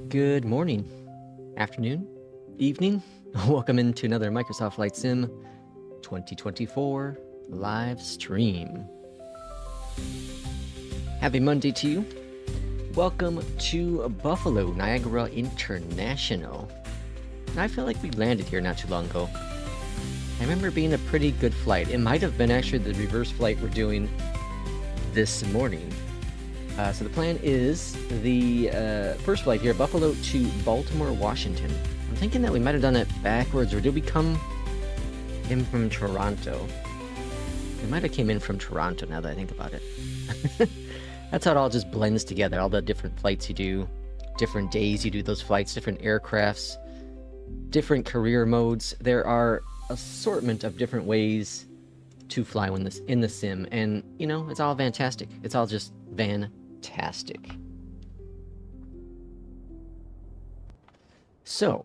Good morning, afternoon, evening. Welcome into another Microsoft Flight Sim 2024 live stream. Happy Monday to you. Welcome to Buffalo, Niagara International. And I feel like we landed here not too long ago. I remember being a pretty good flight. It might have been actually the reverse flight we're doing this morning. So the plan is the first flight here, Buffalo to Baltimore, Washington. I'm thinking that we might have done it backwards, or did we come in from Toronto? We might have came in from Toronto, now that I think about it. That's how it all just blends together, all the different flights you do, different days you do those flights, different aircrafts, different career modes. There are assortment of different ways to fly when this in the sim, and you know, it's all fantastic. It's all just fantastic. So,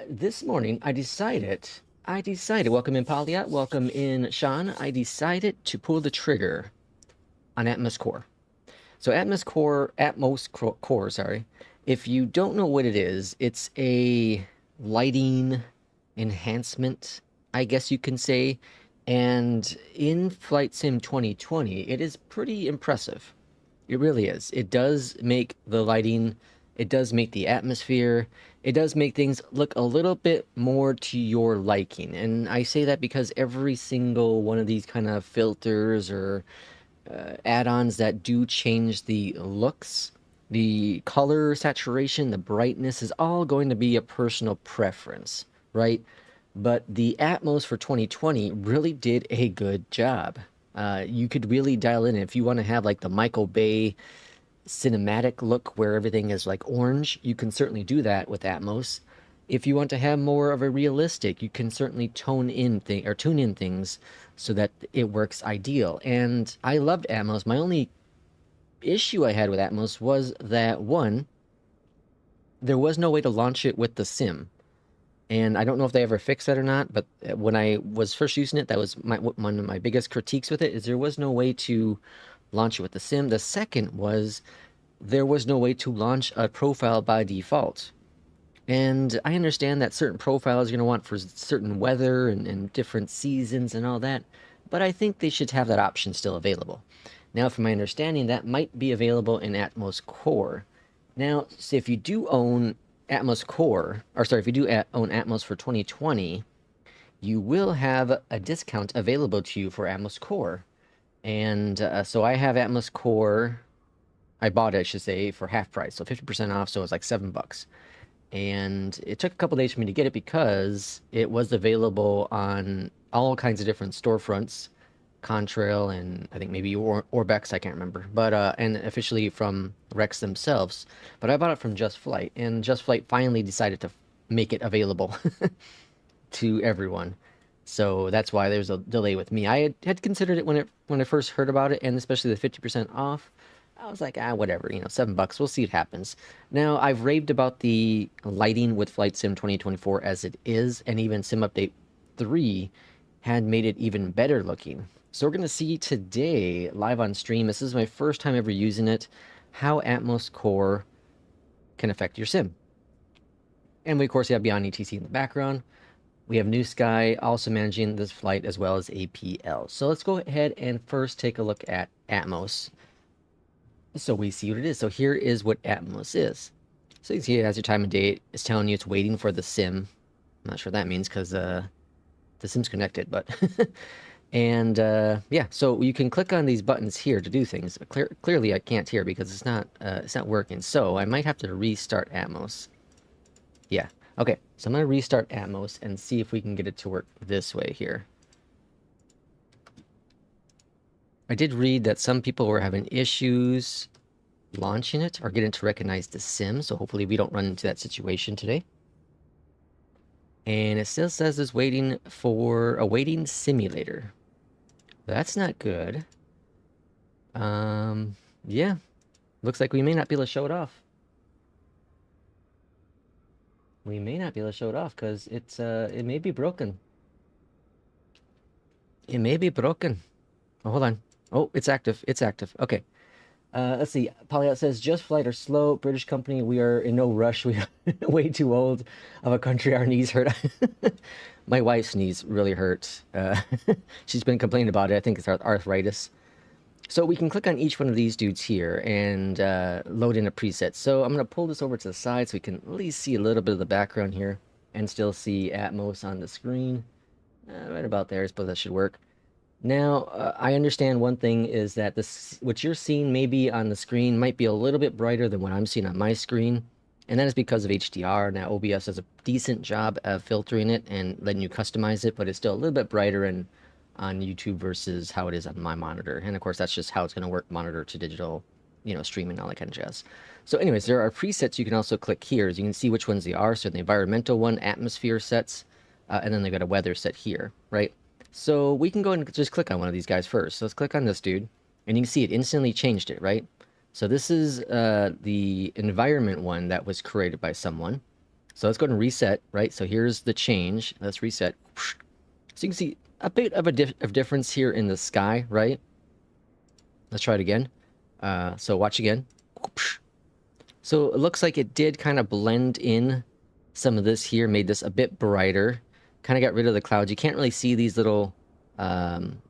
this morning I decided, welcome in Polyat, welcome in Sean, I decided to pull the trigger on Atmos Core. So Atmos Core, sorry. If you don't know what it is, it's a lighting enhancement, I guess you can say. And in Flight Sim 2020, it is pretty impressive. It really is. It does make the lighting, it does make the atmosphere, it does make things look a little bit more to your liking. And I say that because every single one of these kind of filters or add-ons that do change the looks, the color saturation, the brightness is all going to be a personal preference, right? But the Atmos for 2020 really did a good job. You could really dial in if you want to have like the Michael Bay cinematic look where everything is like orange. You can certainly do that with Atmos. If you want to have more of a realistic, you can certainly tune in things so that it works ideal. And I loved Atmos. My only issue I had with Atmos was that, one, there was no way to launch it with the sim. And I don't know if they ever fixed that or not, but when I was first using it, that was one of my biggest critiques with it, is there was no way to launch it with the sim. The second was there was no way to launch a profile by default. And I understand that certain profiles you're going to want for certain weather and different seasons and all that, but I think they should have that option still available. Now, from my understanding, that might be available in Atmos Core. Now, so if you do own Atmos Core, or sorry, if you do own Atmos for 2020, you will have a discount available to you for Atmos Core. And so I have Atmos Core, I bought it, I should say, for half price, so 50% off, so it's like $7. And it took a couple days for me to get it because it was available on all kinds of different storefronts, Contrail and I think maybe Orbex, I can't remember, but and officially from Rex themselves. But I bought it from Just Flight, and Just Flight finally decided to make it available to everyone. So that's why there's a delay with me. I had considered it when I first heard about it, and especially the 50% off. I was like, whatever, you know, $7. We'll see what happens. Now, I've raved about the lighting with Flight Sim 2024 as it is, and even Sim Update 3 had made it even better looking. So we're going to see today, live on stream, this is my first time ever using it, how Atmos Core can affect your sim. And we, of course, have Beyond ETC in the background. We have New Sky also managing this flight as well as APL. So let's go ahead and first take a look at Atmos, so we see what it is. So here is what Atmos is. So you can see it has your time and date. It's telling you it's waiting for the sim. I'm not sure what that means because the sim's connected, but... And yeah, so you can click on these buttons here to do things. Clearly I can't here because it's not working. So I might have to restart Atmos. Yeah, okay. So I'm going to restart Atmos and see if we can get it to work this way here. I did read that some people were having issues launching it or getting to recognize the sim, so hopefully we don't run into that situation today. And it still says it's waiting for a waiting simulator. That's not good. Yeah. Looks like we may not be able to show it off. We may not be able to show it off because it may be broken. It may be broken. Oh, hold on. Oh, it's active. It's active. Okay. Let's see. Polyot says, just flight or slow. British company, we are in no rush. We are way too old of a country. Our knees hurt. My wife's knees really hurt. She's been complaining about it. I think it's arthritis. So we can click on each one of these dudes here and load in a preset. So I'm going to pull this over to the side so we can at least see a little bit of the background here and still see Atmos on the screen. Right about there. I suppose that should work. Now, I understand one thing is that what you're seeing maybe on the screen might be a little bit brighter than what I'm seeing on my screen. And that is because of HDR. Now, OBS does a decent job of filtering it and letting you customize it, but it's still a little bit brighter on YouTube versus how it is on my monitor. And of course, that's just how it's going to work, monitor to digital, streaming, all that kind of jazz. So anyways, there are presets you can also click here. As you can see which ones they are. So the environmental one, atmosphere sets, and then they've got a weather set here, right? So we can go and just click on one of these guys first. So let's click on this dude, and you can see it instantly changed it, right? So this is the environment one that was created by someone. So let's go ahead and reset, right? So here's the change. Let's reset. So you can see a bit of a difference here in the sky, right? Let's try it again. So watch again. So it looks like it did kind of blend in some of this here, made this a bit brighter. Kind of got rid of the clouds. You can't really see these little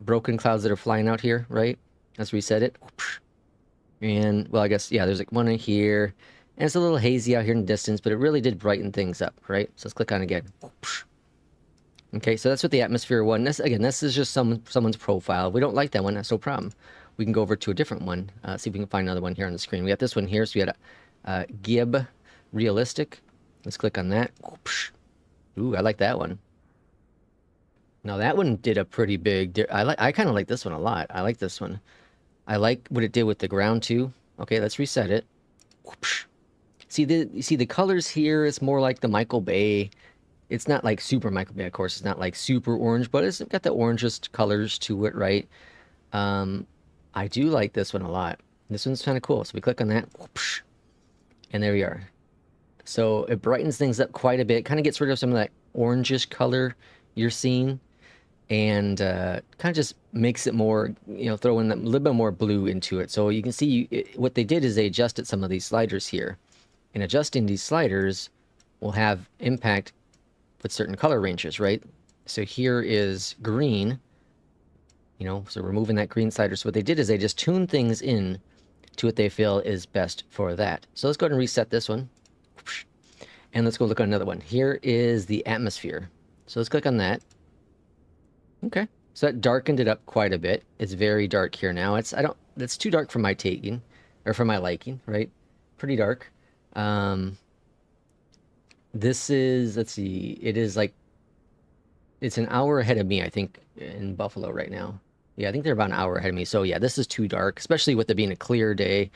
broken clouds that are flying out here, right? Let's reset it. And, well, I guess, yeah, there's like one in here. And it's a little hazy out here in the distance, but it really did brighten things up, right? So let's click on it again. Okay, so that's what the atmosphere one. Again, this is just someone's profile. If we don't like that one, that's no problem. We can go over to a different one. See if we can find another one here on the screen. We got this one here. So we got a Gib Realistic. Let's click on that. Ooh, I like that one. Now that one did a pretty big. I kind of like this one a lot. I like this one. I like what it did with the ground too. Okay, let's reset it. See the colors here. It's more like the Michael Bay. It's not like super Michael Bay, of course. It's not like super orange, but it's got the orangest colors to it, right? I do like this one a lot. This one's kind of cool. So we click on that, and there we are. So it brightens things up quite a bit. Kind of gets rid of some of that orangish color you're seeing. And kind of just makes it more, throw in a little bit more blue into it. So you can see what they did is they adjusted some of these sliders here. And adjusting these sliders will have impact with certain color ranges, right? So here is green, so removing that green slider. So what they did is they just tuned things in to what they feel is best for that. So let's go ahead and reset this one. And let's go look at another one. Here is the atmosphere. So let's click on that. Okay, so that darkened it up quite a bit. It's very dark here now. It's too dark for my taking, or for my liking, right? Pretty dark. This is, let's see, it's an hour ahead of me, I think, in Buffalo right now. Yeah, I think they're about an hour ahead of me. So yeah, this is too dark, especially with it being a clear day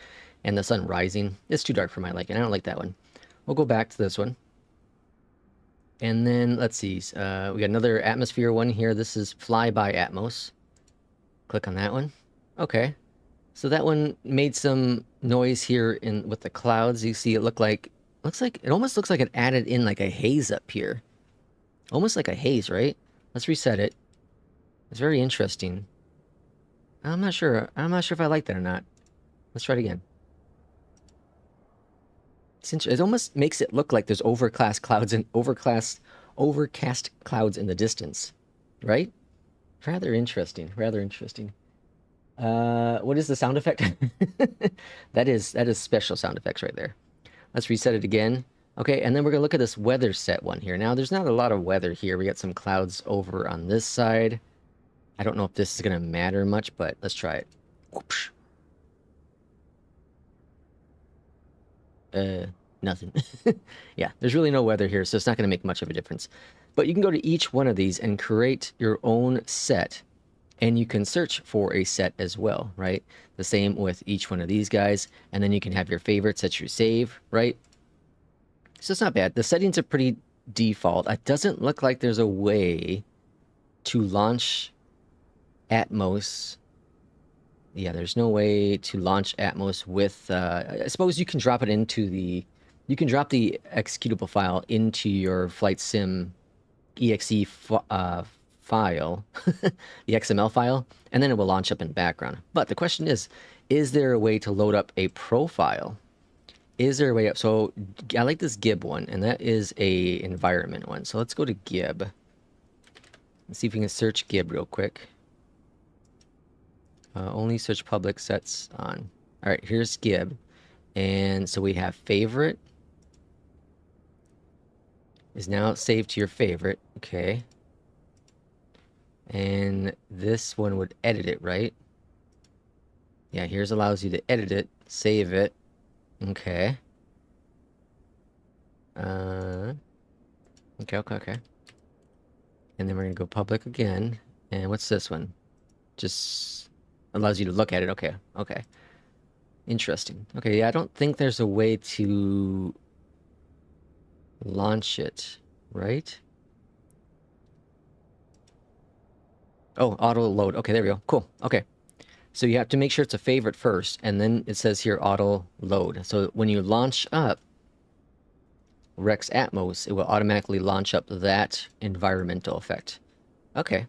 and the sun rising. It's too dark for my liking. I don't like that one. We'll go back to this one. And then, let's see, we got another atmosphere one here. This is Fly by Atmos. Click on that one. Okay. So that one made some noise here with the clouds. You see it it almost looks like it added in like a haze up here. Almost like a haze, right? Let's reset it. It's very interesting. I'm not sure if I like that or not. Let's try it again. It almost makes it look like there's overcast clouds in the distance, right? Rather interesting. Rather interesting. What is the sound effect? That is special sound effects right there. Let's reset it again. Okay, and then we're gonna look at this weather set one here. Now, there's not a lot of weather here. We got some clouds over on this side. I don't know if this is gonna matter much, but let's try it. Whoosh. Nothing. Yeah, there's really no weather here, so it's not going to make much of a difference. But you can go to each one of these and create your own set, and you can search for a set as well, right? The same with each one of these guys, and then you can have your favorites that you save, right? So it's not bad. The settings are pretty default. It doesn't look like there's a way to launch Atmos. Yeah, there's no way to launch Atmos with, I suppose you can drop it into you can drop the executable file into your flight sim exe file, the XML file, and then it will launch up in the background. But the question is there a way to load up a profile? Is there a way up? So I like this Gib one, and that is a environment one. So let's go to Gib. Let's see if we can search Gib real quick. Only search public sets on. All right, here's Gib. And so we have favorite. Is now saved to your favorite. Okay. And this one would edit it, right? Yeah, here's allows you to edit it, save it. Okay. Okay. And then we're gonna go public again. And what's this one? Just allows you to look at it. Okay. Interesting. Okay, yeah, I don't think there's a way to launch it, right? Oh, auto load. Okay, there we go. Cool. Okay. So you have to make sure it's a favorite first, and then it says here auto load. So when you launch up Rex Atmos, it will automatically launch up that environmental effect. Okay,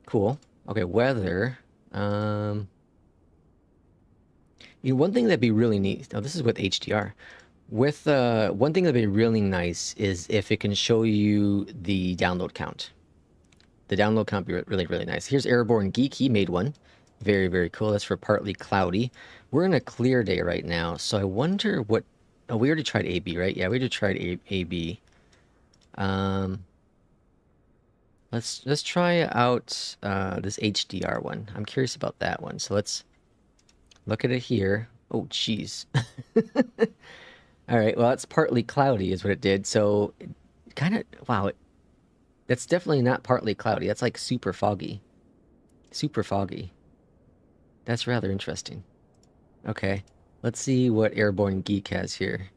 cool. Okay, weather. One thing that'd be really neat. Now this is with HDR. With one thing that'd be really nice is if it can show you the download count. The download count would be really, really nice. Here's Airborne Geek. He made one. Very, very cool. That's for partly cloudy. We're in a clear day right now, so I wonder what... Oh, we already tried AB, right? Yeah, we already tried AB. Let's try out this HDR one. I'm curious about that one. So let's look at it here. Oh, jeez. All right, well, it's partly cloudy is what it did. So kind of... Wow, that's definitely not partly cloudy. That's like super foggy. Super foggy. That's rather interesting. Okay, let's see what Airborne Geek has here.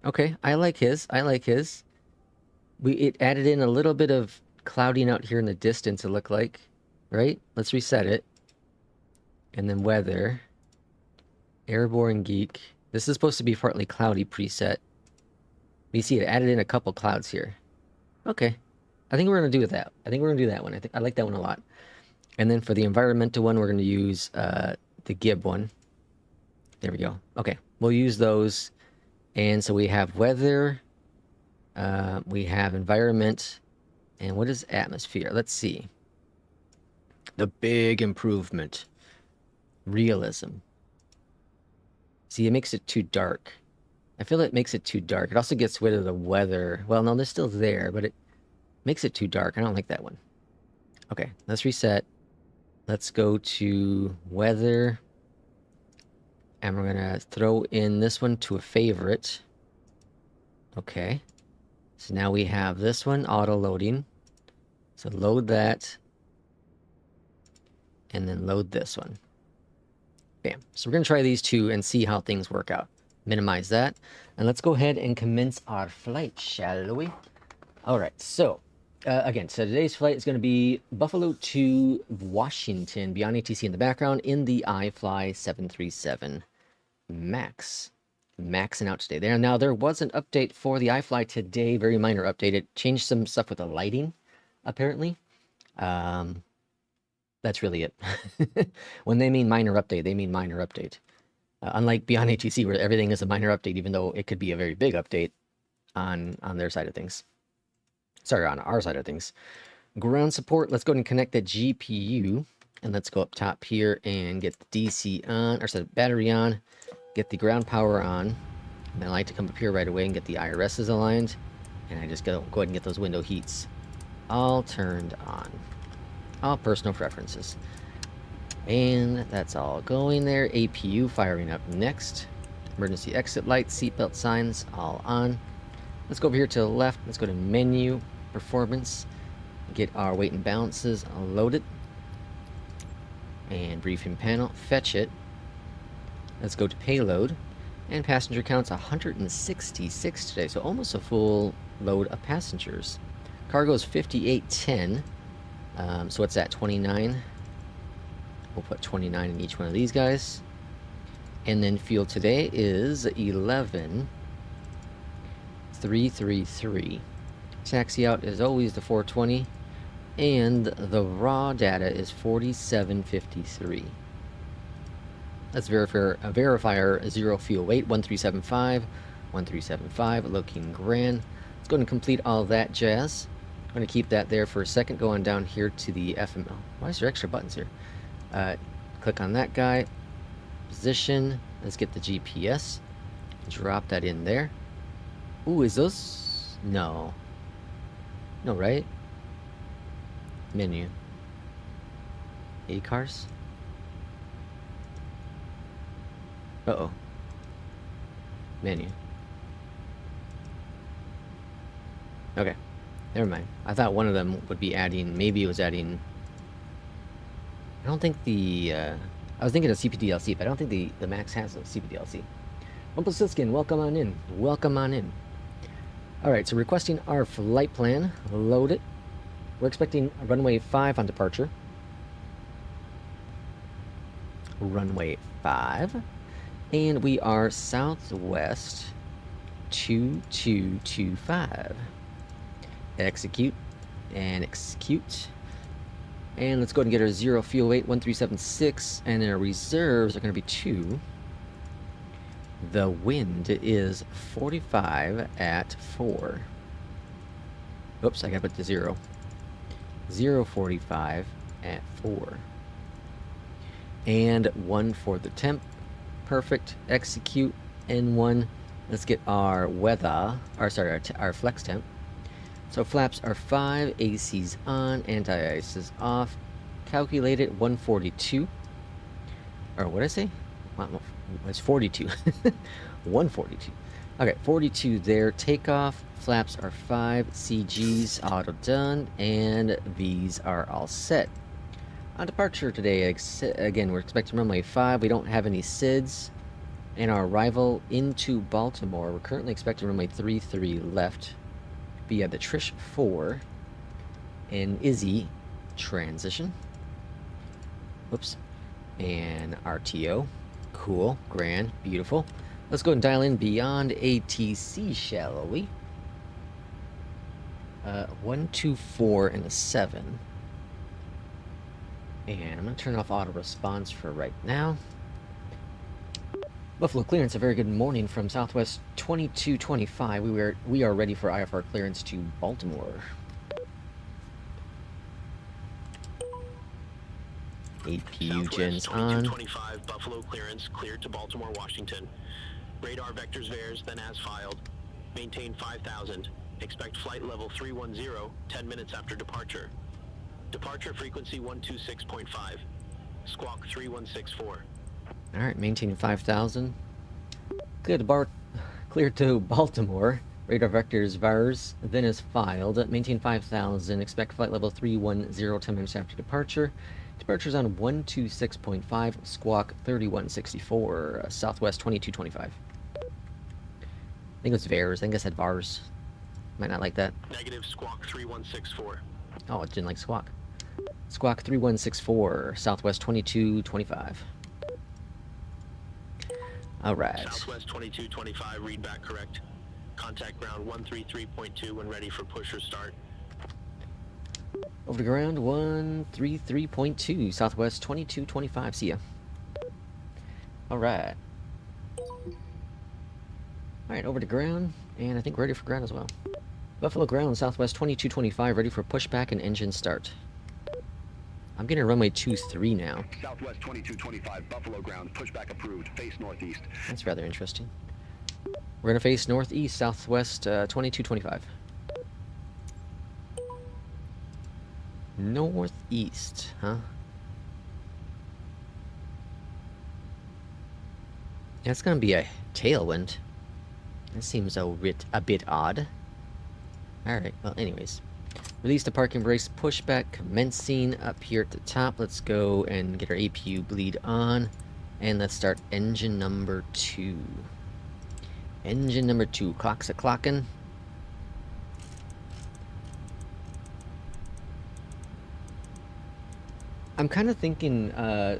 Okay, I like his. It added in a little bit of clouding out here in the distance, it looked like. Right? Let's reset it. And then weather. Airborne Geek. This is supposed to be partly cloudy preset. You see it added in a couple clouds here. Okay. I think we're going to do that. I think we're going to do that one. I like that one a lot. And then for the environmental one, we're going to use the Gib one. There we go. Okay. We'll use those. And so we have weather. We have environment. And what is atmosphere? Let's see. The big improvement. Realism. See, it makes it too dark. I feel it makes it too dark. It also gets rid of the weather. Well, no, they're still there, but it makes it too dark. I don't like that one. Okay, let's reset. Let's go to weather. And we're going to throw in this one to a favorite. Okay. So now we have this one auto-loading. So load that. And then load this one. Bam. So we're going to try these two and see how things work out. Minimize that. And let's go ahead and commence our flight, shall we? All right. So, again, so today's flight is going to be Buffalo to Washington, beyond ATC in the background, in the iFly 737 MAX. Maxing out today. Now, there was an update for the iFly today. Very minor update. It changed some stuff with the lighting, apparently. That's really it. When they mean minor update, they mean minor update. Unlike Beyond ATC, where everything is a minor update, even though it could be a very big update on their side of things. Sorry, on our side of things. Ground support, let's go ahead and connect the GPU. And let's go up top here and get the DC on, or set battery on. Get the ground power on. And then I like to come up here right away and get the IRSs aligned. And I just go ahead and get those window heats all turned on. All personal preferences. And that's all going there. APU firing up next. Emergency exit lights, seatbelt signs, all on. Let's go over here to the left. Let's go to menu, performance. Get our weight and balances loaded. And briefing panel, fetch it. Let's go to payload. And passenger count's 166 today, so almost a full load of passengers. Cargo is 5810. So what's that, 29? We'll put 29 in each one of these guys. And then fuel today is 11,333. Taxi out is always the 420. And the raw data is 4753. Let's verifier 0 fuel weight 1375, looking grand. Let's go and complete all that jazz. I'm going to keep that there for a second. Go on down here to the FML. Why is there extra buttons here? Click on that guy. Position. Let's get the GPS. Drop that in there. Ooh, is those? No. No, right? Menu. A-cars? Uh-oh. Menu. Okay. Never mind. I thought one of them would be adding... Maybe it was adding... I don't think the... I was thinking of CPDLC, but I don't think the Max has a CPDLC. Rumpelstiltskin, welcome on in. Welcome on in. Alright, so requesting our flight plan. Load it. We're expecting runway 5 on departure. Runway 5. And we are southwest 2225. Execute. And execute. And let's go ahead and get our 0 fuel weight, 1376. And then our reserves are going to be 2. The wind is 45 at 4. Oops, I gotta put the 0. 045 at 4. And 1 for the temp. Perfect. Execute. N1. Let's get our weather. Our flex temp. So flaps are 5, AC's on, anti-ice is off. Calculated 142. Or what did I say? It's 42. 142. Okay, 42 there. Takeoff. Flaps are 5. CG's auto done. And V's are all set. On departure today, again, we're expecting runway 5. We don't have any SIDS. And our arrival into Baltimore, we're currently expecting runway 33 left via the Trish 4 and Izzy transition. Whoops. And RTO. Cool, grand, beautiful. Let's go and dial in beyond ATC, shall we? 124 and a 7. And I'm going to turn off auto response for right now. Buffalo clearance, a very good morning from Southwest 2225. We are ready for IFR clearance to Baltimore. APU gens on. 2225 Buffalo clearance cleared to Baltimore, Washington. Radar vectors VARs then as filed. Maintain 5000. Expect flight level 310 10 minutes after departure. Departure frequency 126.5. Squawk 3164. Alright, maintaining 5,000. Good, clear to Baltimore. Radar vectors VARs then is filed. Maintain 5,000. Expect flight level 310 10 minutes after departure. Departure's on 126.5. Squawk 3164. Southwest 2225. I think it was VARs. I think I said VARs. Might not like that. Negative Squawk 3164. Oh, it didn't like Squawk. Squawk 3164. Southwest 2225. Alright. Southwest 2225, read back correct. Contact ground 133.2 when ready for push or start. Over to ground 133.2, Southwest 2225. See ya. Alright. Alright, over to ground, and I think ready for ground as well. Buffalo ground, Southwest 2225, ready for pushback and engine start. I'm getting runway 23 now. Southwest 2225, Buffalo ground, pushback approved, face northeast. That's rather interesting. We're going to face northeast, Southwest 2225. Northeast, huh? That's going to be a tailwind. That seems a bit odd. Alright, well, anyways. Release the parking brakes, pushback commencing up here at the top. Let's go and get our APU bleed on. And let's start engine number 2. Engine number 2. Clock's a clockin'. I'm kind of thinking, I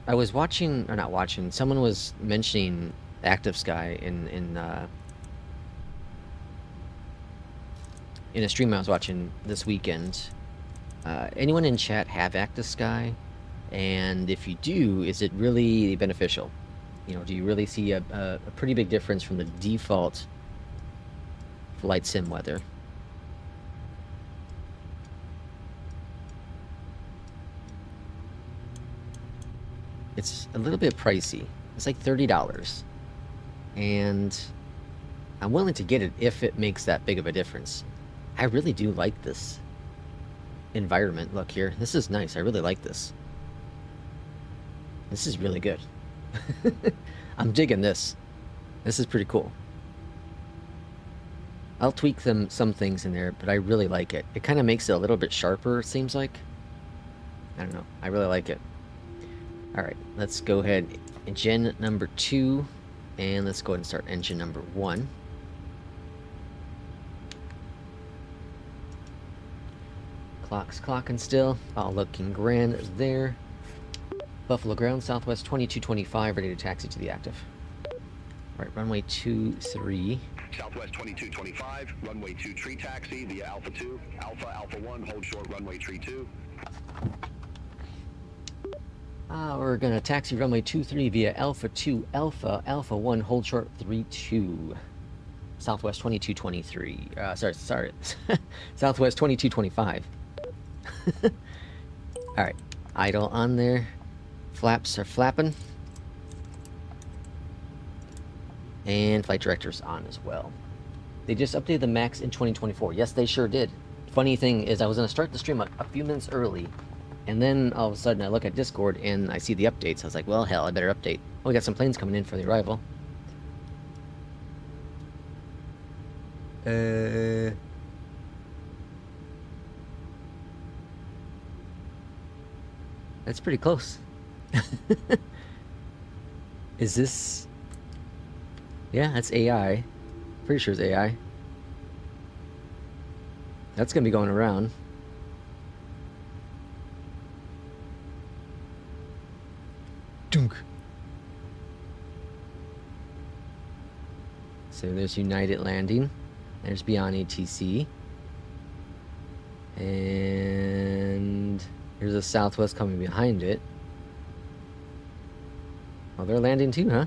was watching, or not watching, someone was mentioning Active Sky in a stream I was watching this weekend, Anyone in chat have Active Sky? And if you do, is it really beneficial? You know, do you really see a pretty big difference from the default flight sim weather? It's a little bit pricey. It's like $30. And I'm willing to get it if it makes that big of a difference. I really do like this environment. Look here. This is nice. I really like this. This is really good. I'm digging this. This is pretty cool. I'll tweak some things in there, but I really like it. It kind of makes it a little bit sharper, it seems like. I don't know. I really like it. Alright, let's go ahead. Engine number 2. And let's go ahead and start engine number 1. Clock's clocking still. All looking grand there. Buffalo ground, Southwest 2225, ready to taxi to the active. Alright, runway 23. Southwest 2225, runway 2 tree taxi via Alpha 2, Alpha 1, hold short runway tree 2. We're gonna taxi runway 23 via Alpha 2, Alpha 1, hold short 32. Southwest 2223. Sorry. Southwest 2225. Alright, idle on there. Flaps are flapping. And flight director's on as well. They just updated the max in 2024. Yes, they sure did. Funny thing is, I was going to start the stream a few minutes early, and then all of a sudden I look at Discord and I see the updates. I was like, well, hell, I better update. Oh, we got some planes coming in for the arrival. That's pretty close. Is this... Yeah, that's AI. Pretty sure it's AI. That's gonna be going around. Dunk. So there's United landing. There's Beyond ATC. And here's a Southwest coming behind it. Oh, they're landing too, huh?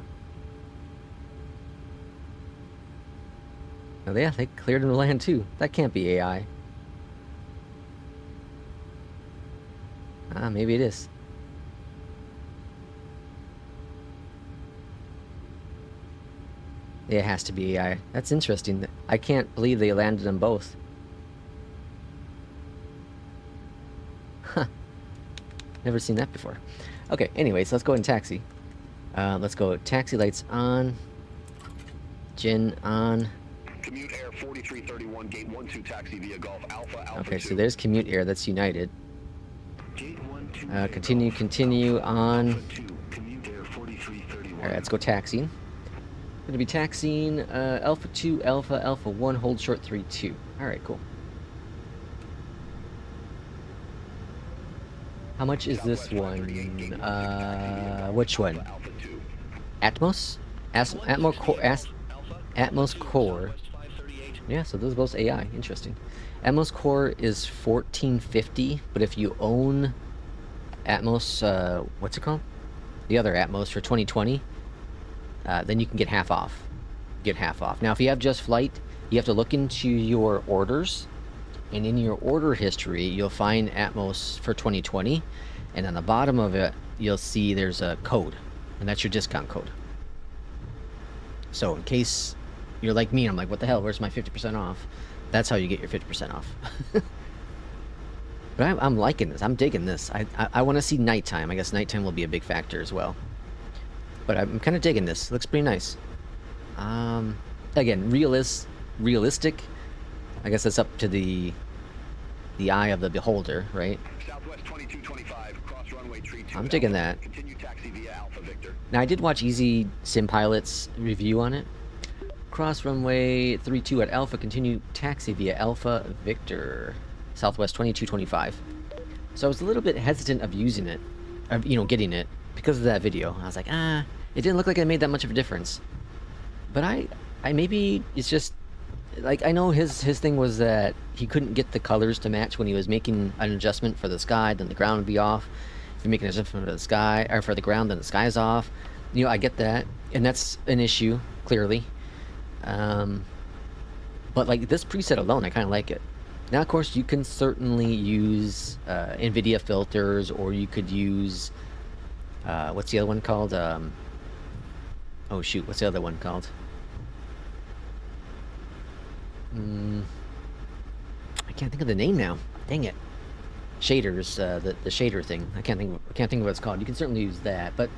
Oh, yeah, they cleared them to land too. That can't be AI. Ah, maybe it is. It has to be AI. That's interesting. I can't believe they landed them both. Huh. Never seen that before. Okay, anyways, let's go ahead and taxi. Let's go. Taxi lights on. Gin on. Commute Air 4331, gate 12 taxi via Golf Alpha Okay, 2. so there's Commute Air. That's United. Gate 12 Continue on. Alpha 2, Commute Air 4331. Alright, let's go taxiing. Gonna be taxiing Alpha 2, Alpha 1, hold short 32. Alright, cool. How much is this one? Which one? Atmos? Atmos Core. Yeah, so those are both AI. Interesting. Atmos Core is $14.50, but if you own Atmos, what's it called? The other Atmos for 2020, then you can get half off. Now, if you have just flight, you have to look into your orders, and in your order history, you'll find Atmos for 2020, and on the bottom of it, you'll see there's a code, and that's your discount code. So in case you're like me, and I'm like, what the hell, where's my 50% off? That's how you get your 50% off. But I'm liking this. I'm digging this. I want to see nighttime. I guess nighttime will be a big factor as well. But I'm kind of digging this. Looks pretty nice. Again, realistic. I guess that's up to the eye of the beholder, right? Southwest 2225, cross runway tree 2. I'm digging that. Continue taxi via Alpha Victor. Now, I did watch Easy Sim Pilot's review on it. Cross runway 32 at Alpha, continue taxi via Alpha Victor. Southwest 2225. So I was a little bit hesitant of using it, of, getting it, because of that video. I was like, it didn't look like it made that much of a difference. But I maybe it's just like, I know his thing was that he couldn't get the colors to match when he was making an adjustment for the sky, then the ground would be off. If you make an adjustment for the sky, or for the ground, then the sky's off. You know, I get that, and that's an issue, clearly. But like this preset alone, I kind of like it. Now, of course, you can certainly use NVIDIA filters, or you could use, what's the other one called? Oh shoot, what's the other one called? I can't think of the name now. Dang it. Shaders, the shader thing. I can't think of what it's called. You can certainly use that, but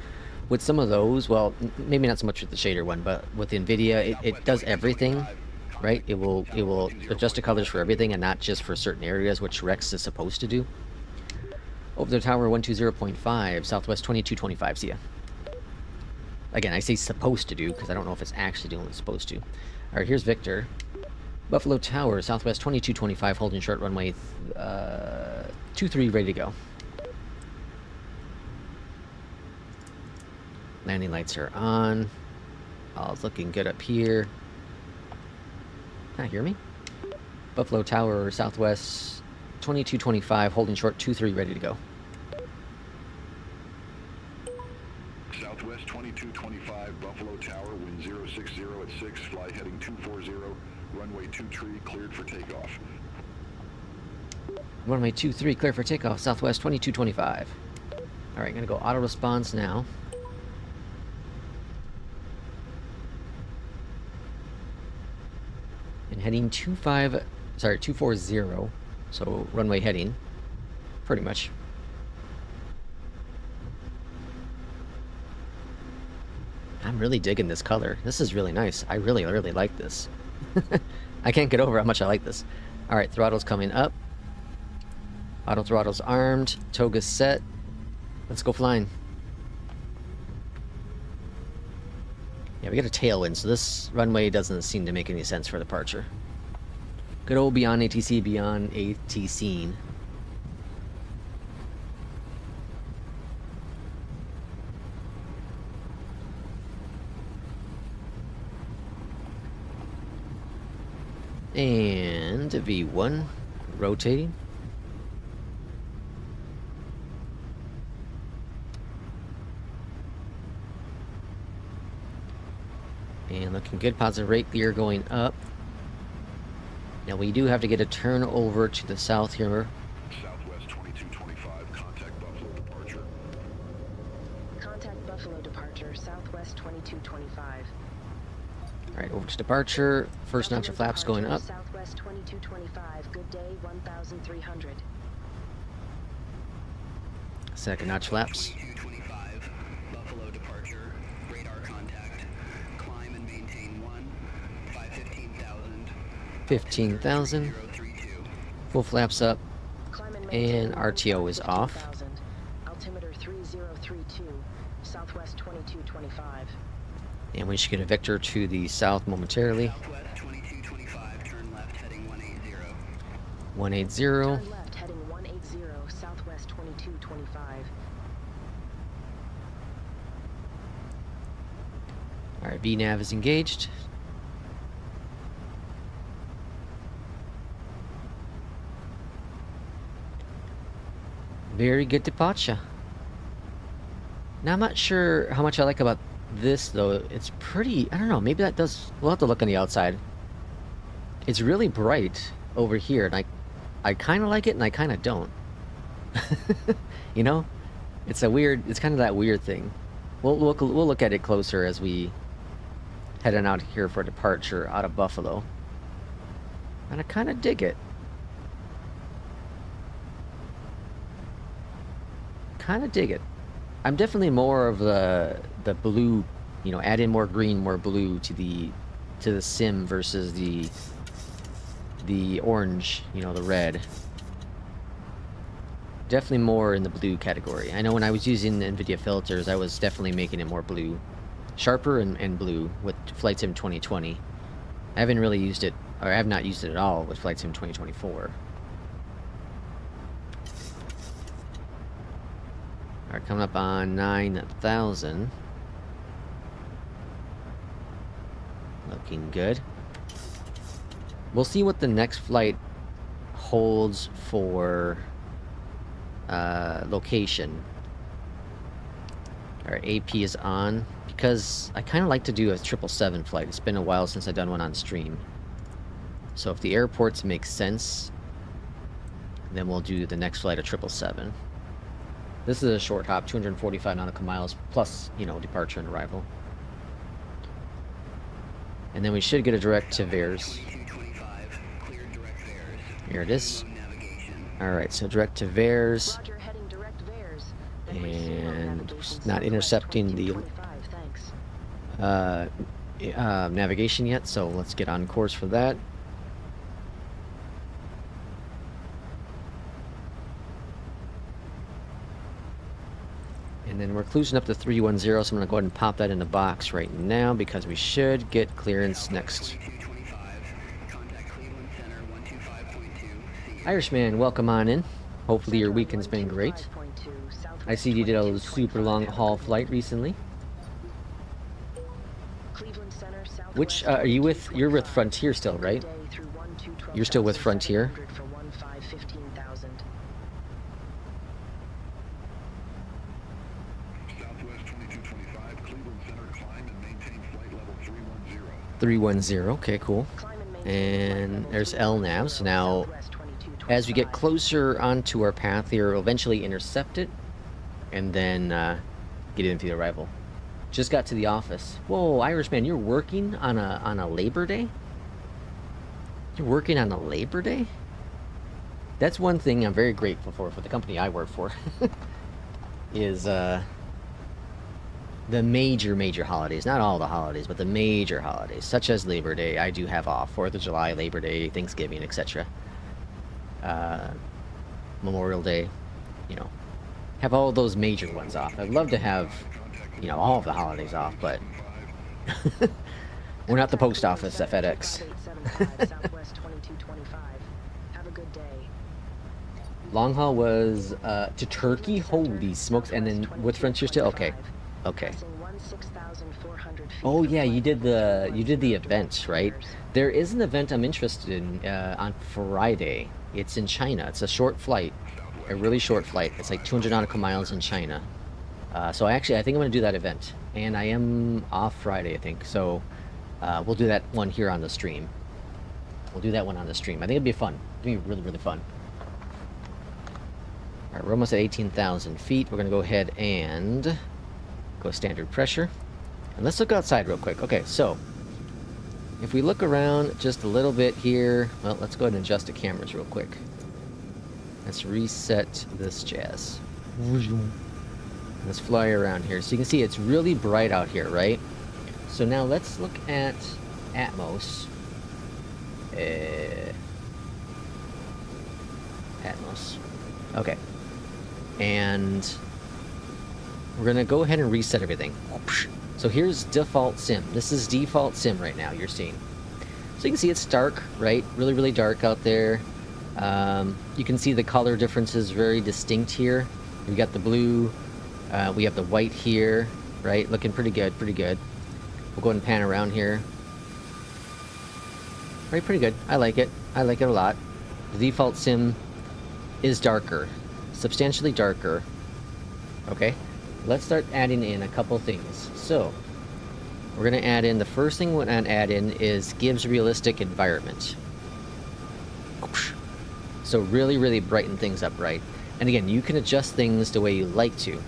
with some of those, well, maybe not so much with the shader one, but with NVIDIA, it does everything, right? It will adjust the colors for everything and not just for certain areas, which Rex is supposed to do. Over the tower 120.5, Southwest 2225. See ya. Again, I say supposed to do because I don't know if it's actually doing what it's supposed to. All right, here's Victor. Buffalo Tower, Southwest 2225, holding short runway 23, ready to go. Landing lights are on. All's looking good up here. Can I hear me? Buffalo Tower, Southwest 2225, holding short 23, ready to go. Southwest 2225, Buffalo Tower, wind 060 at 6, fly heading 240, runway 23, cleared for takeoff. Runway 23, clear for takeoff, Southwest 2225. Alright, gonna go auto response now. And heading 240, so runway heading, pretty much. I'm really digging this color. This is really nice. I really like this. I can't get over how much I like this. Alright, throttle's coming up. Auto throttle's armed. Toga's set. Let's go flying. Yeah, we got a tailwind, so this runway doesn't seem to make any sense for departure. Good old beyond ATC, beyond ATC. And V1 rotating. And looking good. Positive rate gear going up. Now we do have to get a turn over to the south here. Southwest 2225, contact Buffalo departure. Contact Buffalo departure, Southwest 2225. Alright, over to departure. First notch of flaps going up. Southwest 2225, good day, 1,300. Second notch flaps. 2225, Buffalo departure, radar contact, climb and maintain 15,000. 15,000. Full flaps up. Climb and And maintain RTO is off. 15,000. Altimeter 3032, Southwest 2225. And we should get a vector to the south momentarily. Southwest 2225, turn left heading 180. 180. Turn left heading 180, Southwest 2225. Alright, VNav is engaged. Very good departure. Now I'm not sure how much I like about this though. It's pretty, I don't know, maybe that does, we'll have to look on the outside. It's really bright over here, and I kind of like it and I kind of don't. You know, it's a weird, it's kind of that weird thing. We'll look at it closer as we head on out here for departure out of Buffalo, and I kind of dig it. Kind of dig it. I'm definitely more of the blue, you know, add in more green, more blue to the sim versus the orange, you know, the red. Definitely more in the blue category. I know when I was using NVIDIA filters, I was definitely making it more blue. Sharper and blue with Flight Sim 2020. I haven't really used it, or I have not used it at all with Flight Sim 2024. Alright, coming up on 9,000. Looking good. We'll see what the next flight holds for location. Our AP is on, because I kind of like to do a 777 flight. It's been a while since I've done one on stream. So if the airports make sense, then we'll do the next flight of 777. This is a short hop, 245 nautical miles, plus, you know, departure and arrival. And then we should get a direct to VARS. Here it is. Alright, so direct to VARS. And not intercepting the navigation yet, so let's get on course for that. And then we're cruising up to 310, so I'm going to go ahead and pop that in the box right now because we should get clearance next. Irishman, welcome on in. Hopefully your weekend's been great. I see you did a super long haul flight recently. Which are you with? You're with Frontier still, right? You're still with Frontier? Southwest 2225, Cleveland Center, climb and maintain flight level 310. 310, okay, cool. And there's LNAV, so now as we get closer onto our path here, we'll eventually intercept it and then get in for the arrival. Just got to the office. Whoa, Irishman, you're working on a Labor Day? You're working on a Labor Day? That's one thing I'm very grateful for the company I work for. Is the major holidays. Not all the holidays, but the major holidays, such as Labor Day. I do have off. 4th of July, Labor Day, Thanksgiving, etc. Memorial Day, you know. Have all those major ones off. I'd love to have, you know, all of the holidays off, but we're not the post office at FedEx. Long haul was to Turkey. Holy smokes! And then with Frontier still. Okay, okay. Oh yeah, you did the event, right? There is an event I'm interested in on Friday. It's in China. It's a short flight. A really short flight. It's like 200 nautical miles in China. So I think I'm going to do that event. And I am off Friday, I think. So we'll do that one here on the stream. We'll do that one on the stream. I think it'd be fun. It'd be really, really fun. Alright, we're almost at 18,000 feet. We're going to go ahead and go standard pressure. And let's look outside real quick. Okay, so if we look around just a little bit here, well, let's go ahead and adjust the cameras real quick. Let's reset this jazz. Let's fly around here. So you can see it's really bright out here, right? So now let's look at Atmos. Atmos. Okay. And we're going to go ahead and reset everything. So here's default sim. This is default sim right now you're seeing. So you can see it's dark, right? Really, really dark out there. You can see the color differences very distinct here. We got the blue, we have the white here, right? Looking pretty good, pretty good. We'll go ahead and pan around here. Right, pretty good. I like it. I like it a lot. The default sim is darker, substantially darker. Okay, let's start adding in a couple things. So we're gonna add in, the first thing we're gonna add in is gives realistic environment. So really, really brighten things up, right? And again, you can adjust things the way you like to.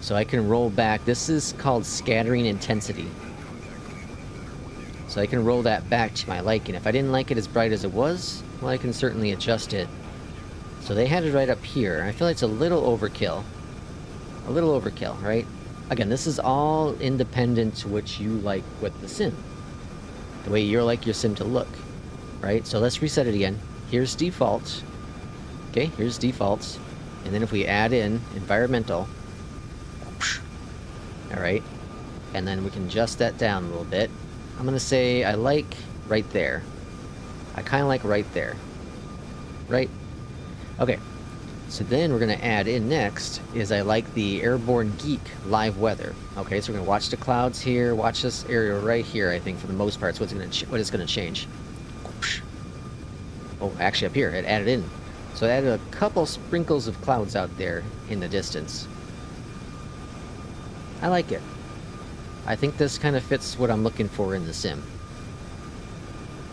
So I can roll back. This is called scattering intensity. So I can roll that back to my liking. If I didn't like it as bright as it was, well, I can certainly adjust it. So they had it right up here. I feel like it's a little overkill. A little overkill, right? Again, this is all independent to what you like with the sim. The way you like your sim to look, right? So let's reset it again. Here's default. Okay, here's defaults. And then if we add in environmental, all right, and then we can adjust that down a little bit. I'm gonna say I like right there. I kind of like right there, right? Okay, so then we're gonna add in next is I like the Airborne Geek live weather. Okay, so we're gonna watch the clouds here, watch this area right here. I think for the most part, so what it's gonna change. Oh, actually up here, it added in. So it added a couple sprinkles of clouds out there in the distance. I like it. I think this kind of fits what I'm looking for in the sim.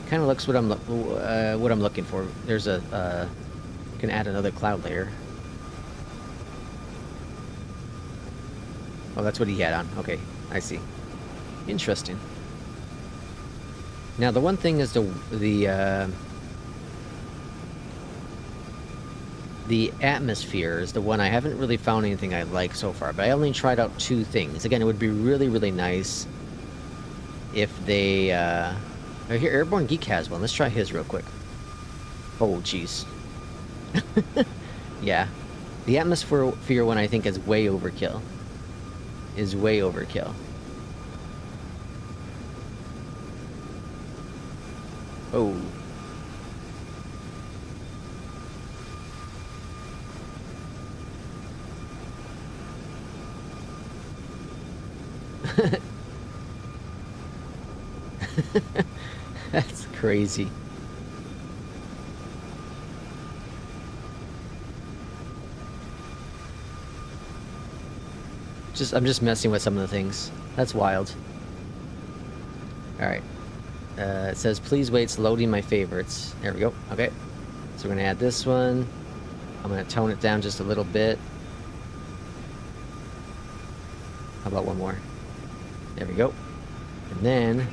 Kind of looks what I'm looking for. There's a can add another cloud layer. Oh, that's what he had on. Okay, I see. Interesting. Now the one thing is the atmosphere is the one I haven't really found anything I like so far, but I only tried out 2 things. Again, it would be really, really nice if they... here, Airborne Geek has one. Let's try his real quick. Oh, jeez. Yeah. The atmosphere one I think is way overkill. Is way overkill. Oh. That's crazy. I'm just messing with some of the things. That's wild. Alright. It says, please wait, it's loading my favorites. There we go. Okay. So we're going to add this one. I'm going to tone it down just a little bit. How about one more? There we go. And then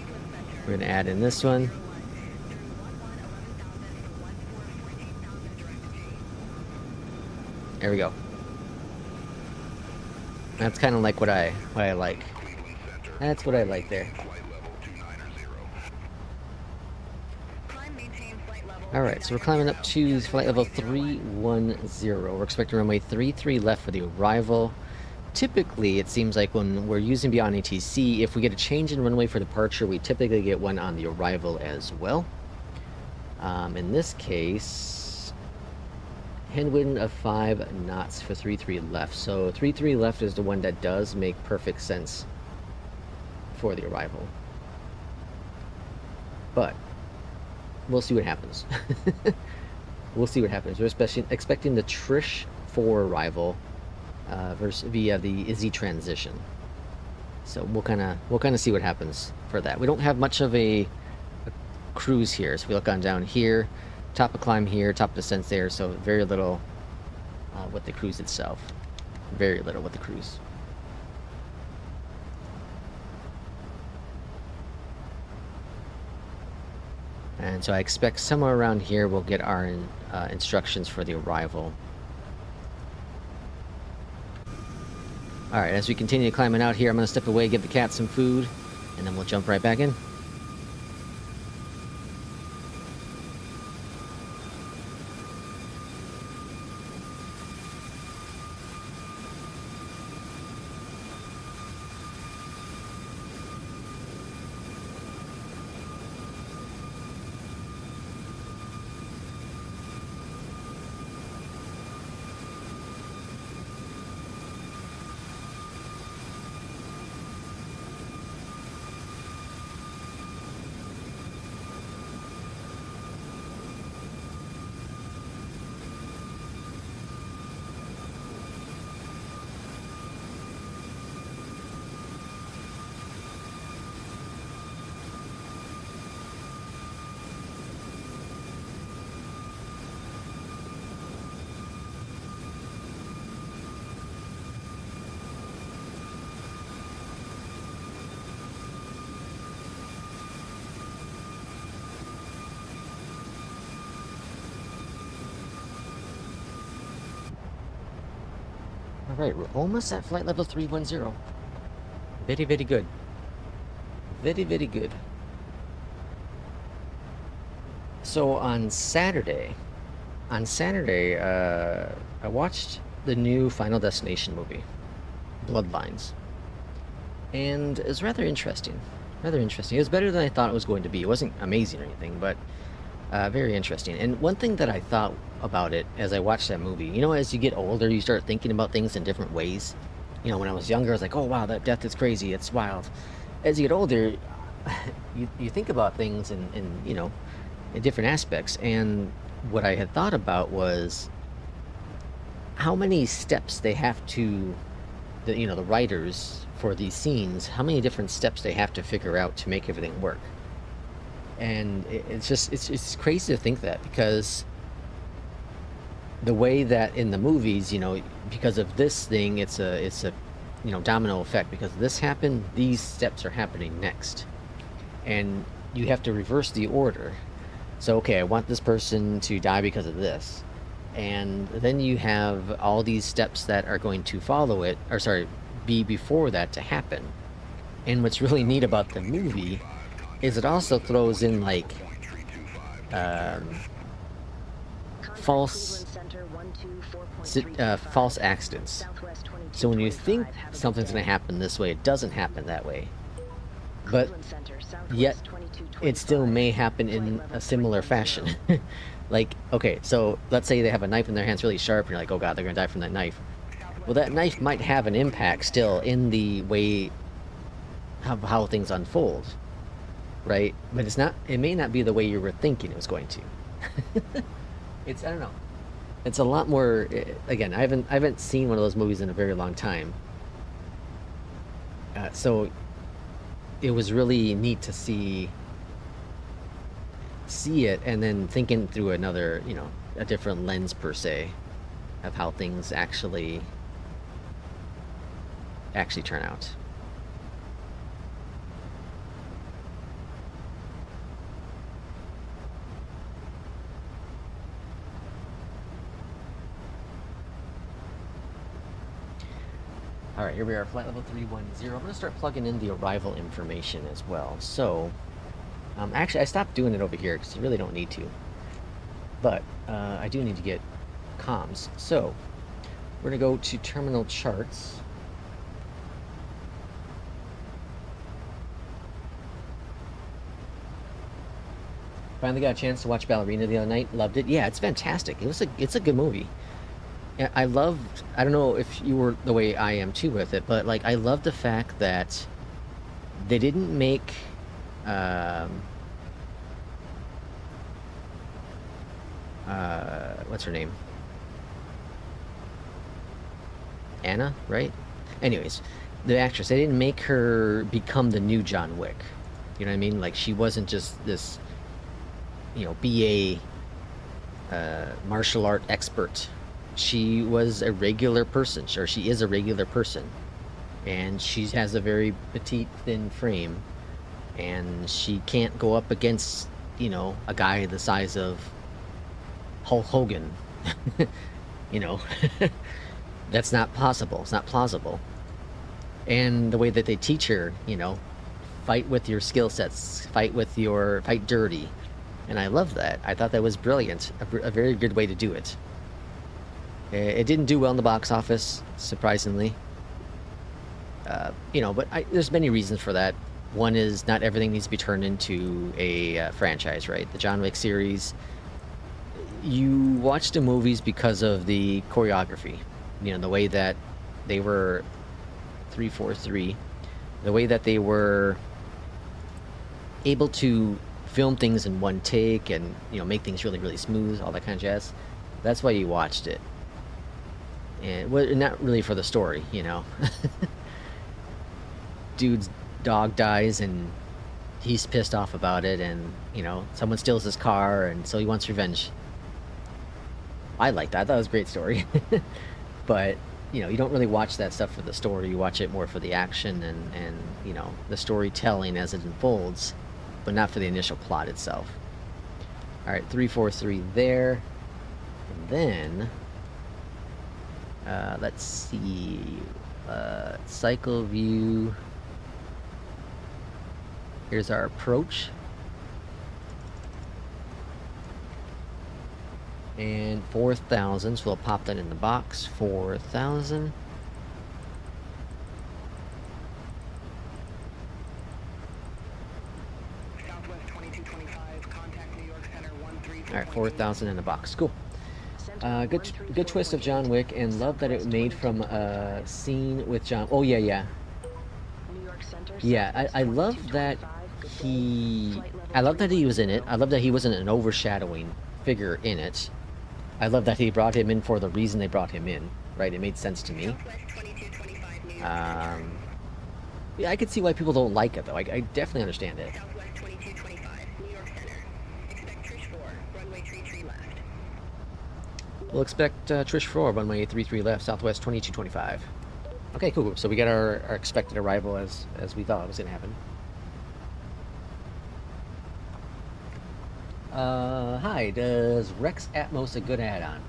we're going to add in this one. There we go. That's kind of like what I like. That's what I like there. Alright, so we're climbing up to flight level 310. We're expecting runway 33 left for the arrival. Typically, it seems like when we're using Beyondatc, if we get a change in runway for departure, we typically get one on the arrival as well. In this case, headwind of 5 knots for 33 left. So 33 left is the one that does make perfect sense for the arrival. But we'll see what happens. We'll see what happens. We're expecting the Trish 4 arrival via the Z transition. So we'll kind of see what happens for that. We don't have much of a cruise here. So if we look on down here, top of climb here, top of descent there. So very little with the cruise itself. Very little with the cruise. And so I expect somewhere around here we'll get our instructions for the arrival. Alright, as we continue climbing out here, I'm going to step away, give the cat some food, and then we'll jump right back in. Alright, we're almost at flight level 310. Very, very good. Very, very good. So on Saturday, I watched the new Final Destination movie, Bloodlines. And it was rather interesting. Rather interesting. It was better than I thought it was going to be. It wasn't amazing or anything, but very interesting. And one thing that I thought about it as I watched that movie, you know, as you get older, you start thinking about things in different ways. You know, when I was younger, I was like, oh wow, that death is crazy, it's wild. As you get older, you think about things in you know, in different aspects. And what I had thought about was how many steps they have to, the writers for these scenes, how many different steps they have to figure out to make everything work. And it's crazy to think that, because the way that in the movies, because of this thing, it's a domino effect. Because this happened, these steps are happening next, and you have to reverse the order. So okay, I want this person to die because of this, and then you have all these steps that are going to follow it, or sorry, be before that to happen. And what's really neat about the movie is it also throws in like false accidents. So when you think something's going to happen this way, it doesn't happen that way. But yet it still may happen in a similar fashion. Like, okay, so let's say they have a knife in their hands really sharp, and you're like, oh god, they're going to die from that knife. Well, that knife might have an impact still in the way of how things unfold, right? But it may not be the way you were thinking it was going to. I don't know. It's a lot more, again, I haven't seen one of those movies in a very long time. So it was really neat to see it, and then thinking through another, a different lens per se of how things actually turn out. All right, here we are, flight level 310. I'm going to start plugging in the arrival information as well. So, actually, I stopped doing it over here because you really don't need to. But I do need to get comms. So, we're going to go to terminal charts. Finally got a chance to watch Ballerina the other night. Loved it. Yeah, it's fantastic. It's a good movie. I don't know if you were the way I am too with it, but like I love the fact that they didn't make what's her name? Anna, right? Anyways, the actress, they didn't make her become the new John Wick. You know what I mean? Like, she wasn't just this, BA martial art expert. She was a regular person, or she is a regular person, and she has a very petite, thin frame, and she can't go up against, a guy the size of Hulk Hogan. That's not possible. It's not plausible. And the way that they teach her, fight with your skill sets, fight dirty, and I love that. I thought that was brilliant, a very good way to do it. It didn't do well in the box office, surprisingly. But there's many reasons for that. One is not everything needs to be turned into a franchise, right? The John Wick series, you watch the movies because of the choreography. The way that they were 343, the way that they were able to film things in one take and, make things really, really smooth, all that kind of jazz. That's why you watched it. And not really for the story, Dude's dog dies and he's pissed off about it, and someone steals his car, and so he wants revenge. I liked that. I thought it was a great story. But you don't really watch that stuff for the story. You watch it more for the action and the storytelling as it unfolds, but not for the initial plot itself. All right, 343 there, and then let's see, cycle view. Here's our approach. And 4,000, so we'll pop that in the box. 4,000. Southwest 2225, contact New York Center 13. All right, 4,000 in the box. Cool. Good twist of John Wick, and love that it made from a scene with John. Oh yeah. Yeah, I love that I love that he was in it. I love that he wasn't an overshadowing figure in it. I love that he brought him in for the reason they brought him in, right? It made sense to me. Yeah, I could see why people don't like it, though. I definitely understand it. Southwest 2225, New York Center. Expect Trish 4, runway 33 left. We'll expect Trish 4, runway 33 left, Southwest 2225. Okay, cool. So we got our expected arrival as we thought it was going to happen. Hi, does Rex Atmos a good add-on?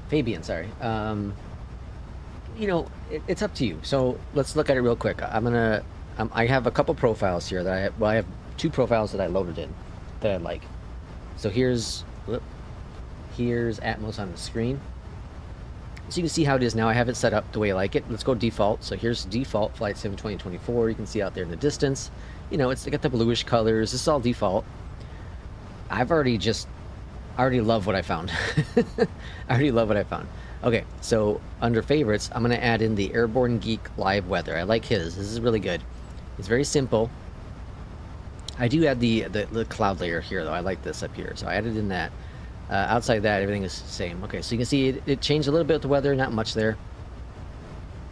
Fabian, sorry. You know, it's up to you. So let's look at it real quick. I have a couple profiles here that I have 2 profiles that I loaded in that I like. So here's Atmos on the screen. So you can see how it is now. I have it set up the way I like it. Let's go default. So here's default Flight Sim 2024. You can see out there in the distance. You know, it's got the bluish colors. This is all default. I already love what I found. I already love what I found. Okay, so under favorites, I'm going to add in the Airborne Geek Live Weather. I like his. This is really good. It's very simple. I do add the cloud layer here, though. I like this up here. So I added in that. Outside that, everything is the same. Okay, so you can see it changed a little bit with the weather. Not much there.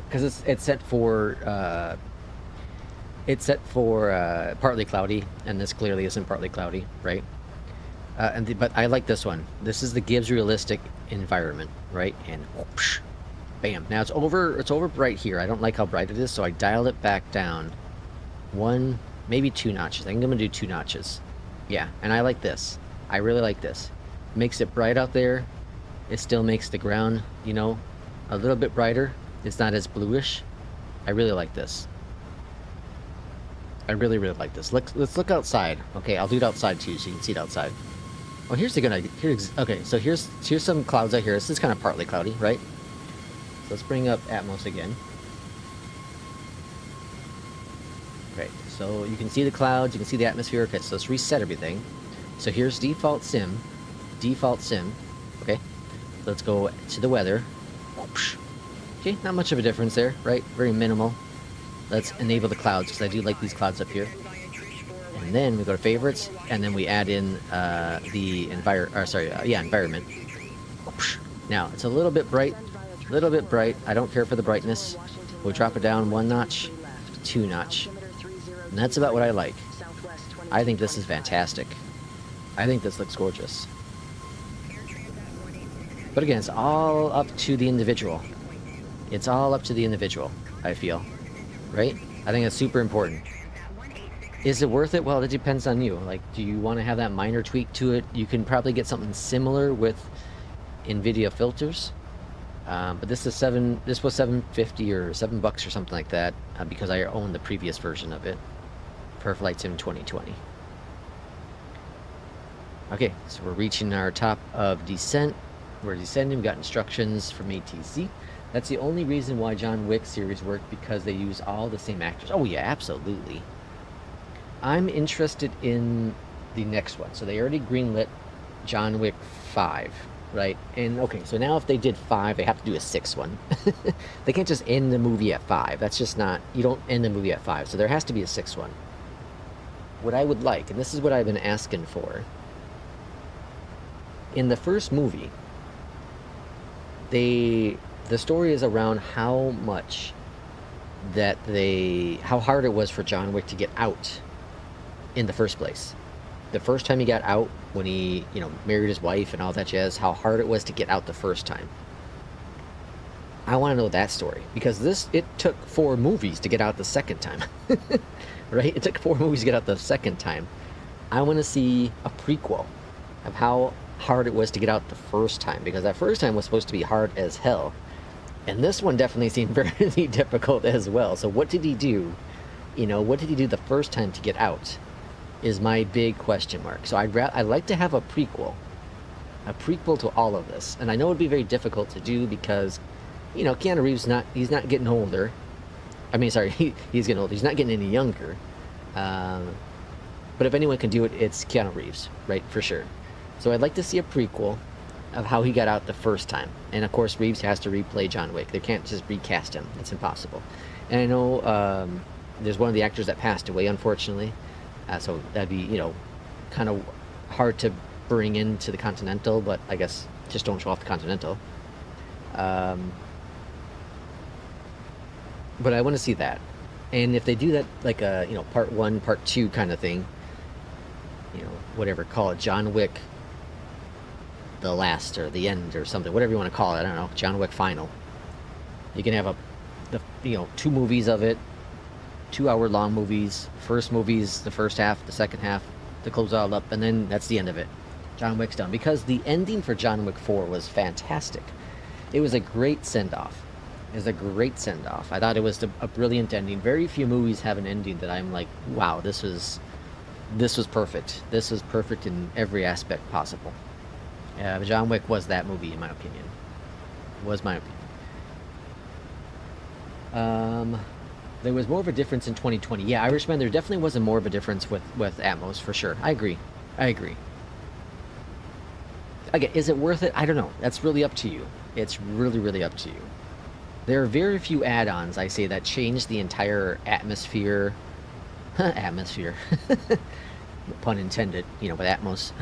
Because it's set for partly cloudy, and this clearly isn't partly cloudy, right? But I like this one. This is the Gibbs realistic environment, right? And whoosh, bam. Now it's over bright here. I don't like how bright it is, so I dialed it back down 1, maybe 2 notches. I think I'm gonna do 2 notches. Yeah, and I like this. I really like this. Makes it bright out there. It still makes the ground, you know, a little bit brighter. It's not as bluish. I really like this. I really like this. Let's look outside. Okay, I'll do it outside too, so you can see it outside. Oh, here's the good idea. Okay, so here's some clouds out here. This is kind of partly cloudy, right? So let's bring up Atmos again. Okay, so you can see the clouds, you can see the atmosphere. Okay, so let's reset everything. So here's default sim. Okay, let's go to the weather. Okay, not much of a difference there, right? Very minimal. Let's enable the clouds, because I do like these clouds up here. And then we go to favorites, and then we add in the environment. Now it's a little bit bright. I don't care for the brightness. We'll drop it down 1 notch, 2 notch, and that's about what I like. I think this is fantastic. I think this looks gorgeous. But again, it's all up to the individual. It's all up to the individual, I feel. Right? I think that's super important. Is it worth it? Well, it depends on you. Like, do you want to have that minor tweak to it? You can probably get something similar with NVIDIA filters. But this was $750 or $7 or something like that, because I own the previous version of it for Flight Sim 2020. Okay, so we're reaching our top of descent. We're descending. We got instructions from ATC. That's the only reason why John Wick series worked, because they use all the same actors. Oh yeah, absolutely. I'm interested in the next one. So they already greenlit John Wick 5, right? And okay, so now if they did 5, they have to do a 6th one. They can't just end the movie at 5. That's just not, you don't end the movie at 5. So there has to be a 6th one. What I would like, and this is what I've been asking for, in the first movie, the story is around how hard it was for John Wick to get out in the first place. The first time he got out, when he, married his wife and all that jazz, how hard it was to get out the first time. I want to know that story, because it took 4 movies to get out the second time. Right? It took 4 movies to get out the second time. I want to see a prequel of how hard it was to get out the first time, because that first time was supposed to be hard as hell, and this one definitely seemed very difficult as well. So what did he do? What did he do the first time to get out is my big question mark. So I'd like to have a prequel to all of this, and I know it'd be very difficult to do because Keanu Reeves he's not getting older. I mean, sorry, he's getting older. He's not getting any younger. But if anyone can do it, it's Keanu Reeves, right? For sure. So I'd like to see a prequel of how he got out the first time. And of course, Reeves has to replay John Wick. They can't just recast him. It's impossible. And I know there's one of the actors that passed away, unfortunately. So that'd be, you know, kind of hard to bring into the Continental, but I guess just don't show off the Continental. But I want to see that. And if they do that, like a, you know, part 1, part 2 kind of thing, you know, whatever, call it John Wick the last or the end or something, whatever you want to call it, I don't know, John Wick Final. You can have you know, 2 movies of it, 2-hour-long movies. First movie's the first half, the second half to close all up, and then that's the end of it. John Wick's done. Because the ending for John Wick 4 was fantastic. It was a great send-off. It was a great send-off. I thought it was a brilliant ending. Very few movies have an ending that I'm like, wow, this was perfect. This was perfect in every aspect possible. John Wick was that movie, in my opinion. Was my opinion. There was more of a difference in 2020. Yeah, Irishman, there definitely was more of a difference with Atmos, for sure. I agree. Again, is it worth it? I don't know. That's really up to you. It's really, really up to you. There are very few add-ons, I say, that change the entire atmosphere. Atmosphere. Pun intended, you know, with Atmos.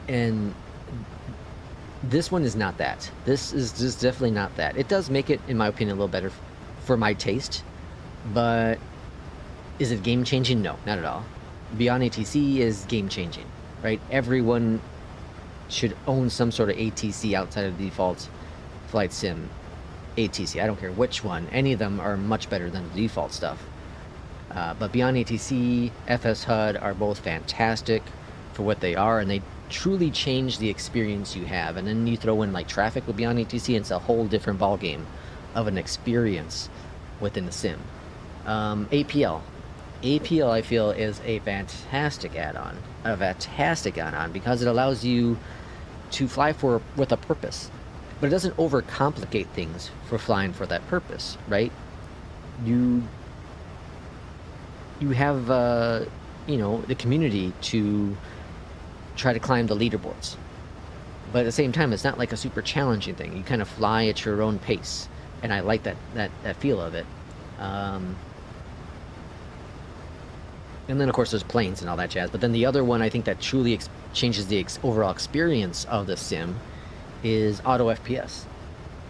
And this one is not that. This is just definitely not that. It does make it, in my opinion, a little better for my taste. But is it game-changing? No, not at all. Beyond ATC is game-changing, right? Everyone should own some sort of ATC outside of the default flight sim ATC. I don't care which one. Any of them are much better than the default stuff. But Beyond ATC, FS HUD are both fantastic for what they are, and they truly change the experience you have. And then you throw in like traffic with Beyond ATC, and it's a whole different ball game of an experience within the sim. APL I feel is a fantastic add-on, because it allows you to fly with a purpose, but it doesn't overcomplicate things for flying for that purpose, right? You have you know, the community to try to climb the leaderboards, but at the same time, it's not like a super challenging thing. You kind of fly at your own pace, and I like that feel of it. And then, of course, there's planes and all that jazz. But then the other one I think that truly changes the overall experience of the sim is Auto FPS.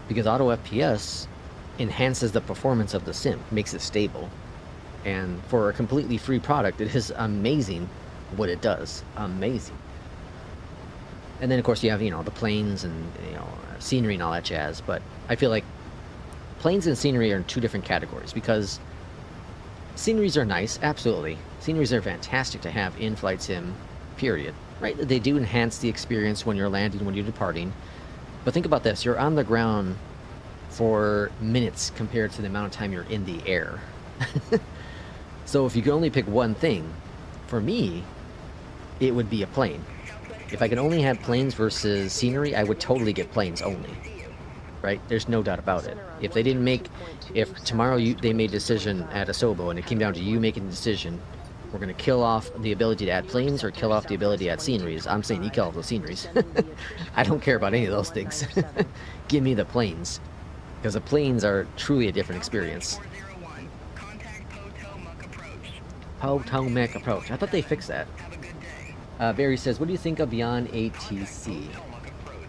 Because Auto FPS enhances the performance of the sim, makes it stable. And for a completely free product, it is amazing what it does. Amazing. And then, of course, you have, you know, the planes and, you know, scenery and all that jazz. But I feel like planes and scenery are in 2 different categories, because sceneries are nice, absolutely. Sceneries are fantastic to have in flight sim, period. Right? They do enhance the experience when you're landing, when you're departing. But think about this. You're on the ground for minutes compared to the amount of time you're in the air. So if you could only pick one thing, for me, it would be a plane. If I could only have planes versus scenery, I would totally get planes only. Right? There's no doubt about it. If they didn't make, if tomorrow they made a decision at Asobo and it came down to you making a decision, we're going to kill off the ability to add planes or kill off the ability to add sceneries, I'm saying you kill off those sceneries. I don't care about any of those things. Give me the planes. Because the planes are truly a different experience. Potomac approach. I thought they fixed that. Barry says, what do you think of Beyond ATC?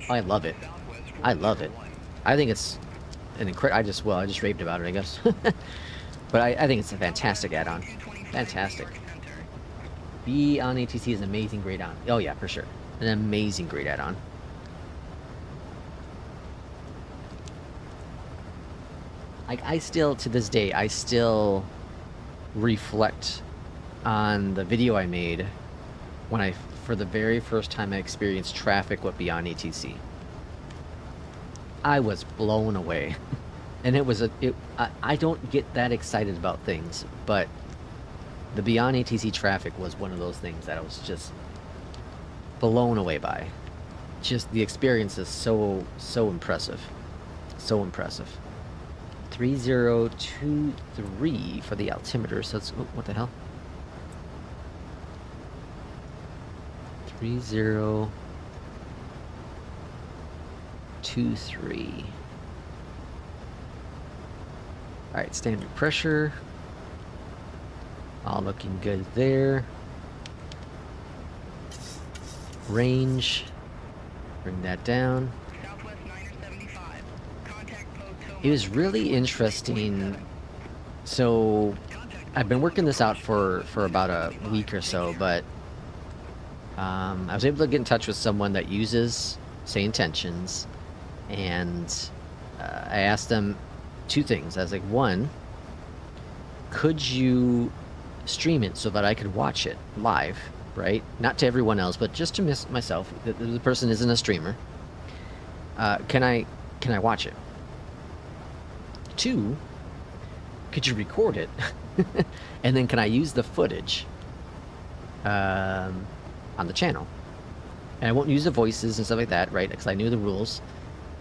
Oh, I love it. I love it. I think it's an incredible... I just raved about it, I guess. But I think it's a fantastic add-on. Fantastic. Beyond ATC is an amazing great add-on. Oh yeah, for sure. An amazing great add-on. Like, I still, to this day, I still reflect on the video I made when for the very first time I experienced traffic with Beyond ATC. I was blown away. And it was I don't get that excited about things, but the Beyond ATC traffic was one of those things that I was just blown away by. Just the experience is so impressive. So impressive. 3023 for the altimeter, so it's, oh, what the hell? 3023. All right, standard pressure. All looking good there. Range. Bring that down. Southwest 975. Contact post It was really interesting. So I've been working this out for about a week or so, but I was able to get in touch with someone that uses Say Intentions, and I asked them two things. I was like, one, could you stream it so that I could watch it live, right? Not to everyone else, but just to myself. The person isn't a streamer. Can I watch it? Two, could you record it? And then can I use the footage on the channel? And I won't use the voices and stuff like that, right? Because I knew the rules.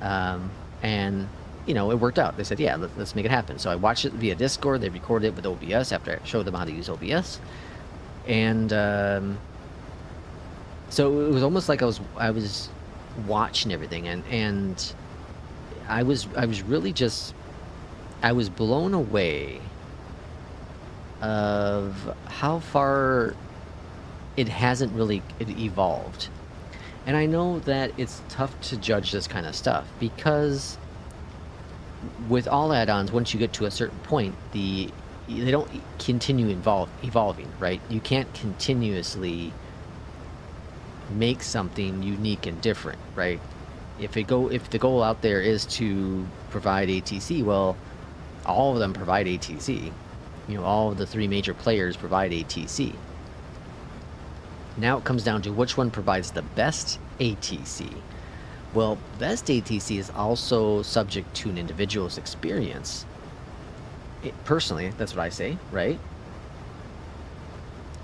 And, you know, it worked out. They said, yeah, let's make it happen. So I watched it via Discord. They recorded it with OBS after I showed them how to use OBS. And so it was almost like I was watching everything. And I was really just... I was blown away of how far it hasn't really evolved. And I know that it's tough to judge this kind of stuff because with all add-ons, once you get to a certain point, they don't continue evolving, right? You can't continuously make something unique and different, right? If the goal out there is to provide ATC, well, all of them provide ATC. You know, all of the three major players provide ATC. Now it comes down to which one provides the best ATC. Well, best ATC is also subject to an individual's experience. Personally, that's what I say, right?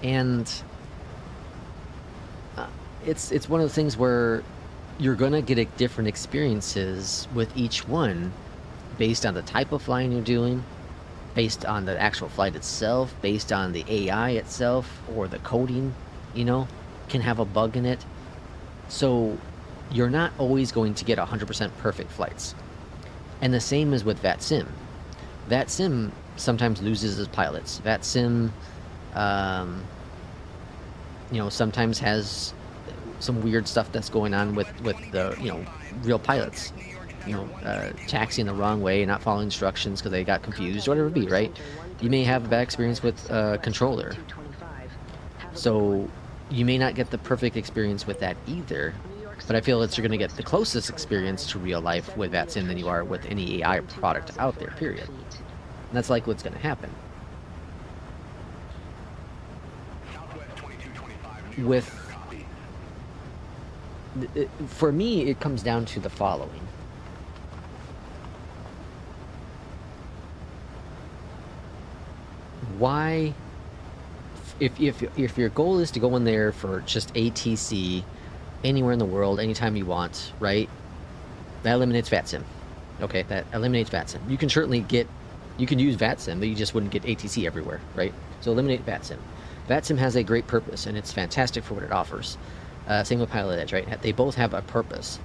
And it's one of the things where you're gonna get different experiences with each one based on the type of flying you're doing, based on the actual flight itself, based on the AI itself, or the coding, you know, can have a bug in it. So you're not always going to get 100% perfect flights. And the same is with VATSIM. VATSIM sometimes loses its pilots. VATSIM, you know, sometimes has some weird stuff that's going on with the, you know, real pilots. You know, taxiing the wrong way, not following instructions because they got confused, or whatever it be, right? You may have a bad experience with a controller. So you may not get the perfect experience with that either, but I feel that you're going to get the closest experience to real life with VATSIM than you are with any AI product out there, period. And that's like what's going to happen. For me, it comes down to the following. Why, if your goal is to go in there for just ATC anywhere in the world, anytime you want, right? That eliminates VATSIM. Okay, that eliminates VATSIM. You can certainly you can use VATSIM, but you just wouldn't get ATC everywhere, right? So eliminate VATSIM. VATSIM has a great purpose, and it's fantastic for what it offers. Same with Pilot Edge, right? They both have a purpose.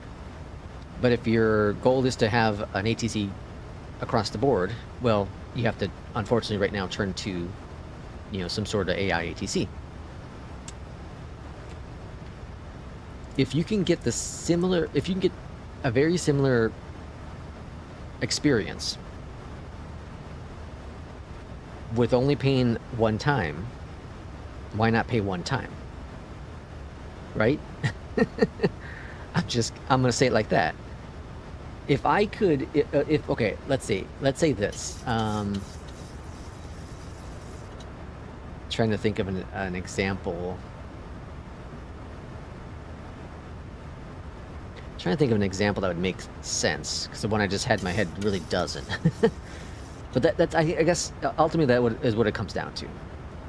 But if your goal is to have an ATC across the board, well, you have to, unfortunately, right now turn to, you know, some sort of AI ATC. If you can get a very similar experience with only paying one time, why not pay one time? Right? I'm gonna say it like that. If I could, okay, let's say this. Trying to think of an example. Trying to think of an example that would make sense, because the one I just had in my head really doesn't. But that's I guess ultimately is what it comes down to.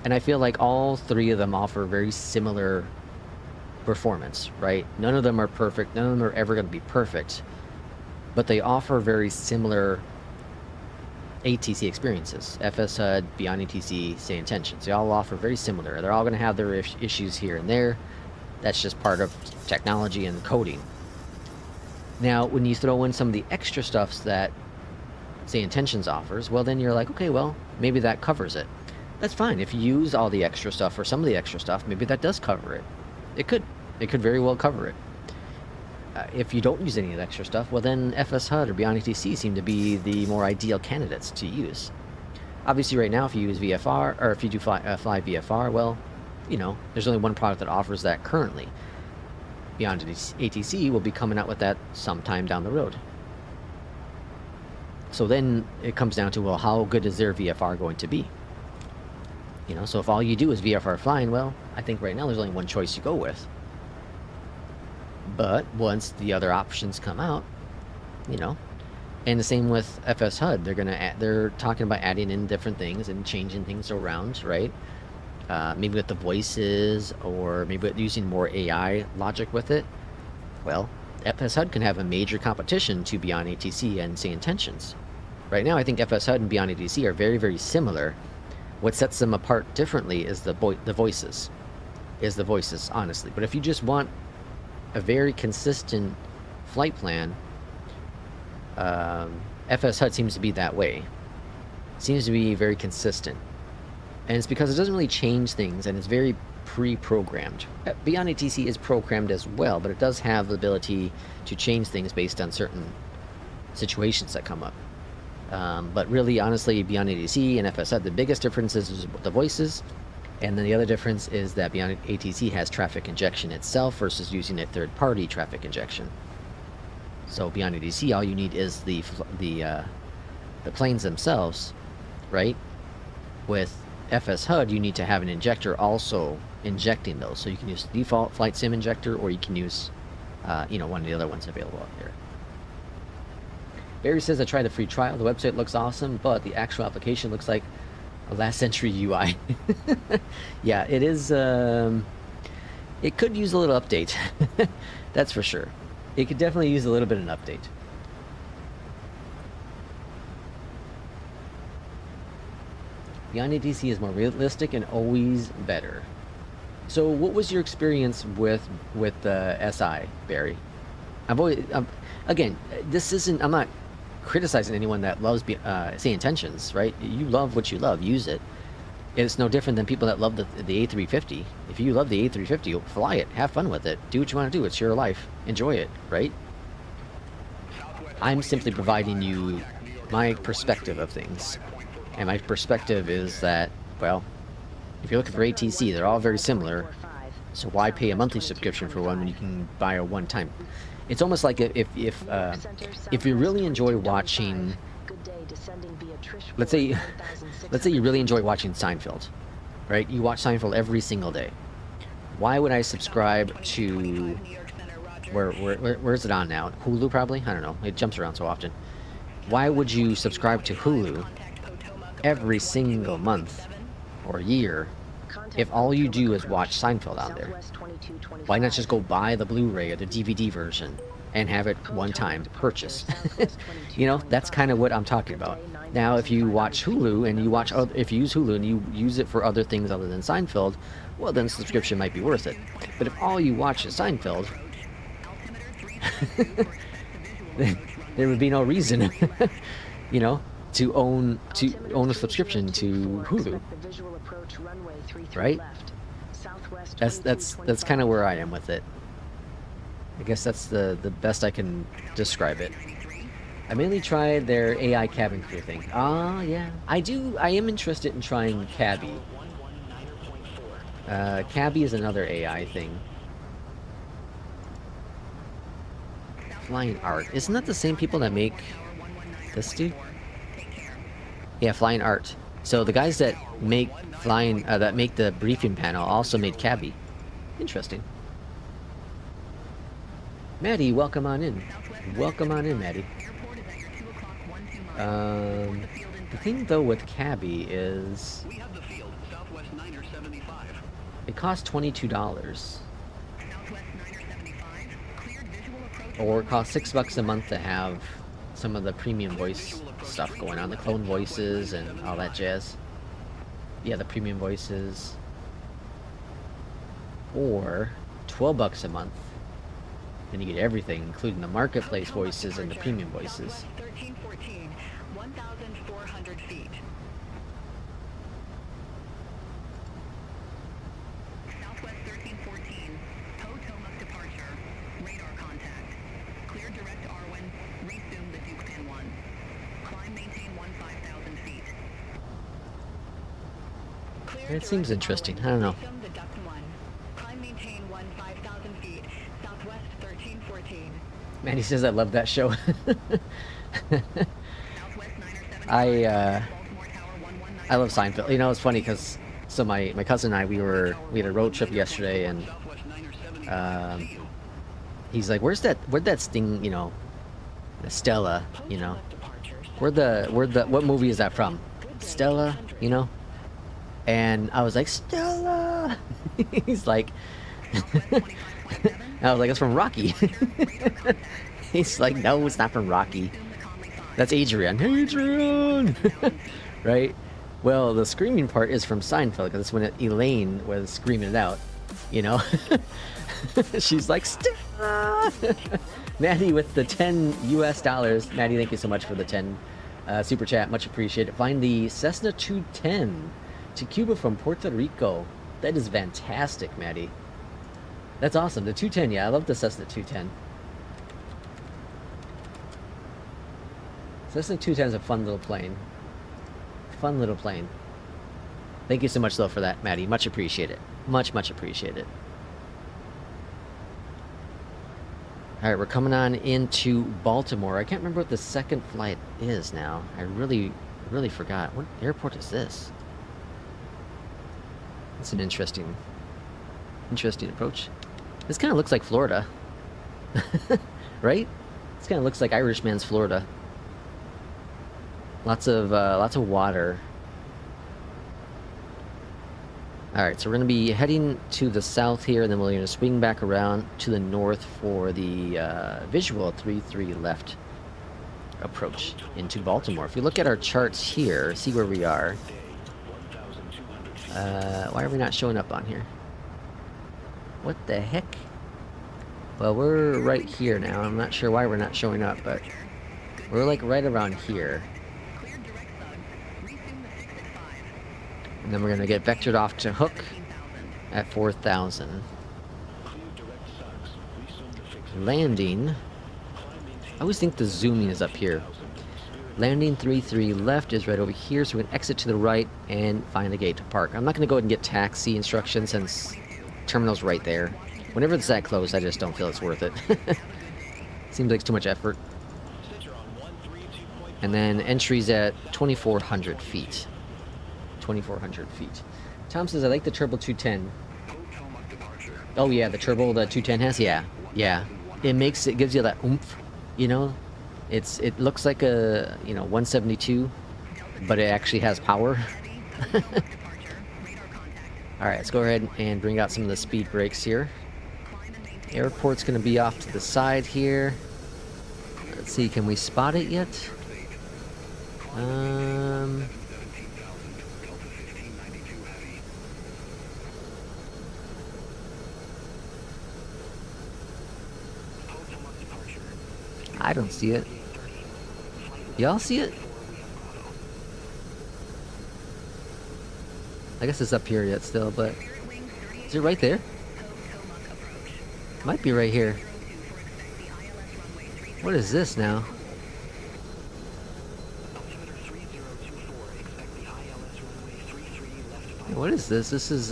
And I feel like all three of them offer very similar performance, right? None of them are perfect. None of them are ever going to be perfect. But they offer very similar ATC experiences. FSHUD, Beyond ATC, Say Intentions. They all offer very similar. They're all going to have their issues here and there. That's just part of technology and coding. Now, when you throw in some of the extra stuffs that say Intentions offers, well, then you're like, okay, well, maybe that covers it. That's fine. If you use all the extra stuff or some of the extra stuff, maybe that does cover it. It could very well cover it. If you don't use any of the extra stuff, well, then FSHUD or Beyondatc seem to be the more ideal candidates to use. Obviously, right now, if you use VFR, or if you do fly VFR, well, you know, there's only one product that offers that currently. Beyondatc will be coming out with that sometime down the road. So then it comes down to, well, how good is their VFR going to be? You know, so if all you do is VFR flying, well, I think right now there's only one choice to go with. But once the other options come out, you know, and the same with FSHUD, they're talking about adding in different things and changing things around, right? Maybe with the voices, or maybe with using more AI logic with it. Well, FSHUD can have a major competition to Beyondatc and say Intentions. Right now, I think FSHUD and Beyondatc are very, very similar. What sets them apart differently is the voices. Honestly. But if you just want a very consistent flight plan, FSHUD seems to be that way. Seems to be very consistent. And it's because it doesn't really change things, and it's very pre-programmed. Beyondatc is programmed as well, but it does have the ability to change things based on certain situations that come up. But really, honestly, Beyondatc and FSHUD, the biggest difference is the voices, and then the other difference is that Beyondatc has traffic injection itself versus using a third-party traffic injection. So Beyondatc, all you need is the planes themselves, right? With FSHUD, you need to have an injector also injecting those. So you can use default flight sim injector, or you can use, you know, one of the other ones available out there. Barry says, I tried the free trial. The website looks awesome, but the actual application looks like a last century UI. Yeah, it is. It could use a little update. That's for sure. It could definitely use a little bit of an update. Beyondatc is more realistic and always better. So, what was your experience with SI, Barry? Again, this isn't. I'm not criticizing anyone that loves say Intentions, right? You love what you love, use it. It's no different than people that love the A350. If you love the A350, fly it, have fun with it, do what you want to do. It's your life, enjoy it, right? I'm simply providing you my perspective of things. And my perspective is that, well, if you're looking for ATC, they're all very similar. So why pay a monthly subscription for one when you can buy a one-time? It's almost like if you really enjoy watching, let's say you really enjoy watching Seinfeld, right? You watch Seinfeld every single day. Why would I subscribe to where's it on now? Hulu probably? I don't know. It jumps around so often. Why would you subscribe to Hulu every single month or year if all you do is watch Seinfeld on there? Why not just go buy the Blu-ray or the DVD version and have it one-time purchase? You know, that's kind of what I'm talking about. Now, if you watch Hulu and if you use Hulu and you use it for other things other than Seinfeld, well, then subscription might be worth it. But if all you watch is Seinfeld, there would be no reason, you know, to own a subscription to Hulu, right? That's kind of where I am with it. I guess that's the best I can describe it. I mainly tried their AI cabin crew thing. Ah, yeah, I am interested in trying Cabby. Cabby is another AI thing. Flying Art. Isn't that the same people that make this dude? Yeah, Flying Art. So the guys that make the briefing panel also made Cabby. Interesting. Maddie, welcome on in. Welcome on in, Maddie. The thing though with Cabby is it costs $22. Or it costs $6 a month to have some of the premium voice stuff going on, the clone voices and all that jazz. Yeah, the premium voices. Or $12 a month, and you get everything, including the marketplace voices and the premium voices. It seems interesting. I don't know. The duct 1. Climb maintain 5,000 feet. Southwest 1314. Manny says I love that show. Southwest 975. I Baltimore Tower 119. love Seinfeld. You know, it's funny because so my cousin and I we had a road trip yesterday, and he's like, where'd that Sting, you know, Stella, you know, what movie is that from? Stella, you know? And I was like, Stella. He's like, I was like, it's from Rocky. He's like, no, it's not from Rocky. That's Adrian. Adrian! Right? Well, the screaming part is from Seinfeld, because that's when Elaine was screaming it out, you know? She's like, Stella! Maddie with the $10 US. Maddie, thank you so much for the 10 super chat. Much appreciated. Find the Cessna 210 to Cuba from Puerto Rico. That is fantastic, Maddie. That's awesome. The 210, yeah, I love the Cessna 210. Cessna 210 is a fun little plane. Fun little plane. Thank you so much, though, for that, Maddie. Much appreciated. Much appreciated. Alright, we're coming on into Baltimore. I can't remember what the second flight is now. I really forgot. What airport is this? It's an interesting approach. This kind of looks like Florida. Right? This kind of looks like Irishman's Florida. Lots of water. Alright, so we're going to be heading to the south here, and then we're going to swing back around to the north for the visual 33 left approach into Baltimore. If you look at our charts here, see where we are. Why are we not showing up on here? What the heck? Well, we're right here now. I'm not sure why we're not showing up, but we're like right around here. And then we're going to get vectored off to Hook at 4,000. Landing. I always think the zooming is up here. Landing 33 left is right over here, so we're going to exit to the right and find the gate to park. I'm not going to go ahead and get taxi instructions since terminal's right there. Whenever it's that close, I just don't feel it's worth it. Seems like it's too much effort. And then entry's at 2,400 feet. 2,400 feet. Tom says, I like the Turbo 210. Oh yeah, the Turbo the 210 has? Yeah. It gives you that oomph, you know? It looks like a, you know, 172, but it actually has power. Alright, let's go ahead and bring out some of the speed brakes here. Airport's going to be off to the side here. Let's see, can we spot it yet? I don't see it. Y'all see it? I guess it's up here yet still, but is it right there? Might be right here. What is this now? What is this? This is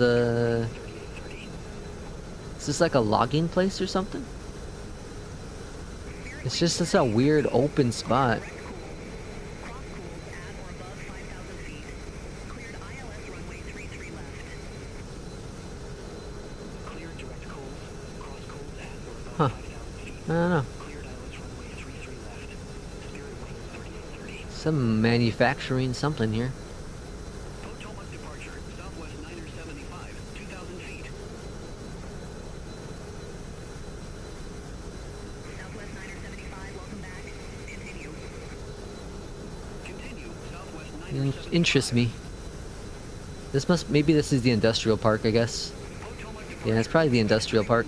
this like a logging place or something? It's just a weird open spot. Huh. I don't know. Some manufacturing something here. Interests me. Maybe this is the industrial park, I guess. Yeah, it's probably the industrial park.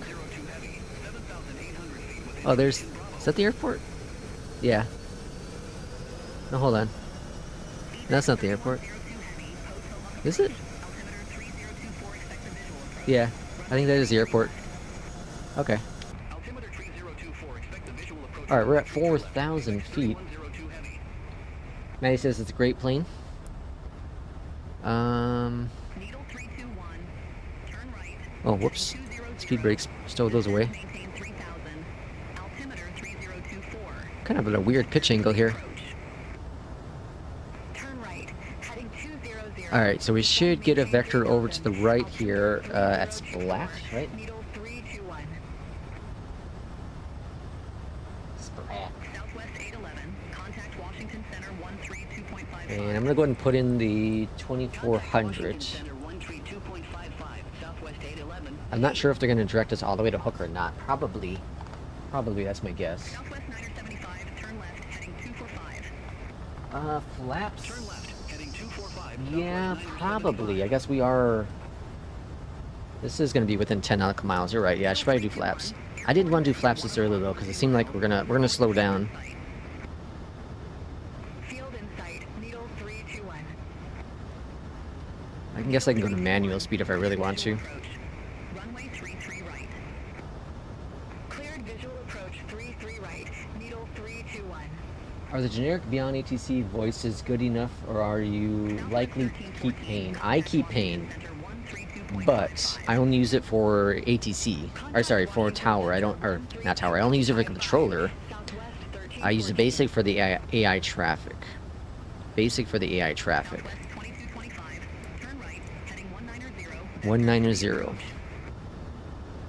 Oh, is that the airport? Yeah. No, hold on. That's not the airport. Is it? Yeah, I think that is the airport. Okay. Alright, we're at 4,000 feet. Maddie says it's a great plane. Oh, whoops. Speed brakes. Stow those away. Maintain 3000. Altimeter 3024. Kind of at a weird pitch angle here. Turn right, heading 200. Alright, so we should get a vector over to the right here at Splash, right? Needle 321. Splash. Southwest 811. Contact Washington Center 132.55. And I'm going to go ahead and put in the 2400. Center 132.55. Southwest 811. I'm not sure if they're going to direct us all the way to Hook or not. Probably. Probably, that's my guess. Southwest 975. Turn left, heading 245. Flaps. Turn left, heading 245. Yeah, probably. I guess we are... This is going to be within 10 nautical miles. You're right. Yeah, I should probably do flaps. I didn't want to do flaps this early, though, because it seemed like we're gonna slow down. Field in sight, needle 321. I guess I can go to manual speed if I really want to. Runway 33 right. Cleared visual approach 33 right, needle 321. Are the generic Beyond ATC voices good enough, or are you likely to keep paying? I keep paying, but I only use it for ATC. Or sorry, for tower. I don't, or not tower. I only use it for controller. I use the basic for the AI traffic. Basic for the AI traffic. 2225. Turn right, heading 190. 190.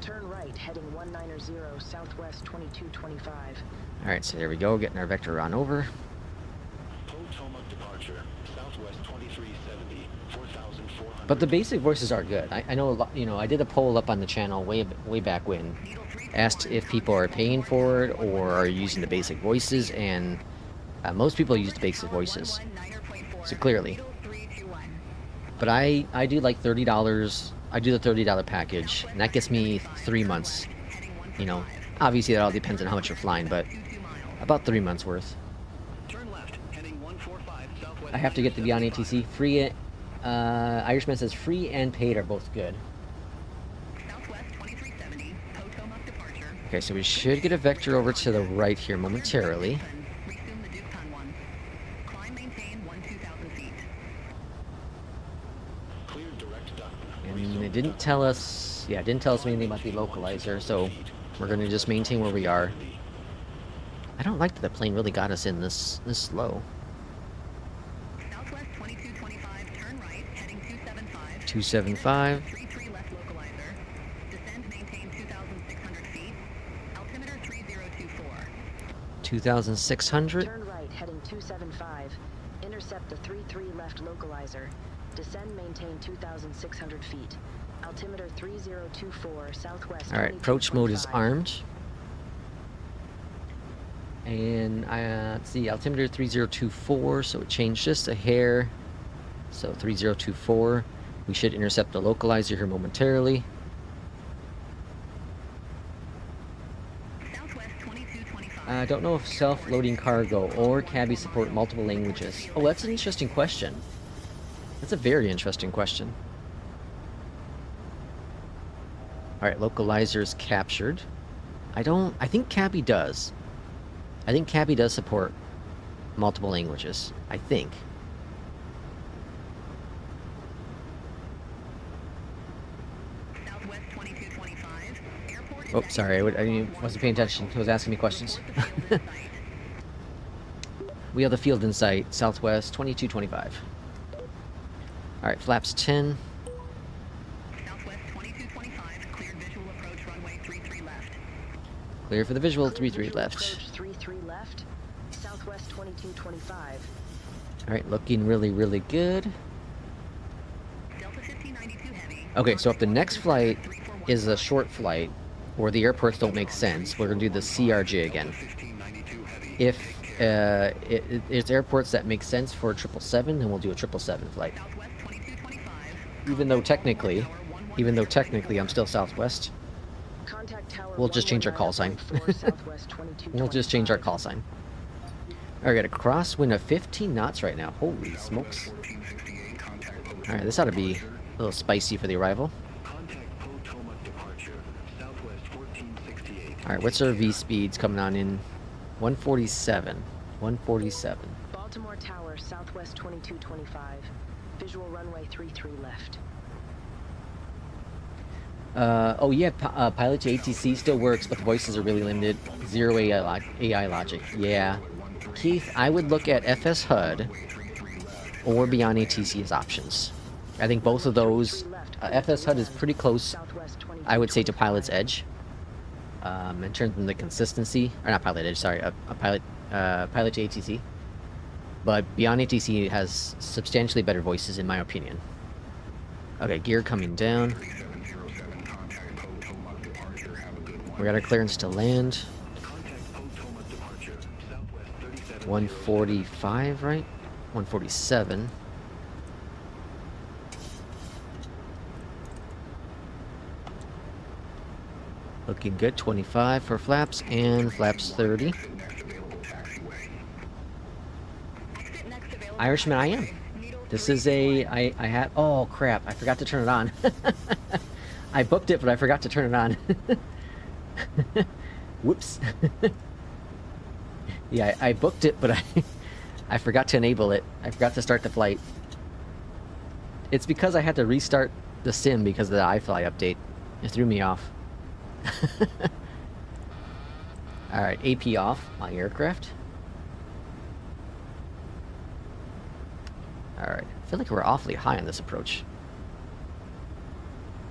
Turn right, heading 190, southwest 2225. Alright, so there we go, getting our vector on over. Potomac departure, southwest 2370, 4,400. But the basic voices are good. I know a lot, you know, I did a poll up on the channel way back when. Asked if people are paying for it or are using the basic voices, and most people use the basic voices. So clearly. But I do like $30. I do the $30 package, and that gets me 3 months. You know, obviously that all depends on how much you're flying, but about 3 months worth. Turn left, heading 145 southwest. I have to get the Beyond ATC. Free, Irishman says free and paid are both good. Southwest 2370, Potomac departure. Okay, so we should get a vector over to the right here momentarily. Resume the Dukhan 1. Climb, maintain 2000 feet. Cleared direct duct. And it didn't tell us, yeah, it didn't tell us anything about the localizer, so we're going to just maintain where we are. I don't like that the plane really got us in this slow. Southwest 2225, turn right, heading 275. 275. 33 left localizer. Descend, maintain 2,600 feet. Altimeter 3024. 2,600. Turn right, heading 275. Intercept the 33 left localizer. Descend, maintain 2,600 feet. Altimeter 3024, southwest. Alright, approach mode is 2225. armed. And let's see, altimeter 3024, so it changed just a hair. So 3024. We should intercept the localizer here momentarily. Southwest 2225. I don't know if self-loading cargo or cabby support multiple languages. Oh, that's an interesting question. That's a very interesting question. Alright, localizer is captured. I think cabby does. I think cabby does support multiple languages. I think. Southwest 2225. Airport. Oh, sorry, I wasn't paying attention. He was asking me questions. We have the field in sight, southwest 2225. Alright, flaps 10. Southwest 2225, cleared visual approach runway 33 left. Clear for the visual, Clear 33 visual left. Approach 33 left, southwest 2225. Alright, looking really, really good. Delta 1592 heavy. Okay, so if the next flight is a short flight, or the airports don't make sense, we're going to do the CRJ again. If it's airports that make sense for a 777, then we'll do a 777 flight. Southwest 2225. Even though technically I'm still southwest. Contact tower. We'll just change our call sign. 1194, southwest 2225. We'll just change our call sign. Alright, got a crosswind of 15 knots right now. Holy smokes. Alright, this ought to be a little spicy for the arrival. Contact Potomac departure, southwest 1468. Alright, what's our V speeds coming on in? 147. 147. Baltimore Tower, southwest 2225. Visual runway 33 left. Oh yeah, Pilot to ATC still works, but the voices are really limited. Zero AI logic. Yeah. Keith, I would look at FS HUD or Beyond ATC as options. I think both of those, FS HUD is pretty close, I would say, to Pilot's Edge. In terms of the consistency, or not Pilot Edge, sorry, a Pilot to ATC. But Beyond ATC has substantially better voices, in my opinion. Okay, gear coming down. We got our clearance to land. 145, right? 147. Looking good. 25 for flaps and flaps 30. Irishman, I am. This is a... I had... Oh, crap. I forgot to turn it on. I booked it, but I forgot to turn it on. Whoops. Yeah, I booked it, but I forgot to enable it. I forgot to start the flight. It's because I had to restart the sim because of the iFly update. It threw me off. Alright, AP off my aircraft. Alright, I feel like we're awfully high on this approach.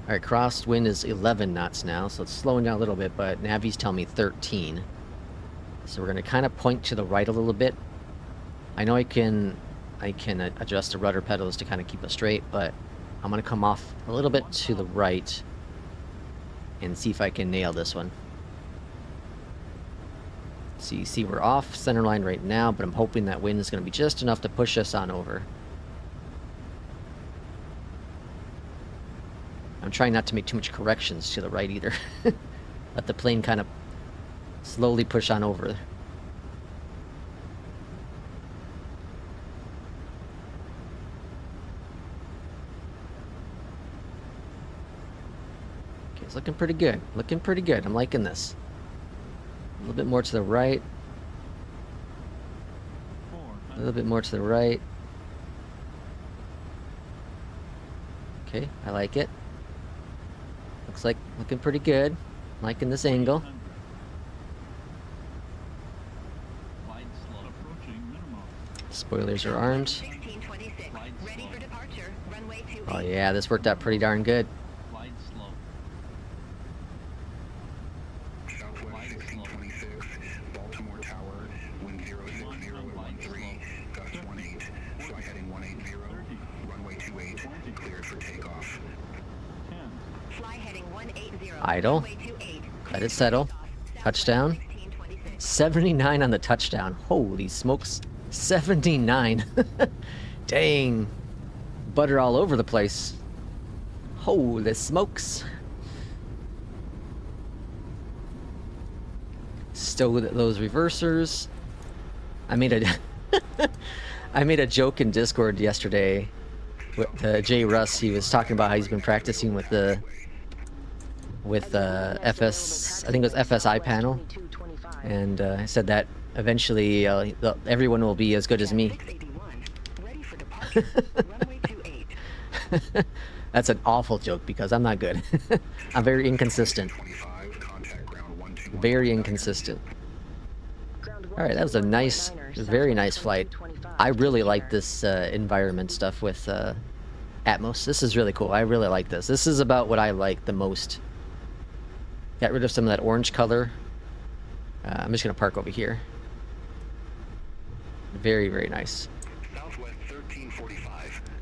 Alright, crosswind is 11 knots now, so it's slowing down a little bit, but Navi's telling me 13. So we're going to kind of point to the right a little bit. I know I can adjust the rudder pedals to kind of keep us straight, but I'm going to come off a little bit to the right and see if I can nail this one. So you see we're off center line right now, but I'm hoping that wind is going to be just enough to push us on over. I'm trying not to make too much corrections to the right either. Let the plane kind of slowly push on over. Okay, it's looking pretty good. Looking pretty good. I'm liking this. A little bit more to the right. A little bit more to the right. Okay, I like it. Looks like looking pretty good. Liking this angle. Spoilers are armed. Oh yeah, this worked out pretty darn good. Idle. Let it settle. Touchdown. 79 on the touchdown. Holy smokes. 79. Dang. Butter all over the place. Holy smokes. Stow those reversers. I made a joke in Discord yesterday with Jay Russ. He was talking about how he's been practicing with the FS, I think it was FSI panel, and I said that eventually everyone will be as good as me. That's an awful joke because I'm not good. I'm very inconsistent. Very inconsistent. Alright, that was a nice, very nice flight. I really like this environment stuff with Atmos. This is really cool. I really like this. This is about what I like the most. Got rid of some of that orange color. I'm just going to park over here. Very, very nice.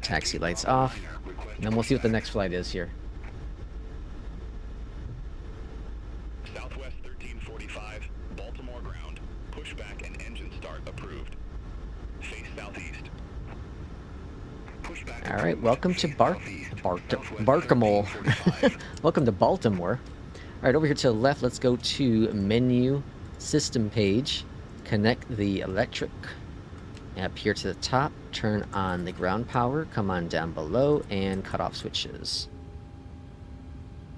Taxi lights off. And then we'll see what the next flight is here. Southwest 1345, Baltimore ground. Pushback and engine start approved. Face southeast. Pushback. All right, welcome to Baltimore. Welcome to Baltimore. All right, over here to the left, let's go to menu, system page, connect the electric. Up here to the top, turn on the ground power, come on down below, and cut off switches.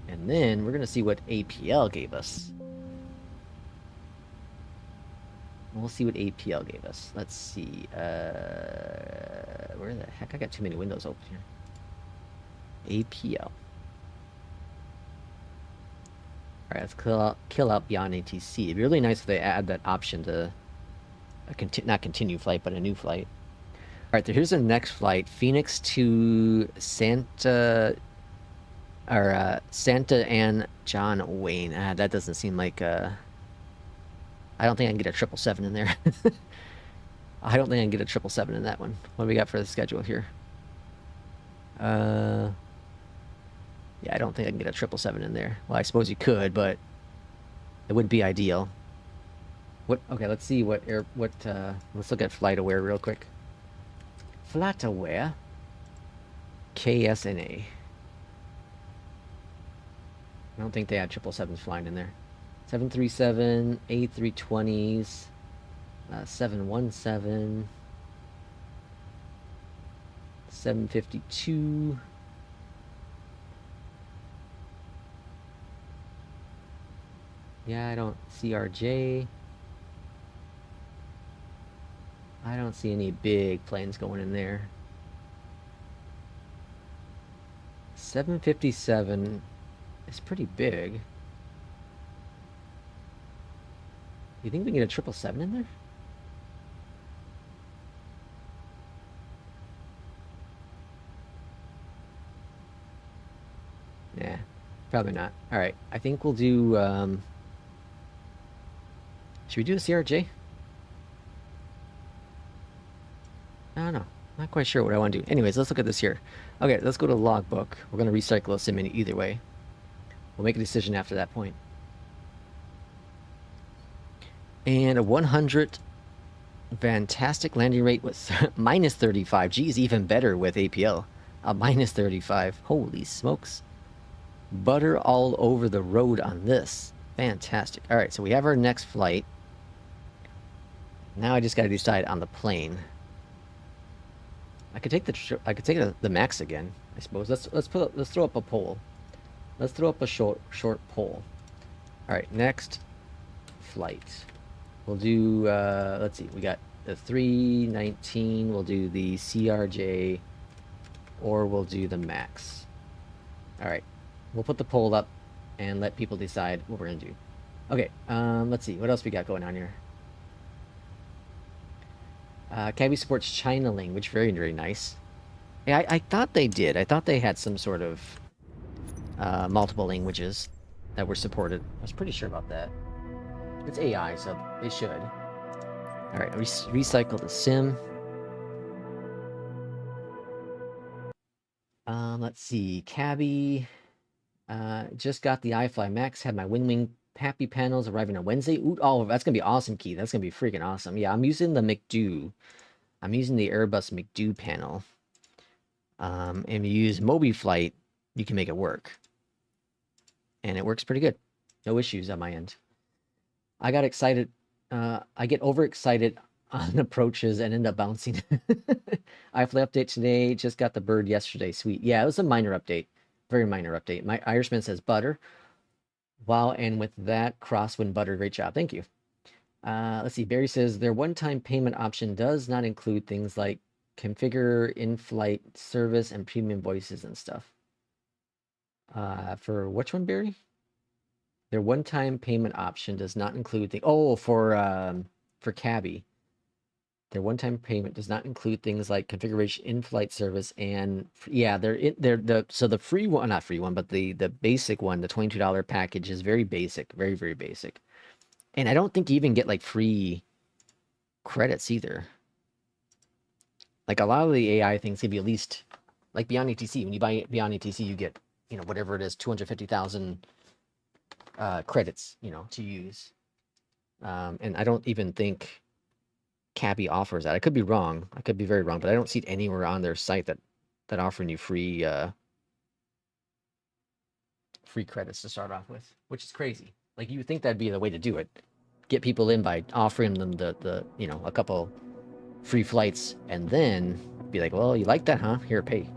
And then we're going to see what APL gave us. We'll see what APL gave us. Let's see. Where the heck? I got too many windows open here. APL. Alright, let's kill out Beyond ATC. It'd be really nice if they add that option to not continue flight, but a new flight. Alright, so here's the next flight. FENIX to Santa... Or, Santa and John Wayne. That doesn't seem like, I don't think I can get a 777 in there. I don't think I can get a 777 in that one. What do we got for the schedule here? Yeah, I don't think I can get a 777 in there. Well, I suppose you could, but it wouldn't be ideal. Okay, let's see let's look at FlightAware real quick. FlightAware. KSNA. I don't think they had 777s flying in there. 737, A320s, 717, 752. Yeah, I don't see RJ. I don't see any big planes going in there. 757 is pretty big. You think we can get a 777 in there? Yeah, probably not. Alright, I think we'll do, should we do a CRJ? I don't know. Not quite sure what I want to do. Anyways, let's look at this here. Okay, let's go to logbook. We're going to recycle a sim in either way. We'll make a decision after that point. And a 100 fantastic landing rate with minus 35. Geez, even better with APL. A minus 35. Holy smokes. Butter all over the road on this. Fantastic. All right, so we have our next flight. Now I just got to decide on the plane. I could take the max again, I suppose. Let's throw up a poll. Let's throw up a short poll. All right, next flight. We'll do let's see. We got the 319. We'll do the CRJ, or we'll do the max. All right, we'll put the poll up and let people decide what we're gonna do. Okay, let's see. What else we got going on here? Cabby supports China language. Very, very nice. Yeah, I thought they did. I thought they had some sort of multiple languages that were supported. I was pretty sure about that. It's AI, so they should. Alright, recycle the sim. Let's see. Cabby. Just got the iFly Max. Had my WinWing Happy panels arriving on Wednesday. Ooh, oh, that's gonna be awesome, Keith. That's gonna be freaking awesome. Yeah, I'm using the McDo. I'm using the Airbus McDo panel. And you use Mobiflight, you can make it work. And it works pretty good. No issues on my end. I got excited. I get overexcited on approaches and end up bouncing. iFly update today. Just got the bird yesterday. Sweet. Yeah, it was a minor update. Very minor update. My Irishman says butter. Wow, and with that, crosswind butter, great job. Thank you. Let's see. Barry says their one-time payment option does not include things like configure in-flight service and premium voices and stuff. For which one, Barry? Their one-time payment option does not include the for Cabby. Their one-time payment does not include things like configuration, in-flight service, and yeah, so the free one, not free one, but the basic one, the $22 package is very basic, very, very basic. And I don't think you even get like free credits either. Like a lot of the AI things give you at least, like Beyond ATC. When you buy Beyond ATC, you get, whatever it is, 250,000 credits, to use. And I don't even think Cabby offers that. I could be wrong. I could be very wrong, but I don't see it anywhere on their site that offering you free credits to start off with, which is crazy. Like, you would think that'd be the way to do it. Get people in by offering them the a couple free flights, and then be like, well, you like that, huh? Here, pay.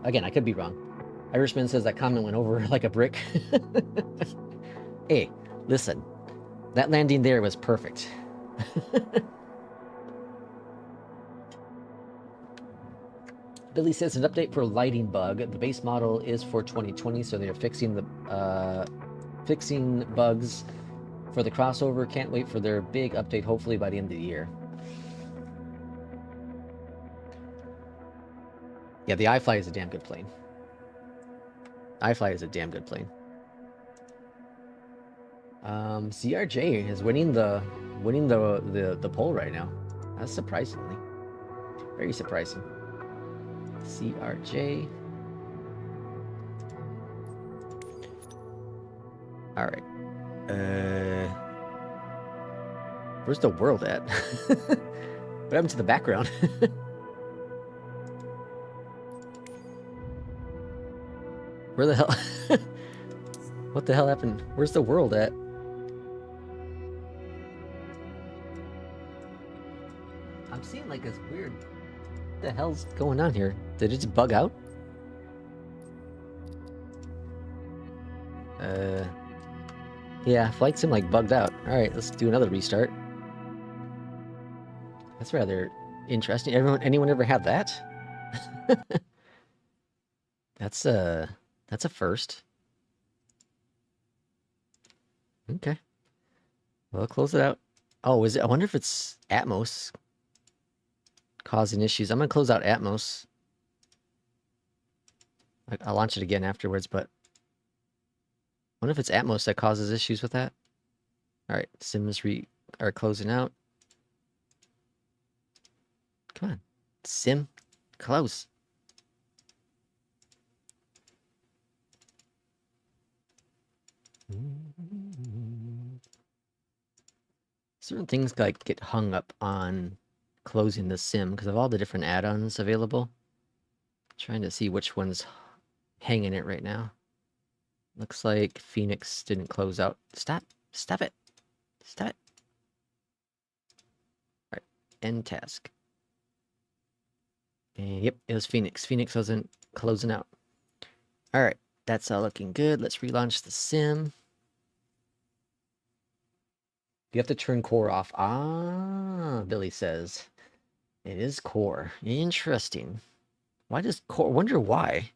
Again, I could be wrong. Irishman says that comment went over like a brick. Hey, listen. That landing there was perfect. Billy says an update for lighting bug. The base model is for 2020, so they're fixing the fixing bugs for the crossover. Can't wait for their big update, hopefully by the end of the year. Yeah, the iFly is a damn good plane. iFly is a damn good plane. CRJ is winning the poll right now. That's surprisingly. Very surprising. CRJ. Alright. Where's the world at? What happened to the background? Where the hell? What the hell happened? Where's the world at? I'm seeing like this weird... What the hell's going on here? Did it just bug out? Yeah, Flight Sim like bugged out. Alright, let's do another restart. That's rather interesting. Anyone ever have that? That's a first. Okay. Well, close it out. Oh, is it? I wonder if it's Atmos causing issues. I'm gonna close out Atmos. I'll launch it again afterwards, but I wonder if it's Atmos that causes issues with that. All right, Sims are closing out. Come on, Sim, close. Certain things like get hung up on closing the sim because of all the different add-ons available. Trying to see which one's hanging it right now. Looks like FENIX didn't close out. Stop it. Stop it. All right, end task. And yep, it was FENIX. FENIX wasn't closing out. All right, that's all looking good. Let's relaunch the sim. You have to turn core off. Ah, Billy says. It is core. Interesting. Why does core... Wonder why.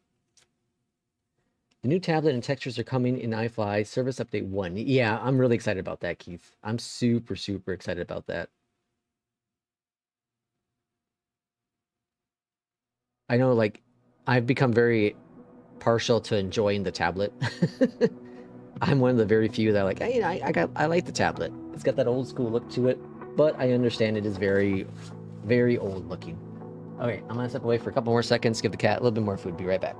The new tablet and textures are coming in iFly. Service update 1. Yeah, I'm really excited about that, Keith. I'm super, super excited about that. I know, like, I've become very partial to enjoying the tablet. I'm one of the very few that are like, hey, I like the tablet. It's got that old school look to it, but I understand it is very, very old looking. Okay, I'm gonna step away for a couple more seconds, give the cat a little bit more food. Be right back.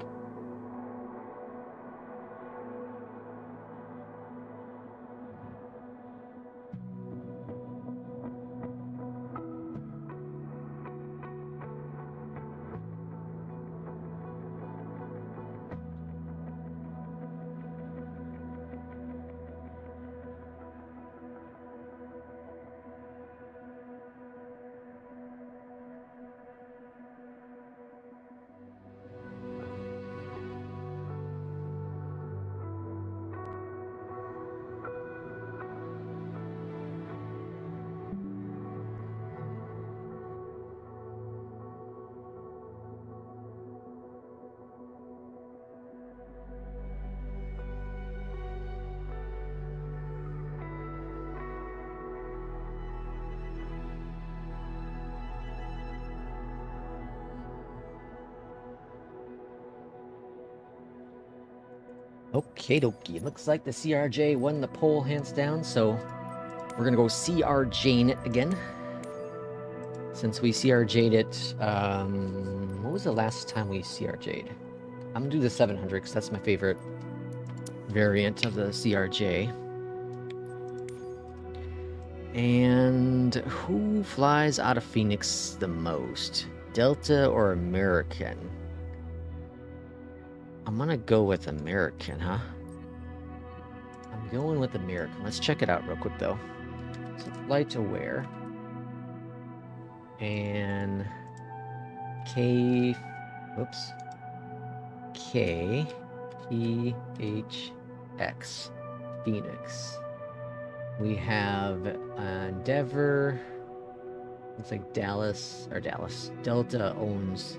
Okie dokie. Looks like the CRJ won the poll hands down, so we're gonna go CRJing it again. Since we CRJ'd it, what was the last time we CRJ'd? I'm gonna do the 700 because that's my favorite variant of the CRJ. And who flies out of FENIX the most? Delta or American? I'm gonna go with American, huh? I'm going with American. Let's check it out real quick, though. So, flight aware. And... Whoops. KPHX. FENIX. We have Endeavor. Looks like Dallas. Delta owns...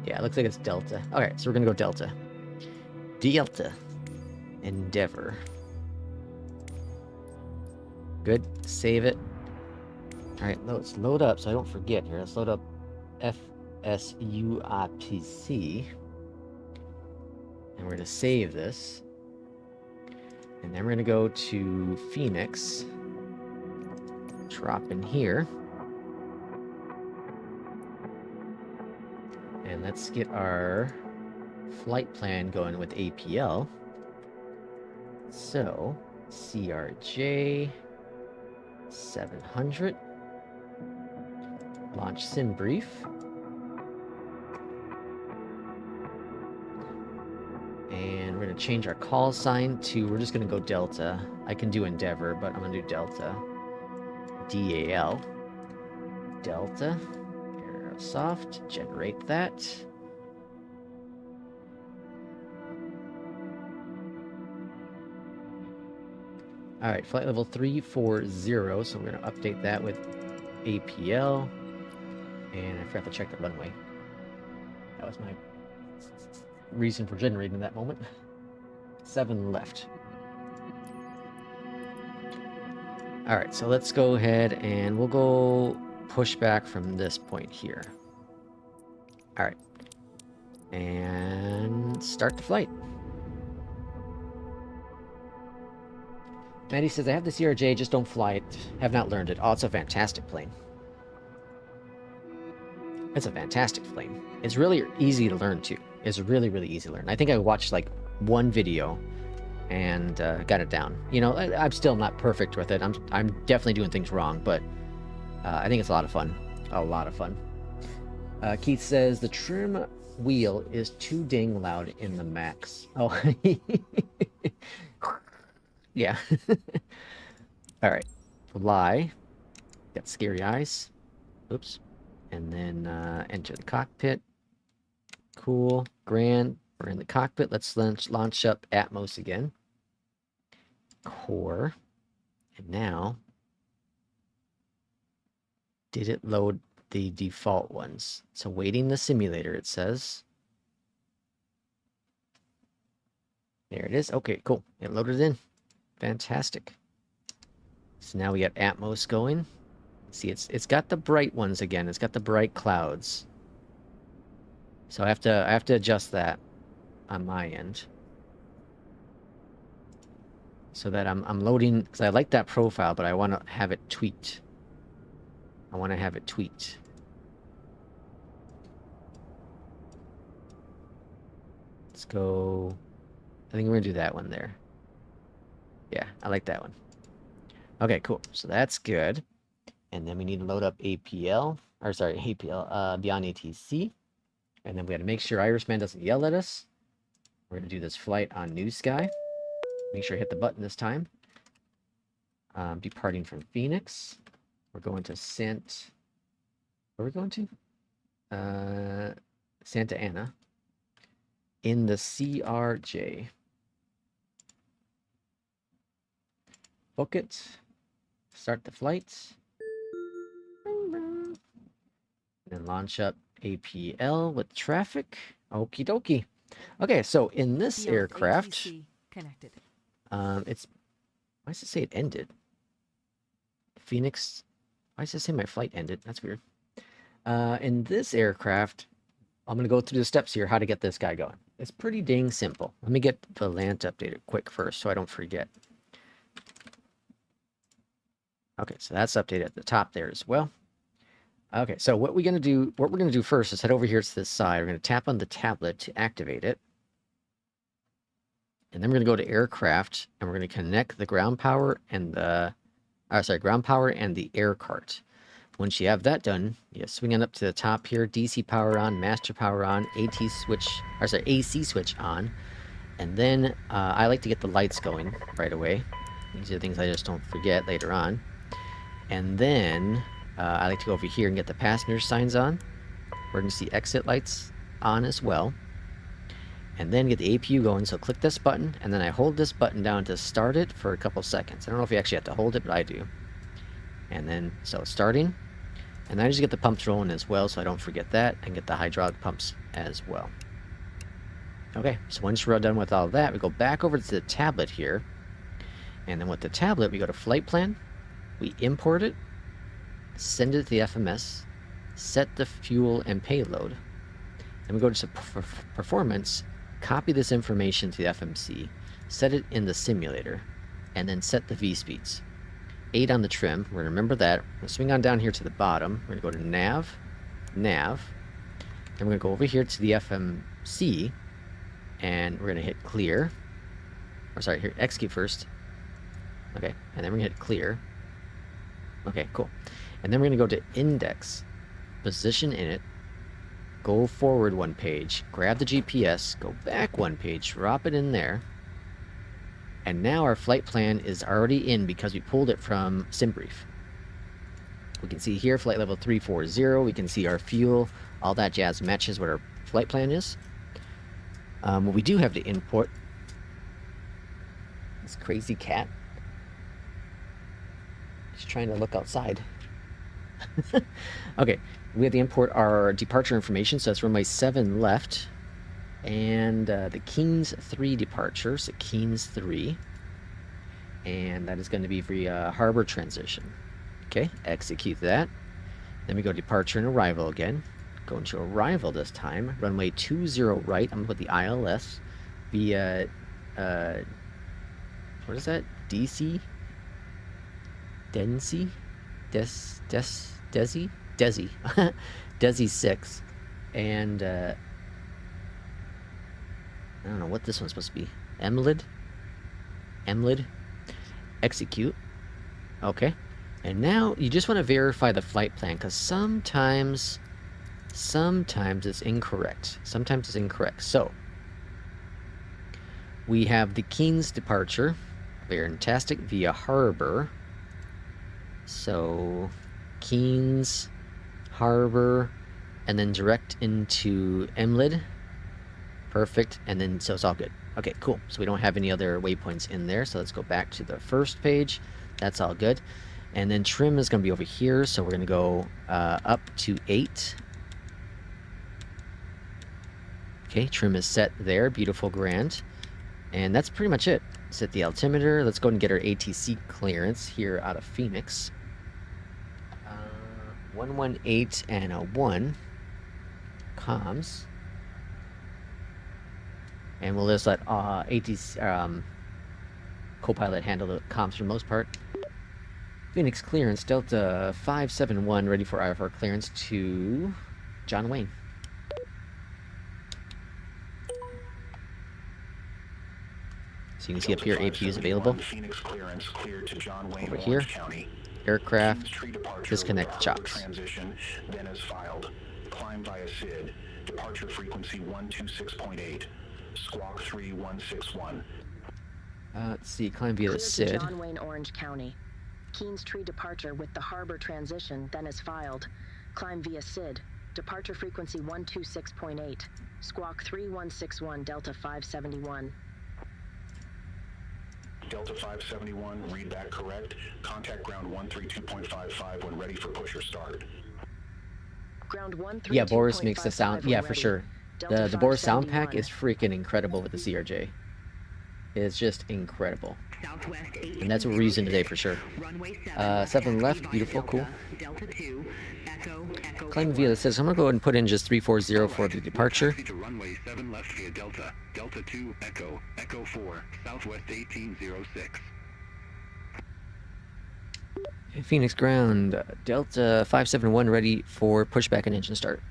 Yeah, it looks like it's Delta. Alright, so we're gonna go Delta. Delta. Endeavor. Good. Save it. Alright, let's load up so I don't forget here. Let's load up FSUIPC. And we're going to save this. And then we're going to go to FENIX. Drop in here. And let's get our flight plan going with APL. So, CRJ 700. Launch SimBrief. And we're going to change our call sign to, we're just going to go Delta. I can do Endeavor, but I'm going to do Delta. DAL. Delta. Aerosoft. Generate that. Alright, flight level 340, so we're going to update that with APL. And I forgot to check the runway. That was my reason for generating that moment. 7 left. Alright, so let's go ahead and we'll go push back from this point here. Alright. And start the flight. Maddie says, I have the CRJ, just don't fly it. Have not learned it. Oh, it's a fantastic plane. It's a fantastic plane. It's really easy to learn, too. It's really, really easy to learn. I think I watched, like, one video and got it down. You know, I'm still not perfect with it. I'm definitely doing things wrong, but I think it's a lot of fun. A lot of fun. Keith says, the trim wheel is too dang loud in the Max. Oh, yeah. All right. Fly. Got scary eyes. Oops. And then enter the cockpit. Cool. Grand. We're in the cockpit. Let's launch up Atmos again. Core. And now, did it load the default ones? So waiting the simulator, it says. There it is. Okay, cool. It loaded in. Fantastic. So now we got Atmos going. See, it's got the bright ones again. It's got the bright clouds. So I have to adjust that on my end, so that I'm loading, because I like that profile, but I want to have it tweaked. I want to have it tweaked. Let's go. I think we're gonna do that one there. Yeah, I like that one. Okay, cool. So that's good. And then we need to load up APL, or sorry, APL, Beyondatc. And then we got to make sure Irishman doesn't yell at us. We're going to do this flight on New Sky. Make sure I hit the button this time. Departing from FENIX. We're going to where are we going to? Santa Ana. In the CRJ. Book it. Start the flight. And then launch up APL with traffic. Okie dokie. Okay, so in this aircraft, connected. why does it say it ended? FENIX. Why does it say my flight ended? That's weird. In this aircraft, I'm gonna go through the steps here, how to get this guy going. It's pretty dang simple. Let me get the LANT updated quick first, so I don't forget. Okay, so that's updated at the top there as well. Okay, so what we're gonna do first is head over here to this side. We're gonna tap on the tablet to activate it. And then we're gonna go to aircraft and we're gonna connect the ground power and the ground power and the air cart. Once you have that done, you swing on up to the top here, DC power on, master power on, AC switch on. And then I like to get the lights going right away. These are things I just don't forget later on. And then I like to go over here and get the passenger signs on. Emergency exit lights on as well. And then get the APU going. So click this button, and then I hold this button down to start it for a couple seconds. I don't know if you actually have to hold it, but I do. And then, so starting. And I just get the pumps rolling as well, so I don't forget that, and get the hydraulic pumps as well. Okay, so once we're done with all of that, we go back over to the tablet here. And then with the tablet, we go to Flight Plan, we import it, send it to the FMS, set the fuel and payload. Then we go to Performance, copy this information to the FMC, set it in the simulator, and then set the V-speeds. 8 on the trim, we're going to remember that. We're going to swing on down here to the bottom. We're going to go to Nav, and we're going to go over here to the FMC, and we're going to hit Clear. Or sorry, here, execute first. Okay, and then we're going to hit Clear. Okay, cool. And then we're going to go to Index, position in it, go forward 1 page, grab the GPS, go back 1 page, drop it in there. And now our flight plan is already in because we pulled it from SimBrief. We can see here flight level 340. We can see our fuel. All that jazz matches what our flight plan is. What we do have to import, this crazy cat. Just trying to look outside. Okay, we have to import our departure information. So that's runway 7 left. And the Keynes 3 departure, so Keynes 3. And that is going to be via harbor transition. Okay, execute that. Then we go departure and arrival again. Go into arrival this time. Runway 20 right. I'm going to put the ILS via, what is that? DC? Desi? Desi? Desi 6. And, I don't know what this one's supposed to be. Emlid. Execute. Okay. And now you just want to verify the flight plan because sometimes it's incorrect. So we have the Keynes departure. Fantastic via harbor. So Keynes, harbor, and then direct into Emlid. Perfect, and then so it's all good. Okay, cool. So we don't have any other waypoints in there. So let's go back to the first page. That's all good. And then trim is going to be over here. So we're going to go up to 8. Okay, trim is set there. Beautiful, grand. And that's pretty much it. Set the altimeter. Let's go and get our ATC clearance here out of FENIX. 118 and a 1. Comms. And we'll just let ATC, Copilot handle the comms for the most part. FENIX clearance, Delta 571, ready for IFR clearance to John Wayne. So you can see up here, APUs available. FENIX clearance cleared to John Wayne, over here, County. aircraft, disconnect chocks. Transition, then as filed. Climb via SID. Departure frequency 126.8. Squawk 3161. Let's see, climb via the Clear to SID. John Wayne, Orange County. Keynes Tree departure with the harbor transition, then as filed. Climb via SID. Departure frequency 126.8. Squawk 3161, Delta 571. Delta 571, read back correct. Contact ground 132.55 when ready for push or start. Ground 132.55 Yeah, Boris makes the sound. when Yeah, for ready. sure. Delta The Boris sound pack 571. is freaking incredible with the CRJ. It's just incredible. Southwest And that's what we're using today for sure. Runway 7. 7 left, beautiful, cool. Delta 2, Echo, Echo. Climb via the SID. So I'm going to go ahead and put in just 340 for the departure. Taxi to runway 7 left via Delta. Delta 2, Echo. Echo 4, Southwest 1806. FENIX ground, Delta 571 ready for pushback and engine start.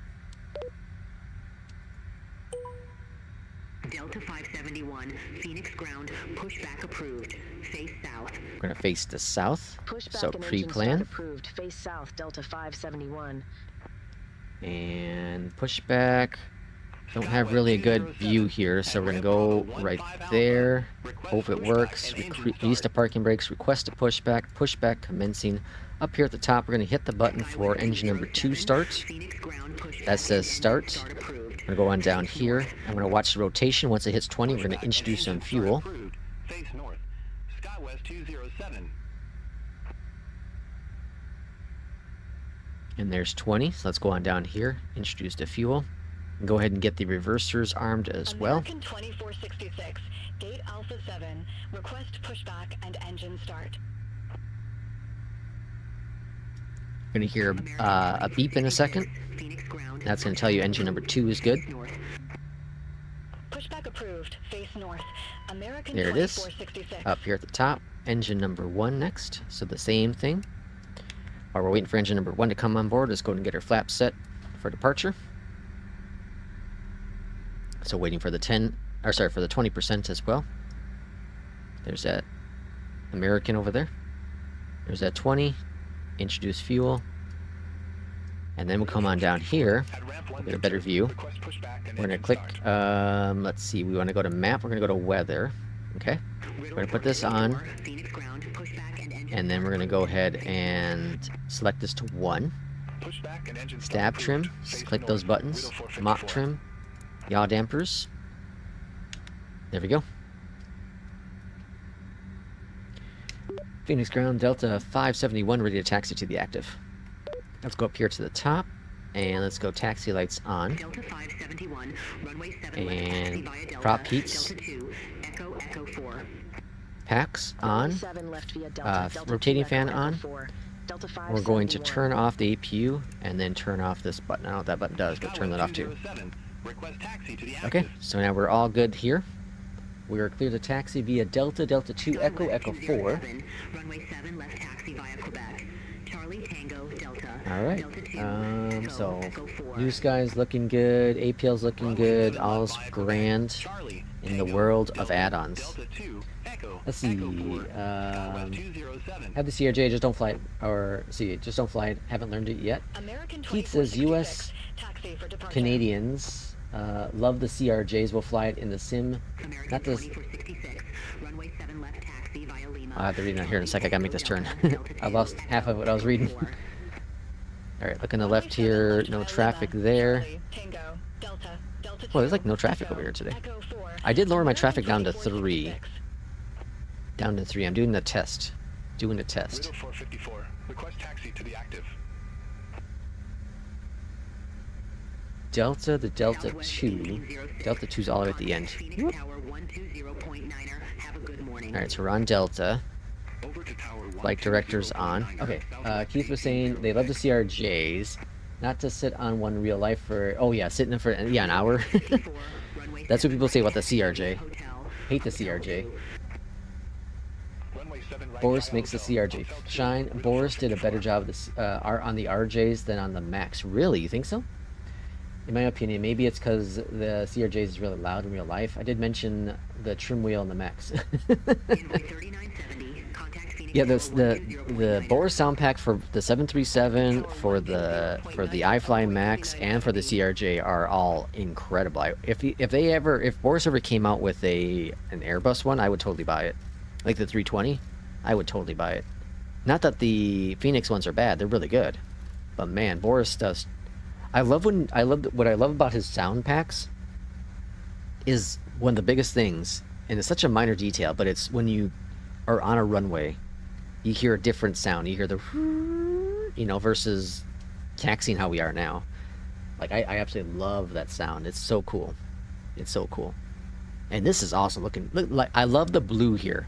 Delta 571, FENIX ground, pushback approved. Face south. We're going to face the south, Pushback so and engine start pre-plan. approved. Face south, Delta 571. And pushback. Don't have really a good view here, so we're going to go right there. Hope it works. Release the parking brakes, request a pushback commencing. Up here at the top, we're going to hit the button for engine number 2 start. FENIX ground, pushback. That says start. Approved. I'm going to go on down here. I'm going to watch the rotation. Once it hits 20, we're going to introduce some fuel. Face north. SkyWest 207. And there's 20, so let's go on down here, introduce the fuel. And go ahead and get the reversers armed as well. American 2466, gate Alpha 7, request pushback and engine start. You're going to hear a beep in a second. That's going to tell you engine number 2 is good. Pushback approved, face north. American There it is, 2466. up here at the top. Engine number 1 next, so the same thing. While we're waiting for engine number 1 to come on board, let's go and get her flaps set for departure. So waiting for the 20% as well. There's that American over there. There's that 20. Introduce fuel. And then we'll come on down here. We'll get a better view. We're going to click, let's see, we want to go to map. We're going to go to weather. Okay. We're going to put this on. And then we're going to go ahead and select this to 1. Stab trim. Just click those buttons. Mach trim. Yaw dampers. There we go. Phoenix ground, Delta 571, ready to taxi to the active. Let's go up here to the top, and let's go taxi lights on. Delta 571, runway 7 And left, taxi via prop Delta, heats. Delta 2, Echo 4. Packs on. 7 left via Delta, Delta Rotating 2, fan Echo on. 4. Delta We're going to 571. turn off the APU, and then turn off this button. I don't know what that button does, but turn that off too. Okay, so now we're all good here. We are clear to taxi via Delta, Delta 2, Echo 4. Runway 7 left taxi via Quebec. Charlie Tango Delta. Alright, Delta 2, Echo, so Echo 4. blue sky's looking good, APL's looking good, all's grand in the world of add-ons. Let's see, have the CRJ, just don't fly it, or see, just don't fly it, haven't learned it yet. American Keith says US 2466, taxi for departure. Canadians love the CRJs, will fly it in the sim. American Not this. 2466, runway 7 left taxi via Lima. I'll have to read it here in a sec. I gotta make this turn. I lost half of what I was reading. Alright, look on the left here. No traffic there. Charlie, Tango, Delta, Delta Well, there's 2, like no traffic Echo, over here today. Echo 4. I did lower my American traffic down to 3. 2466. Down to 3. I'm doing the test. Doing a test. 454. Request taxi to the active. Delta, the Delta 2. Delta 2's all the way at the end. Phoenix Tower 120.9er. Have a good morning. Alright, so we're on Delta. Over to tower 1. Flight director's on. Okay, Keith was saying they love the CRJs. Not to sit on one real life for, oh yeah, sitting for, yeah, an hour. That's what people say about the CRJ. Hate the CRJ. Boris makes the CRJ shine. Boris did a better job of this, on the RJs than on the Max. Really? You think so? In my opinion, maybe it's because the CRJs is really loud in real life. I did mention the trim wheel on the Max. Yeah, the Boris sound pack for the 737, for the iFly Max, and for the CRJ are all incredible. If Boris ever came out with an Airbus one, I would totally buy it. Like the 320, I would totally buy it. Not that the FENIX ones are bad; they're really good. But man, Boris does. What I love about his sound packs is one of the biggest things, and it's such a minor detail, but it's when you are on a runway, you hear a different sound. You hear the, versus taxiing how we are now. Like I absolutely love that sound. It's so cool. It's so cool. And this is awesome looking. Look, like I love the blue here.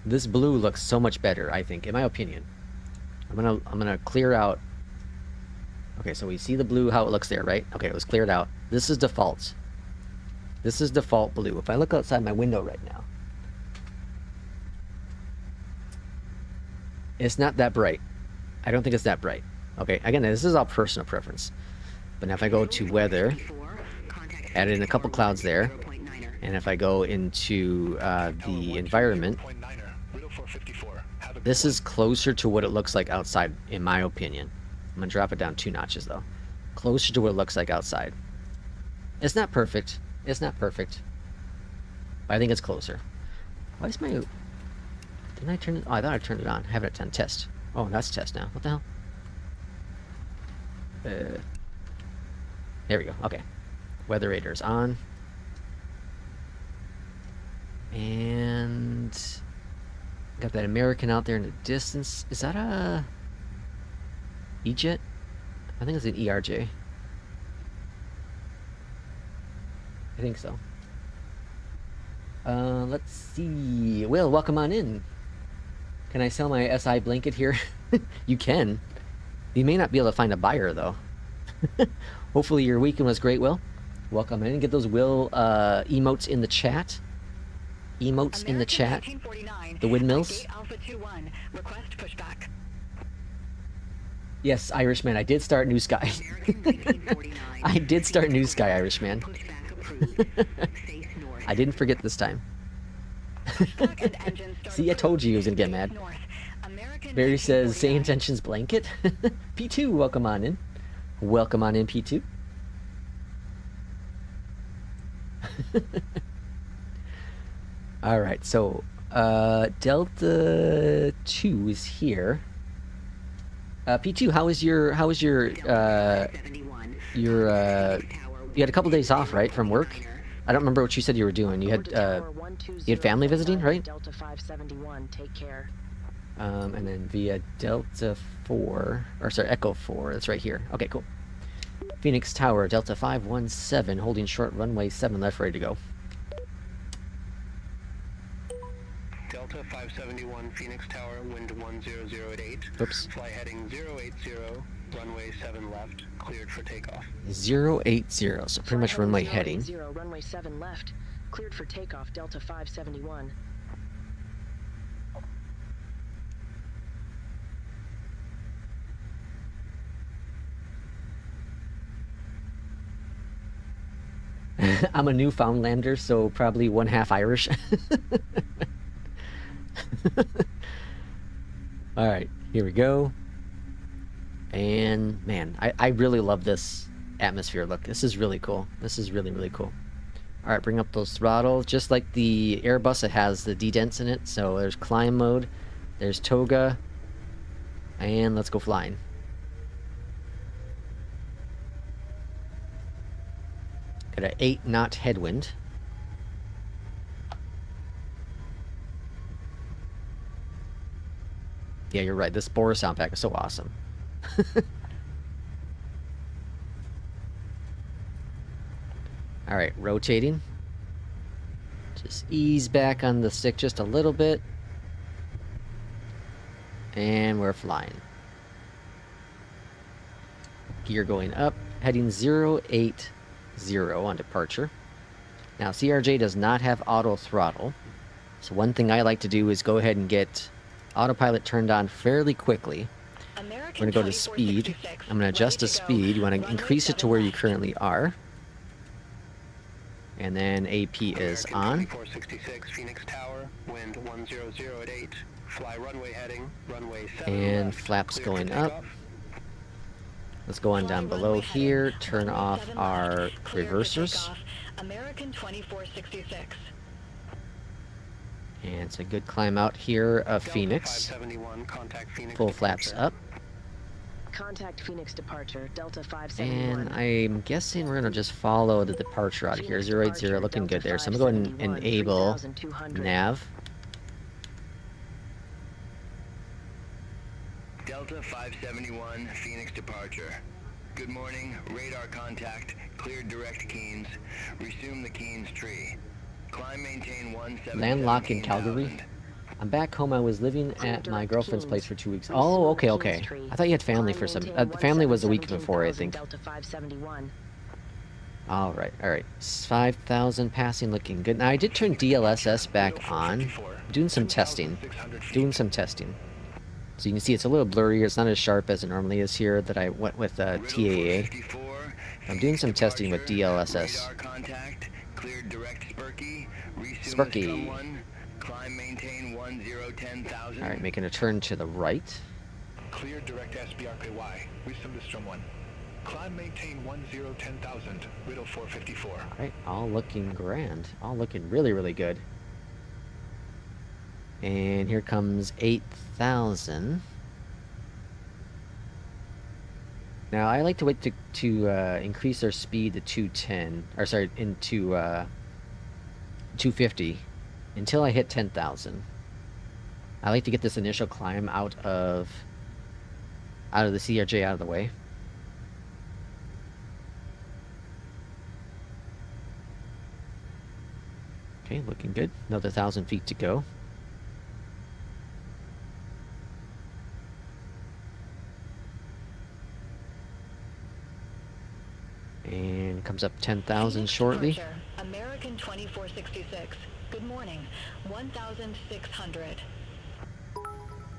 This blue looks so much better, I think, in my opinion. I'm gonna clear out. Okay, so we see the blue, how it looks there, right? Okay, it was cleared out. This is default. This is default blue. If I look outside my window right now, it's not that bright. I don't think it's that bright. Okay, again, this is all personal preference. But now if I go to weather, add in a couple clouds there, and if I go into the environment, this is closer to what it looks like outside, in my opinion. I'm gonna drop it down 2 notches though. Closer to what it looks like outside. It's not perfect. It's not perfect. But I think it's closer. Why is my... Didn't I turn it... Oh, I thought I turned it on. I have it on test. Oh, that's test now. What the hell? There we go. Okay. Weather radar's on. And... Got that American out there in the distance. Is that a... EJET? I think it's an ERJ. I think so. Let's see. Will, welcome on in. Can I sell my SI blanket here? You can. You may not be able to find a buyer, though. Hopefully your weekend was great, Will. Welcome in. Get those Will emotes in the chat. Emotes in the chat. The windmills. Alpha 21, request pushback. Yes, Irishman, I did start New Sky. I did start New Sky, Irishman. I didn't forget this time. See, I told you he was gonna get mad. Barry says, same intentions blanket. P2, welcome on in. Welcome on in, P2. All right, so Delta 2 is here. P2, how was your you had a couple days off, right, from work? I don't remember what you said you were doing. You had family visiting, right? Delta 571, take care. And then via Delta 4, or sorry, Echo 4, that's right here. Okay, cool. Phoenix Tower, Delta 517, holding short runway 7 left, ready to go. Delta 571, Phoenix Tower, wind 100 at 8. Oops. Fly heading 080, runway 7 left, cleared for takeoff. 080, so pretty much runway heading. 080, runway 7 left, cleared for takeoff, Delta 571. I'm a Newfoundlander, so probably 1/2 Irish. All right, here we go. And man, I really love this atmosphere look. This is really cool. This is really, really cool. All right, bring up those throttles. Just like the Airbus, it has the D-dents in it. So there's climb mode, there's toga, and let's go flying. Got an 8-knot headwind. Yeah, you're right. This Boris sound pack is so awesome. All right, rotating. Just ease back on the stick just a little bit. And we're flying. Gear going up, heading 080 on departure. Now, CRJ does not have auto throttle. So one thing I like to do is go ahead and get autopilot turned on fairly quickly. We're going to go to speed. I'm going to adjust the speed. You want to increase it to where you currently are. And then AP is on. 466, Phoenix Tower, wind 100 at 8. Fly runway heading, runway 7 And left, flaps clear going to up. takeoff. Let's go on down below here. Turn off our reversers. American 2466. And it's a good climb out here of Delta Phoenix. 571, contact Phoenix Full flaps departure. up. Contact Phoenix departure, Delta 571. And I'm guessing we're going to just follow the departure out of here. 080 looking good there. So I'm going to go and enable nav. Delta 571, Phoenix departure. Good morning, radar contact, cleared direct Keens. Resume the Keens tree. Climb, maintain 177. Landlock in Calgary. I'm back home. I was living at my girlfriend's place for 2 weeks. Oh, okay, okay. I thought you had family for some... family was a week before, I think. Delta 571. All right, all right. 5,000 passing looking good. Now, I did turn DLSS back on. Doing some testing. So you can see it's a little blurrier. It's not as sharp as it normally is here that I went with TAA. I'm doing some testing with DLSS. Sparky. Alright, making a turn to the right. Clear direct SBRKY. Wisdom to Strum 1. Climb, maintain 10,000. Riddle 454. Alright, all looking grand. All looking really, really good. And here comes 8,000. Now, I like to wait to increase our speed to 210, or sorry, into 250 until I hit 10,000. I like to get this initial climb out of the CRJ out of the way. Okay, looking good. Another 1,000 feet to go. And comes up 10,000 shortly. Departure, American 2466. Good morning. 1,600.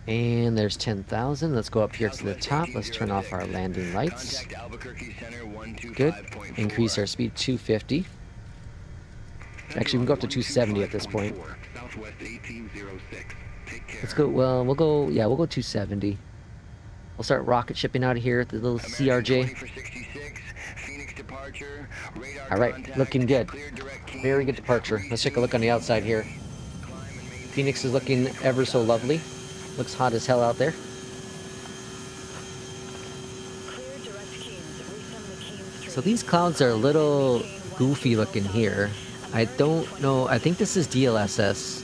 And there's 10,000. Let's go up here to the top. Let's turn off our landing lights. Good. Increase our speed to 250. Actually, we can go up to 270 at this point. Let's go, well, we'll go 270. We'll start rocket shipping out of here at the little CRJ. Alright, looking good. Very good departure. Let's take a look on the outside here. Phoenix is looking ever so lovely. Looks hot as hell out there. So these clouds are a little goofy looking here. I don't know. I think this is DLSS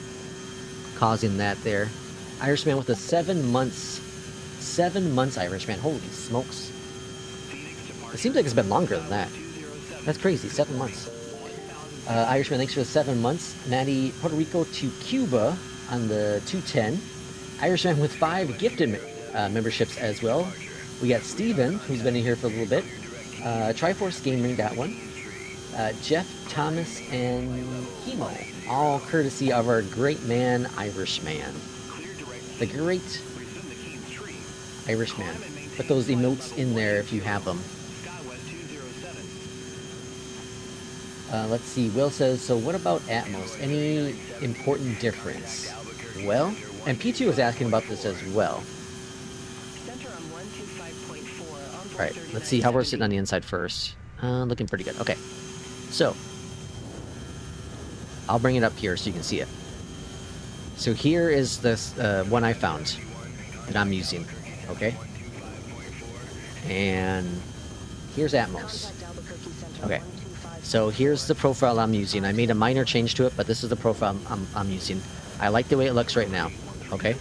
causing that there. Irishman with a 7 months. 7 months Irishman. Holy smokes. It seems like it's been longer than that. That's crazy. 7 months. Irishman, thanks for the 7 months. Maddie, Puerto Rico to Cuba on the 210. Irishman with 5 gifted memberships as well. We got Steven, who's been in here for a little bit. Triforce Gaming got one. Jeff, Thomas, and Chemo. All courtesy of our great man, Irishman. The great Irishman. Put those emotes in there if you have them. Let's see. Will says, so what about Atmos? Any important difference? Well, and P2 was asking about this as well. Alright, let's see how we're sitting on the inside first. Looking pretty good. Okay. So, I'll bring it up here so you can see it. So here is this one I found that I'm using. Okay? And here's Atmos. Okay. So here's the profile I'm using. I made a minor change to it, but this is the profile I'm using. I like the way it looks right now. Okay?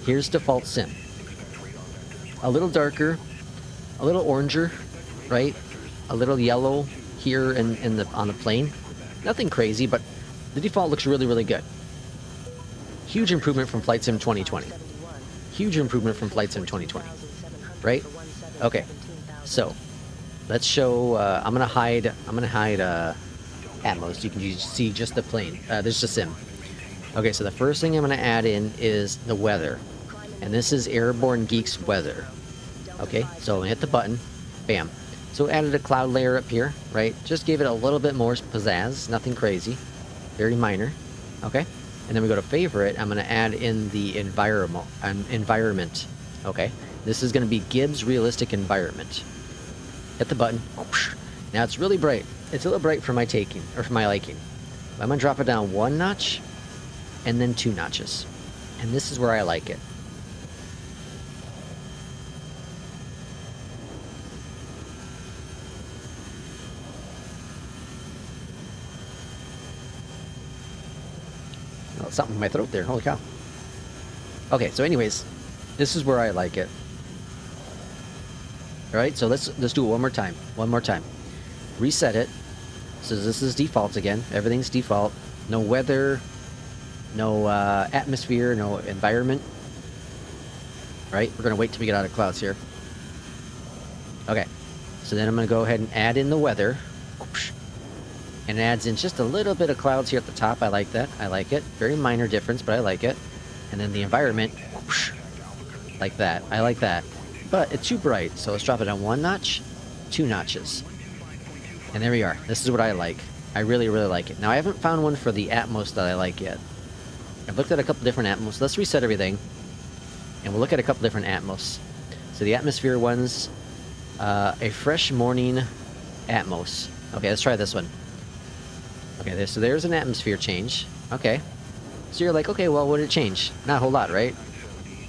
Here's default sim. A little darker, a little oranger, right? A little yellow here on the plane. Nothing crazy, but the default looks really, really good. Huge improvement from Flight Sim 2020. Huge improvement from Flight Sim 2020. Right? Okay. So let's show. I'm gonna hide Atmos. You can see just the plane. There's the sim. Okay, so the first thing I'm gonna add in is the weather, and this is Airborne Geeks weather. Okay, so I'm gonna hit the button. Bam. So added a cloud layer up here, right? Just gave it a little bit more pizzazz. Nothing crazy. Very minor. Okay. And then we go to favorite. I'm gonna add in the environment. Okay. This is gonna be Gibbs Realistic Environment. Hit the button. Now it's really bright. It's a little bright for my taking, or for my liking. I'm gonna drop it down 1 notch, and then 2 notches. And this is where I like it. Oh, something in my throat there. Holy cow. Okay, so anyways, this is where I like it. Alright, so let's do it one more time. One more time. Reset it. So this is default again. Everything's default. No weather, no atmosphere, no environment. Right? We're going to wait till we get out of clouds here. Okay. So then I'm going to go ahead and add in the weather. And it adds in just a little bit of clouds here at the top. I like that. I like it. Very minor difference, but I like it. And then the environment. Like that. I like that. But it's too bright, so let's drop it on 1 notch, 2 notches. And there we are. This is what I like. I really, really like it. Now, I haven't found one for the Atmos that I like yet. I've looked at a couple different Atmos. Let's reset everything. And we'll look at a couple different Atmos. So the atmosphere one's a fresh morning Atmos. Okay, let's try this one. Okay, so there's an atmosphere change. Okay. So you're like, okay, well, what did it change? Not a whole lot, right?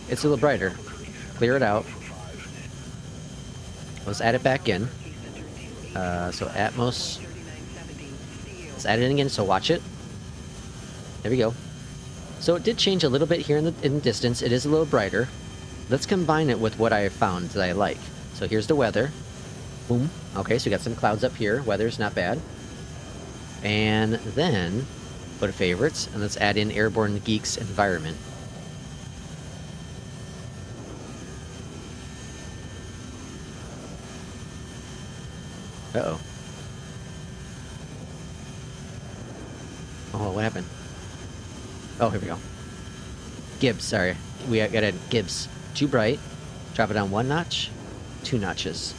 It's a little brighter. Clear it out. Let's add it back in. So Atmos. Let's add it in again, so watch it. There we go. So it did change a little bit here in the distance. It is a little brighter. Let's combine it with what I found that I like. So here's the weather. Boom. Okay, so we got some clouds up here. Weather's not bad. And then Go to favorites, and let's add in Airborne Geeks environment. Uh-oh. Oh, what happened? Oh, here we go. Gibbs, sorry. We got a Gibbs. Too bright. Drop it down 1 notch. 2 notches.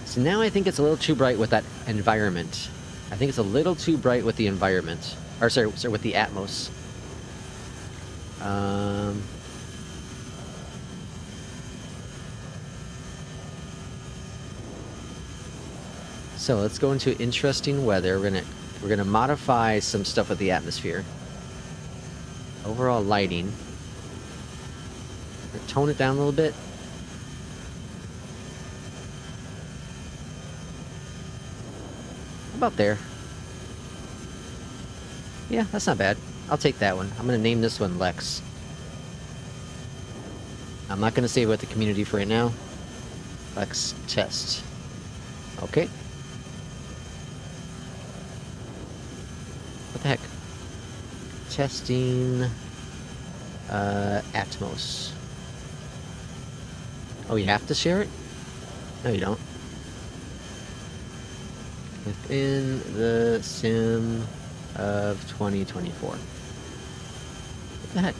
So now I think it's a little too bright with that environment. I think it's a little too bright with the environment. Or sorry, with the Atmos. So let's go into interesting weather. We're gonna modify some stuff with the atmosphere. Overall lighting. Tone it down a little bit. About there. Yeah, that's not bad. I'll take that one. I'm gonna name this one Lex. I'm not gonna save it with the community for right now. Lex test. Okay. What the heck? Testing Atmos. Oh, you have to share it? No, you don't. Within the sim of 2024. What the heck?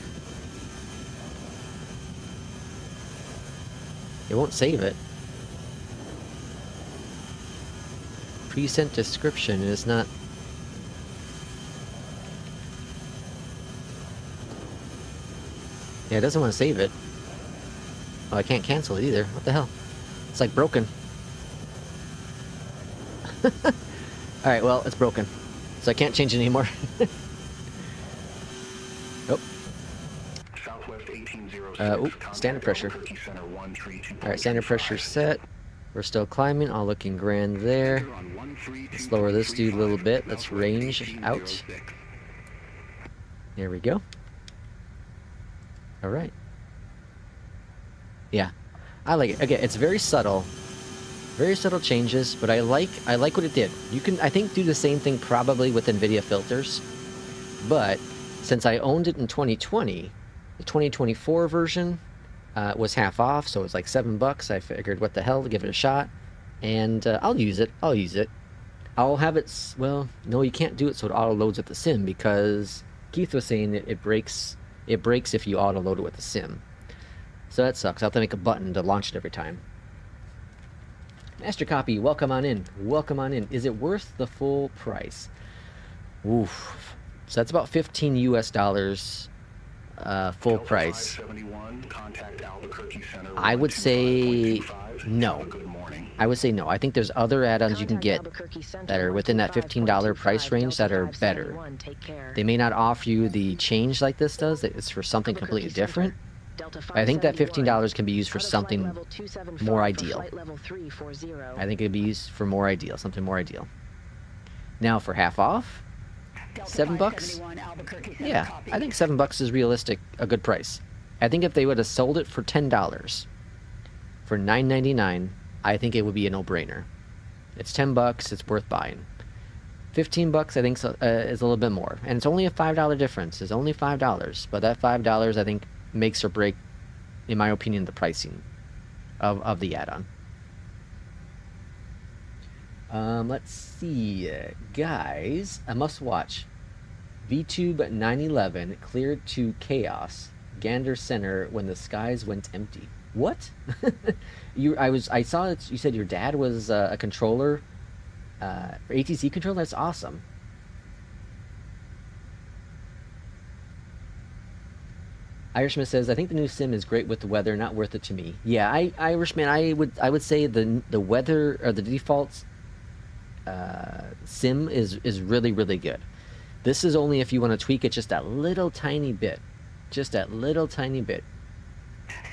It won't save it. Present description is not... Yeah, it doesn't want to save it. Oh, I can't cancel it either. What the hell? It's like broken. Alright, well, it's broken. So I can't change it anymore. Oh. Standard pressure. Alright, standard pressure set. We're still climbing, all looking grand there. Let's lower this dude a little bit. Let's range out. There we go. Alright. Yeah. I like it. Again, it's very subtle. Very subtle changes, but I like what it did. You can, I think, do the same thing probably with NVIDIA filters. But since I owned it in 2020, the 2024 version was half off, so it was like $7. I figured, what the hell, to give it a shot. And I'll use it. I'll have it... Well, no, you can't do it so it auto-loads with the sim, because Keith was saying that it breaks if you auto-load it with the sim. So that sucks. I'll have to make a button to launch it every time. Master Copy, welcome on in. Welcome on in. Is it worth the full price? Oof. So that's about $15 US full price. I would say no. I would say no. I think there's other add-ons you can get that are within that $15 price range that are better. They may not offer you the change like this does. It's for something completely different. I think that $15 can be used for something more ideal. I think it could be used for more ideal, something more ideal. Now for half off, $7? Yeah, I think $7 is realistic, a good price. I think if they would have sold it for $10, for $9.99, I think it would be a no-brainer. It's $10, it's worth buying. $15, I think, is a little bit more. And it's only a $5 difference. It's only $5. But that $5, I think, makes or break, in my opinion, the pricing of the add-on. Let's see. Guys, a must-watch. VTube 911 cleared to chaos. Gander Center when the skies went empty. What? I saw that you said your dad was a controller, ATC controller. That's awesome. Irishman says, I think the new sim is great with the weather, not worth it to me. Yeah, Irishman, I would say the weather, or the default sim is really, really good. This is only if you want to tweak it just that little tiny bit. Just that little tiny bit.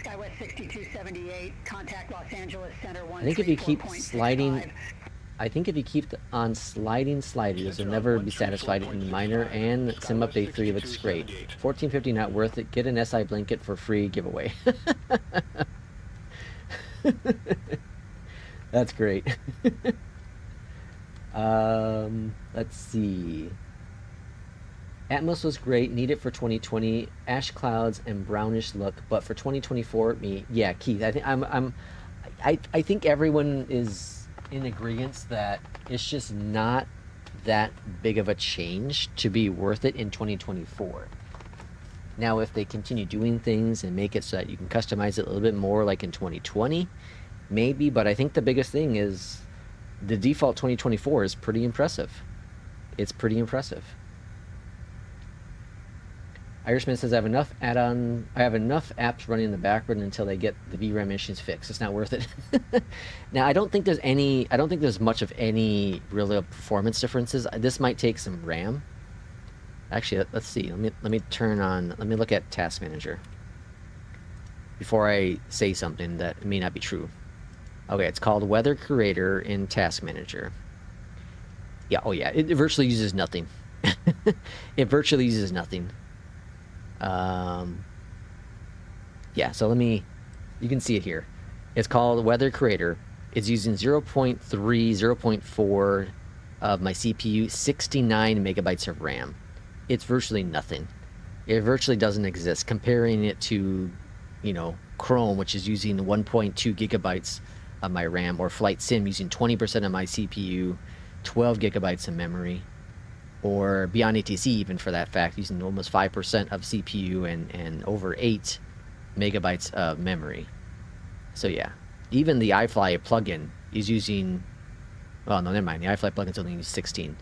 Skywest 6278, contact Los Angeles Center 1. I think if you keep sliding, on sliding sliders, you'll never be satisfied in minor, and Sim Update 3 looks great. $14.50 not worth it. Get an SI blanket for free giveaway. That's great. Let's see. Atmos was great, need it for 2020, ash clouds and brownish look, but for 2024, yeah, Keith, I think I think everyone is in agreement that it's just not that big of a change to be worth it in 2024. Now, if they continue doing things and make it so that you can customize it a little bit more like in 2020, maybe, but I think the biggest thing is the default 2024 is pretty impressive. It's pretty impressive. Irishman says I have enough apps running in the background until they get the VRAM issues fixed. It's not worth it. Now, I don't think there's much of any real performance differences. This might take some RAM. Actually, let's see. Let me look at Task Manager before I say something that may not be true. Okay, it's called Weather Creator in Task Manager. Yeah, oh yeah, it virtually uses nothing. It virtually uses nothing. Yeah, so you can see it here. It's called Weather Creator. It's using 0.3, 0.4 of my CPU, 69 megabytes of RAM. It's virtually nothing. It virtually doesn't exist. Comparing it to, you know, Chrome, which is using 1.2 gigabytes of my RAM, or Flight Sim using 20% of my CPU, 12 gigabytes of memory, or Beyondatc even for that fact, using almost 5% of CPU and over 8 megabytes of memory. So yeah, even the iFly plugin is using, well, no, never mind, the iFly plugin's only using 16.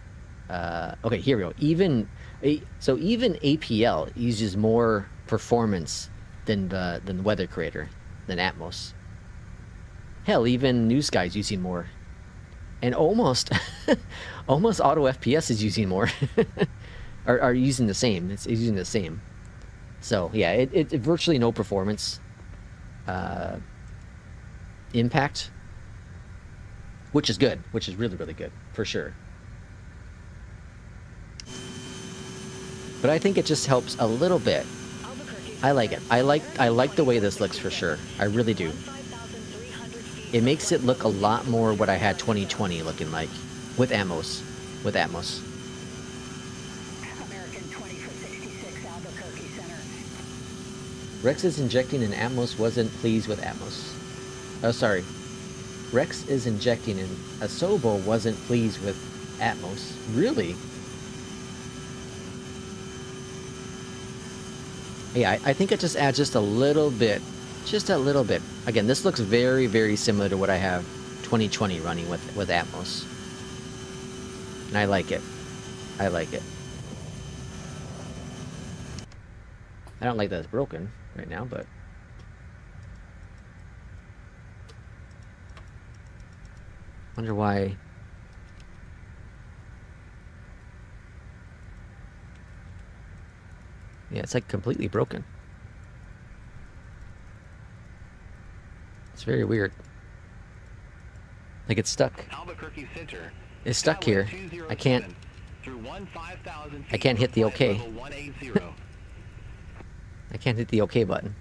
Okay, here we go. Even APL uses more performance than the Weather Creator, than Atmos. Hell, even New Sky's using more. And almost Auto FPS is using more. are using the same. It's using the same. So yeah, it virtually no performance impact, which is good, which is really, really good for sure. But I think it just helps a little bit. I like it. I like the way this looks for sure. I really do. It makes it look a lot more what I had 2020 looking like with Atmos. American 20 for 66 Albuquerque Center. Rex is injecting and Atmos wasn't pleased with Atmos. Oh, sorry. Rex is injecting and Asobo wasn't pleased with Atmos. Really? Yeah, I think it just adds just a little bit. Just a little bit. Again, this looks very, very similar to what I have 2020 running with Atmos. And I like it. I like it. I don't like that it's broken right now, but... wonder why... yeah, it's like completely broken. It's very weird. Like it's stuck. Albuquerque Center. It's stuck here. I can't hit the OK. I can't hit the OK button.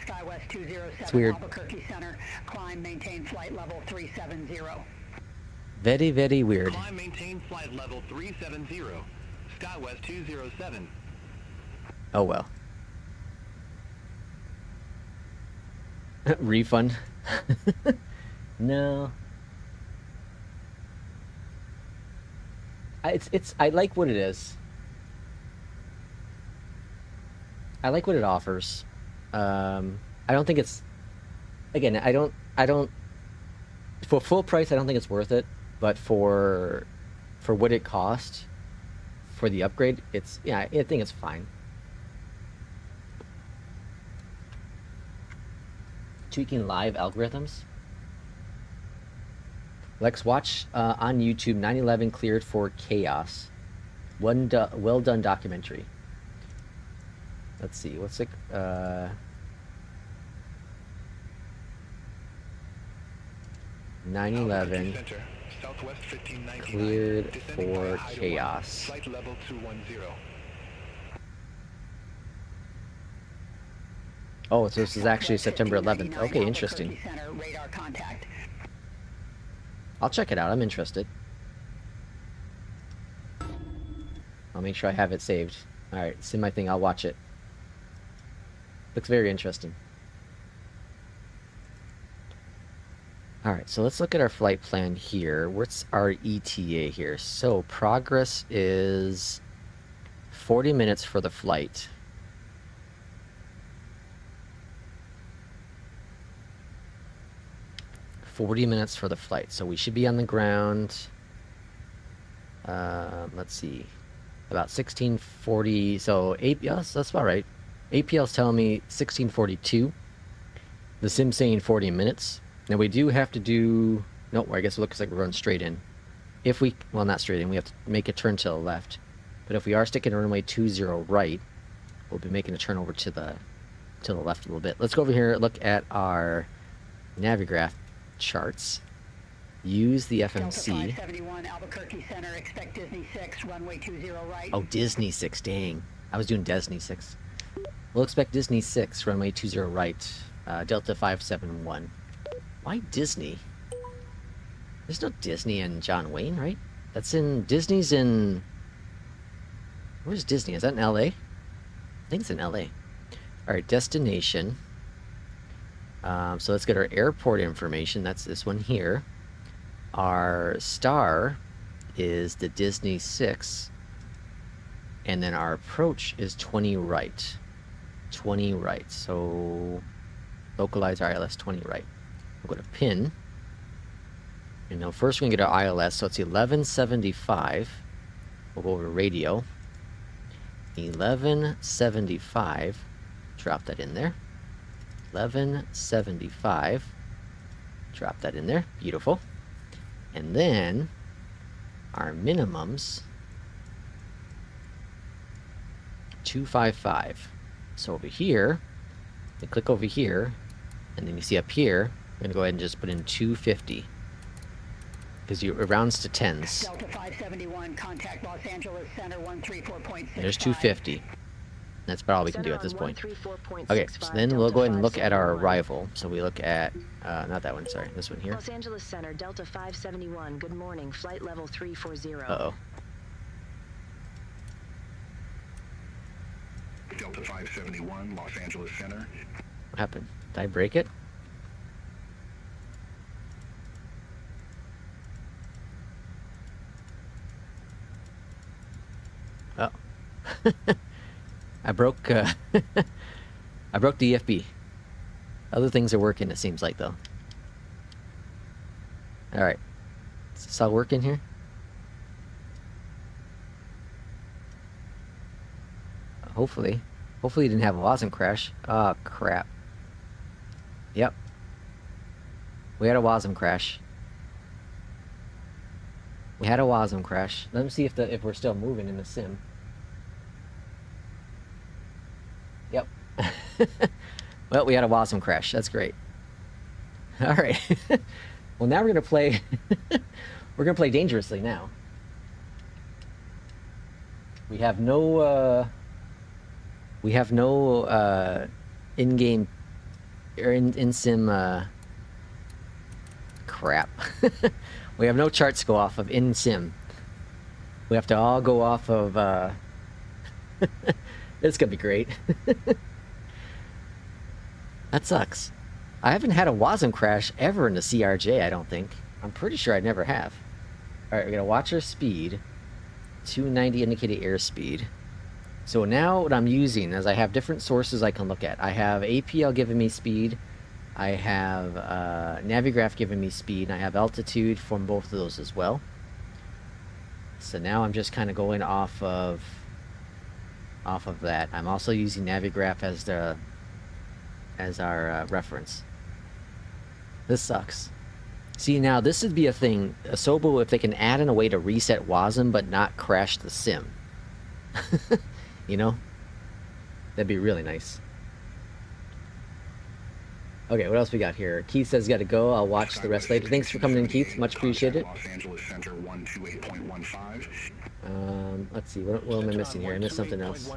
SkyWest 207 It's weird. Albuquerque Center. Climb, maintain flight level 370. Very, very weird. Climb, maintain flight level 370. SkyWest 207. Oh well. Refund? No. I like what it is. I like what it offers. I don't think it's, again, I don't for full price I don't think it's worth it, but for what it cost for the upgrade, it's, yeah, I think it's fine. Tweaking live algorithms. Lex, watch on YouTube 9/11 cleared for chaos. Well done documentary. Let's see, what's it? 9/11 cleared for chaos. Flight level 210. Oh, so this is actually September 11th. Okay, interesting. I'll check it out. I'm interested. I'll make sure I have it saved. All right, it's in my thing. I'll watch it. Looks very interesting. All right, so let's look at our flight plan here. What's our ETA here? So progress is 40 minutes for the flight. So we should be on the ground. Let's see, about 1640. So yes, that's about right. APL's telling me 1642. The sim's saying 40 minutes. Now we do have to do, no, I guess it looks like we're going straight in. If we, well, not straight in, we have to make a turn to the left. But if we are sticking runway 20 right, we'll be making a turn over to the left a little bit. Let's go over here and look at our Navigraph charts. Use the FMC. Delta 571, Albuquerque Center, expect Disney 6, runway 20 right. Oh, Disney 6, dang. I was doing Disney 6. We'll expect Disney 6, runway 20 right, Delta 571. Why Disney? There's no Disney in John Wayne, right? That's in, Disney's in, where's Disney? Is that in LA? I think it's in LA. Alright, destination. So let's get our airport information. That's this one here. Our star is the Disney 6. And then our approach is 20 right. 20 right. So localize our ILS 20 right. We'll go to pin. And now first we're going to get our ILS. So it's 1175. We'll go over to radio. 1175. Drop that in there. 1175. Drop that in there. Beautiful. And then our minimums. 255. So over here, we click over here, and then you see up here, we're gonna go ahead and just put in 250 because it rounds to tens. Delta 571, contact Los Angeles Center 134.65. There's 250. That's about all we can do at this point. Okay, so then we'll go ahead and look at our arrival. So we look at, not that one, sorry, this one here. Los Angeles Center, Delta 571, good morning, flight level 340. Uh-oh. Delta 571, Los Angeles Center. What happened? Did I break it? Oh. I broke I broke the EFB. Other things are working, it seems like, though. Alright. Is this all working here? Hopefully. Hopefully you didn't have a WASM crash. Oh, crap. Yep. We had a WASM crash. We had a WASM crash. Let me see if we're still moving in the sim. Yep. Well, we had a WASM crash. That's great. All right. Well, now we're gonna play. We're gonna play dangerously now. We have no. We have no in-game or in-sim crap. We have no charts to go off of in-sim. We have to all go off of it's gonna be great. That sucks. I haven't had a WASM crash ever in the CRJ, I don't think. I'm pretty sure I never have. Alright, we're gonna watch our speed. 290 indicated airspeed. So now what I'm using is I have different sources I can look at. I have APL giving me speed. I have Navigraph giving me speed. And I have altitude from both of those as well. So now I'm just kind of going off of that. I'm also using Navigraph as our reference. This sucks. See, now this would be a thing. Asobo, if they can add in a way to reset WASM but not crash the sim. You know? That'd be really nice. Okay, what else we got here? Keith says he's got to go. I'll watch the rest later. Thanks for coming in, Keith. Much appreciated. Los Angeles Center 128.15. Let's see. What am I missing here? I missed something else.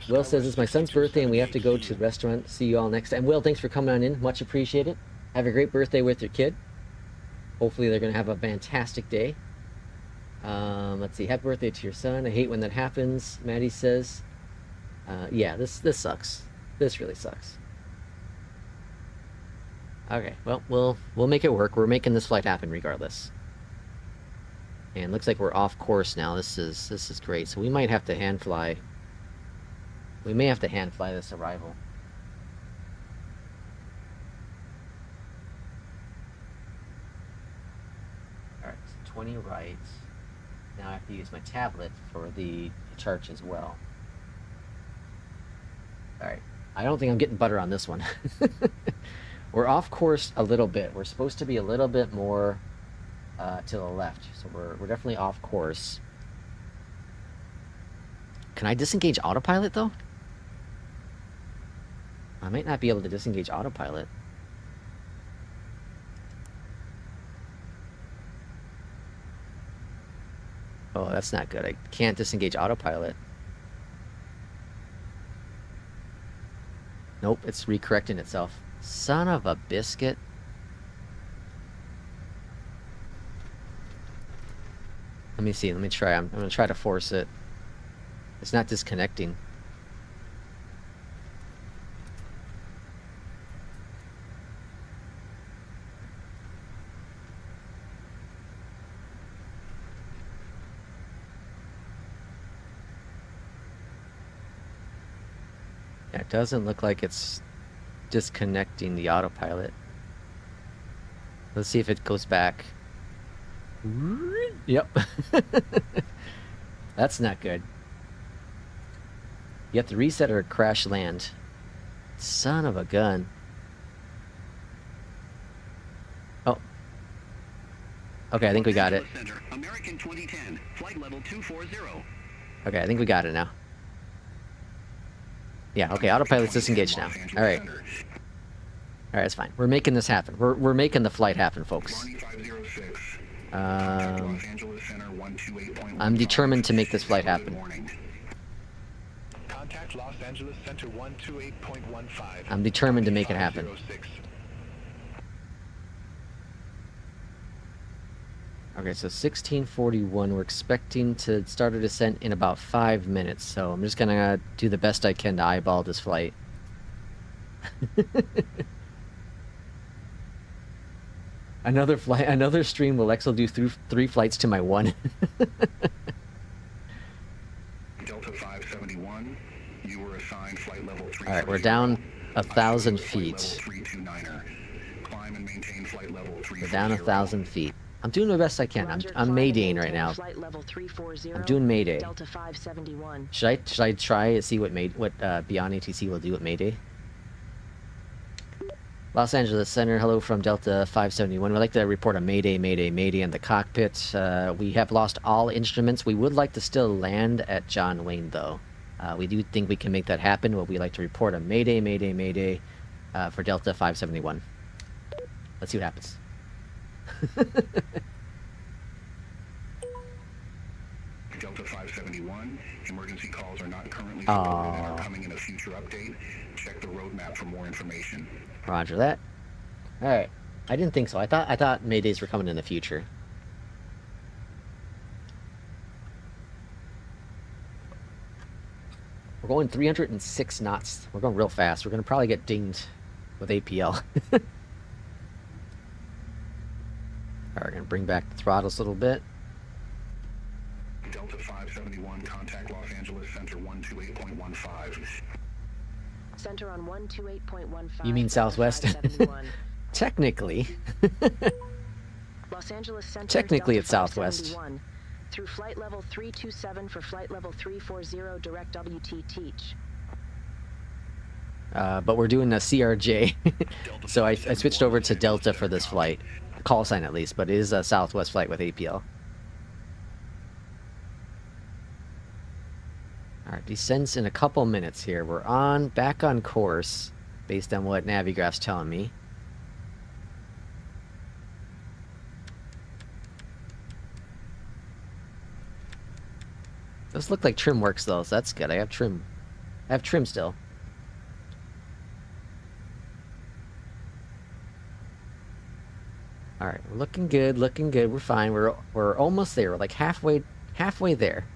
Will says it's my son's birthday and we have to go to the restaurant. See you all next time. Will, thanks for coming on in. Much appreciated. Have a great birthday with your kid. Hopefully they're going to have a fantastic day. Let's see. Happy birthday to your son. I hate when that happens, Maddie says. Yeah, this sucks. This really sucks. Okay, well, we'll make it work. We're making this flight happen regardless. And looks like we're off course now. This is great. So we might have to hand fly. We may have to hand fly this arrival. All right, so 20 right. Now I have to use my tablet for the chart as well. All right, I don't think I'm getting butter on this one. We're off course a little bit. We're supposed to be a little bit more to the left, so we're definitely off course. Can I disengage autopilot though? I might not be able to disengage autopilot. Oh, that's not good. I can't disengage autopilot. Nope, it's recorrecting itself. Son of a biscuit. Let me see. Let me try. I'm going to try to force it. It's not disconnecting. Yeah, it doesn't look like it's disconnecting the autopilot. Let's see if it goes back. Yep. That's not good. You have to reset or crash land. Son of a gun. Oh. Okay, I think we got it. American 2010, flight level 240. Okay, I think we got it now. Yeah, okay, autopilot's disengaged now. Alright. Alright, that's fine. We're making this happen. We're making the flight happen, folks. I'm determined to make this flight happen. Contact Los Angeles Center 128.15. I'm determined to make it happen. Okay, so 1641. We're expecting to start a descent in about 5 minutes, so I'm just gonna do the best I can to eyeball this flight. Another stream will Excel do 3 flights to my 1. Delta 571, you were assigned flight level 3. All right, we're down 1,000 feet. Climb and maintain flight level 3. We're down 1,000 feet. I'm doing the best I can. I'm Maydaying right now. I'm doing Mayday. Delta 571. Should I try to see what Beyond ATC will do at Mayday? Los Angeles Center, hello from Delta 571. We'd like to report a Mayday in the cockpit. We have lost all instruments. We would like to still land at John Wayne, though. We do think we can make that happen. Well, we'd like to report a Mayday for Delta 571. Let's see what happens. Delta 571, emergency calls are not currently supported and are coming in a future update. Check the roadmap for more information. Roger that. All right. I didn't think so. I thought Maydays were coming in the future. We're going 306 knots. We're going real fast. We're going to probably get dinged with APL. All right, we're going to bring back the throttles a little bit. Delta 571, contact Los Angeles Center 128.15. Center on 128.15. You mean Southwest? Technically. Los Angeles Center. Technically, Delta it's Southwest. 571. Through flight level 327 for flight level 340 direct WT teach. But we're doing a CRJ. So I switched over to Delta for this flight. Call sign at least, but it is a Southwest flight with APL. Alright, descents in a couple minutes here. We're back on course, based on what Navigraph's telling me. Does look like trim works though, so that's good. I have trim still. All right, we're looking good, looking good. We're fine. We're almost there. We're like halfway there.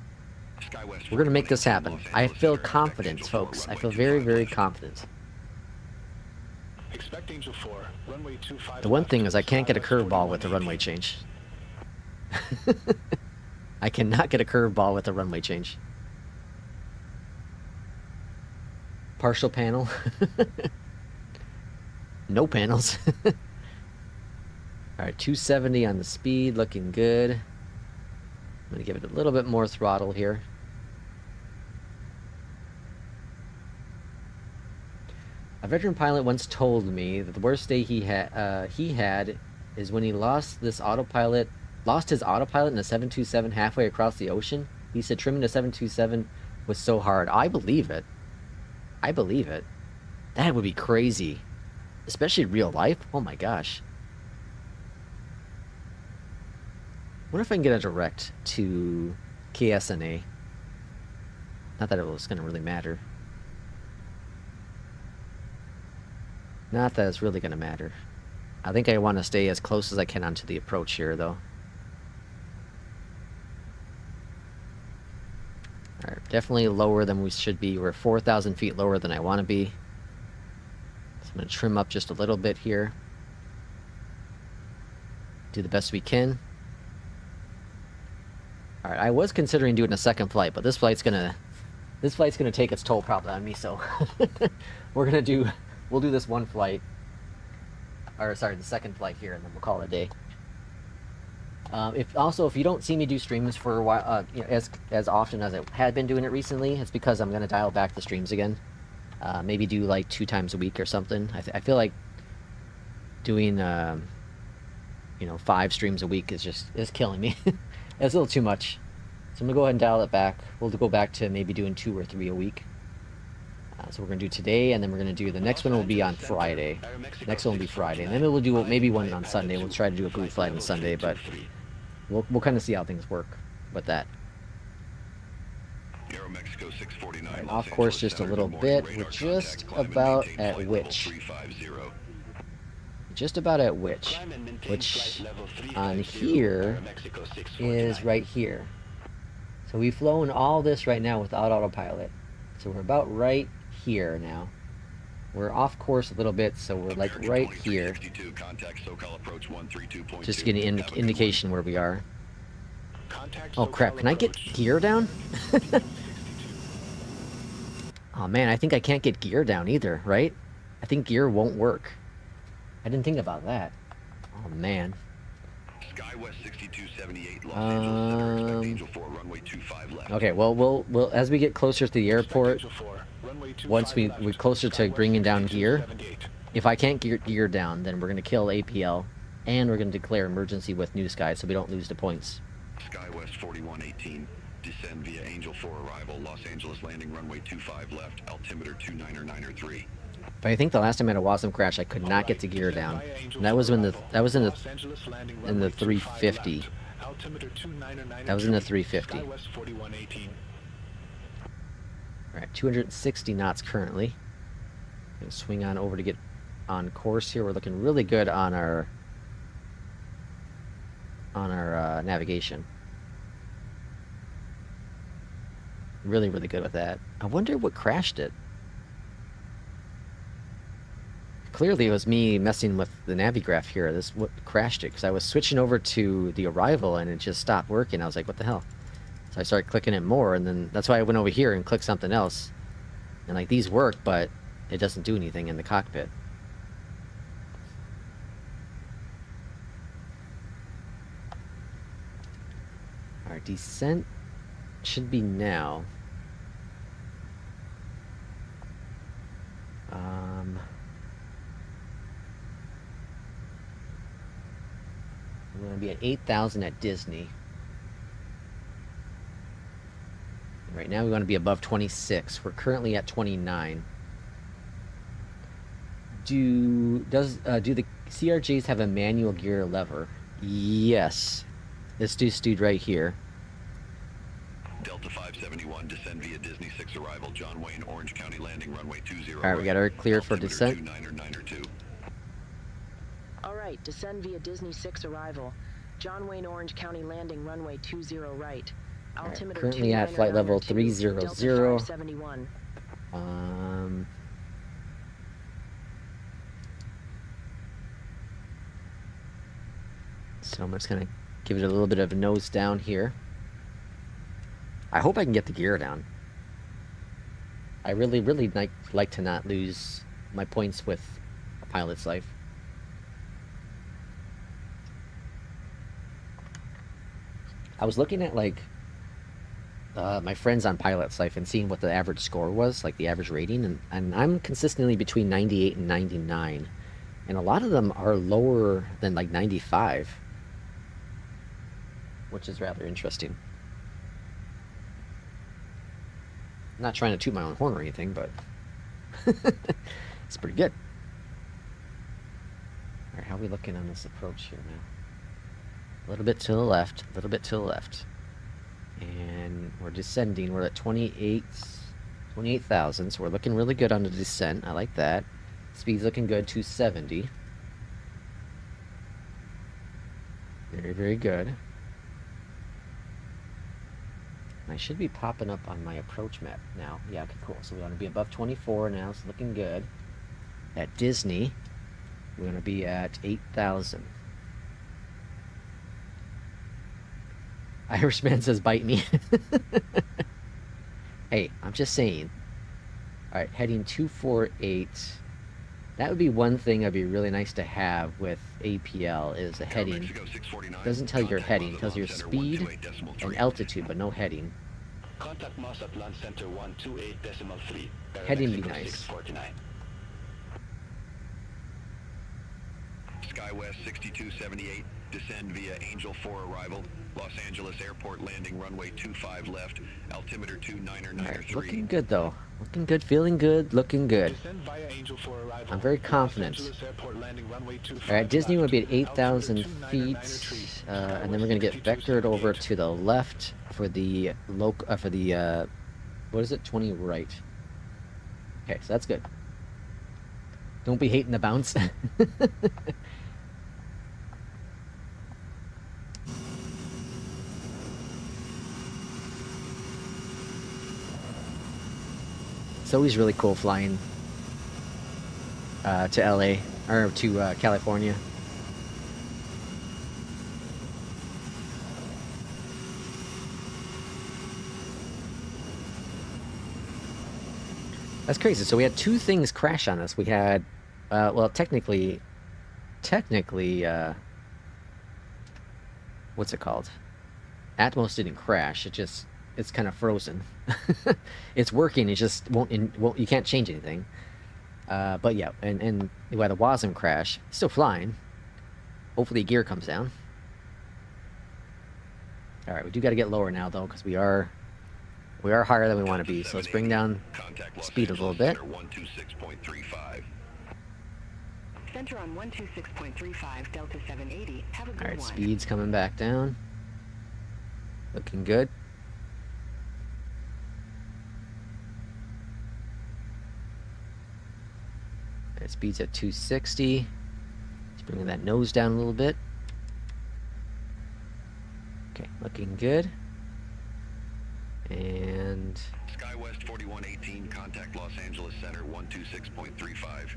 We're gonna make this happen. I feel confident, folks. I feel very, very confident. Expect Angel 4, runway 25 The one thing left, is I can't get a SkyWest curveball with the 4118. runway change. I cannot get a curveball with the runway change. Partial panel. No panels. Alright, 270 on the speed, looking good. I'm gonna give it a little bit more throttle here. A veteran pilot once told me that the worst day he had is when he lost his autopilot in a 727 halfway across the ocean. He said trimming the 727 was so hard. I believe it. I believe it. That would be crazy. Especially in real life. Oh my gosh. What if I can get a direct to KSNA? Not that it was going to really matter. Not that it's really going to matter. I think I want to stay as close as I can onto the approach here, though. Alright, definitely lower than we should be. We're 4,000 feet lower than I want to be. So I'm going to trim up just a little bit here. Do the best we can. Alright, I was considering doing a second flight, but this flight's gonna take its toll probably on me, so we'll do this one flight. Or sorry, the second flight here, and then we'll call it a day. If you don't see me do streams for a while, you know, as often as I had been doing it recently, it's because I'm gonna dial back the streams again. Maybe do like 2 times a week or something. I feel like doing 5 streams a week is killing me. It's a little too much. So I'm gonna go ahead and dial it back. We'll go back to maybe doing 2 or 3 a week. So we're gonna do today, and then we're gonna do the next one will be on Friday. Next one will be Friday, and then we'll do maybe one on Sunday. We'll try to do a group flight on Sunday, but we'll kind of see how things work with that. Right, off course just a little bit. We're just about at which on here is right here. So we've flown all this right now without autopilot. So we're about right here now. We're off course a little bit, so we're like right here. Just to get an indication where we are. Oh crap, can I get gear down? Oh man, I think I can't get gear down either, right? I think gear won't work. I didn't think about that. Oh man. Okay, well, we'll as we get closer to the airport, once we're closer to bringing down gear, if I can't get gear down, then we're going to kill APL, and we're going to declare emergency with New Sky so we don't lose the points. SkyWest 4118, descend via Angel 4 arrival, Los Angeles landing runway 25 left, altimeter 29903. But I think the last time I had a WASM crash, I could not get the gear down. And that was in the 350. That was in the 350. Alright, 260 knots currently. Gonna swing on over to get on course here. We're looking really good on our navigation. Really, really good with that. I wonder what crashed it. Clearly it was me messing with the navigraph here. This what crashed it, because I was switching over to the arrival and it just stopped working. I was like, what the hell? So I started clicking it more, and then that's why I went over here and clicked something else. And like these work, but it doesn't do anything in the cockpit. Our descent should be now. We're going to be at 8,000 at Disney. Right now we want to be above 26. We're currently at 29. Do the CRJs have a manual gear lever? Yes. This dude right here. Delta 571, descend via Disney 6 arrival, John Wayne, Orange County landing, runway 20. Alright, we got our clear for descent. All right, descend via Disney 6 arrival. John Wayne Orange County landing runway 20 right. Altimeter currently at flight level 300. Delta 571. So I'm just gonna give it a little bit of a nose down here. I hope I can get the gear down. I really like to not lose my points with a pilot's life. I was looking at like my friends on Pilot's Life and seeing what the average score was, like the average rating, and I'm consistently between 98 and 99, and a lot of them are lower than like 95, which is rather interesting. I'm not trying to toot my own horn or anything, but it's pretty good. All right, how are we looking on this approach here now? A little bit to the left, a little bit to the left. And we're descending. We're at 28,000, so we're looking really good on the descent. I like that. Speed's looking good, 270. Very, very good. I should be popping up on my approach map now. Yeah, okay, cool. So we want to be above 24 now. It's looking good. At Disney, we're going to be at 8,000. Irishman says, bite me. Hey, I'm just saying. Alright, heading 248. That would be one thing that'd be really nice to have with APL, is a heading. It doesn't tell you your heading, it tells you your speed and altitude, but no heading. Contact Moss at Launch Center 128.3. Heading be nice. SkyWest 6278, descend via Angel 4 arrival, Los Angeles Airport landing runway 25 left, altimeter 29er 93. Alright, looking good though. Looking good, feeling good, looking good. I'm very confident. Alright, Disney will be at 8,000 feet, and then we're going to get vectored over to the left for the what is it, 20 right. Okay, so that's good. Don't be hating the bounce. It's always really cool flying to LA, or to California. That's crazy. So we had two things crash on us. We had, well, technically, what's it called? Atmos didn't crash. It's kind of frozen. It's working. It just won't. You can't change anything. But yeah, and we had the WASM crash. Still flying. Hopefully, gear comes down. All right, we do got to get lower now though, because we are higher than we want to be. So let's bring down speed a little bit. Center on 126.35, Delta 780. Have a good one. All right, speed's coming back down. Looking good. All right, speed's at 260. Let's bring that nose down a little bit. Okay, looking good. And SkyWest 4118, contact Los Angeles Center 126.35.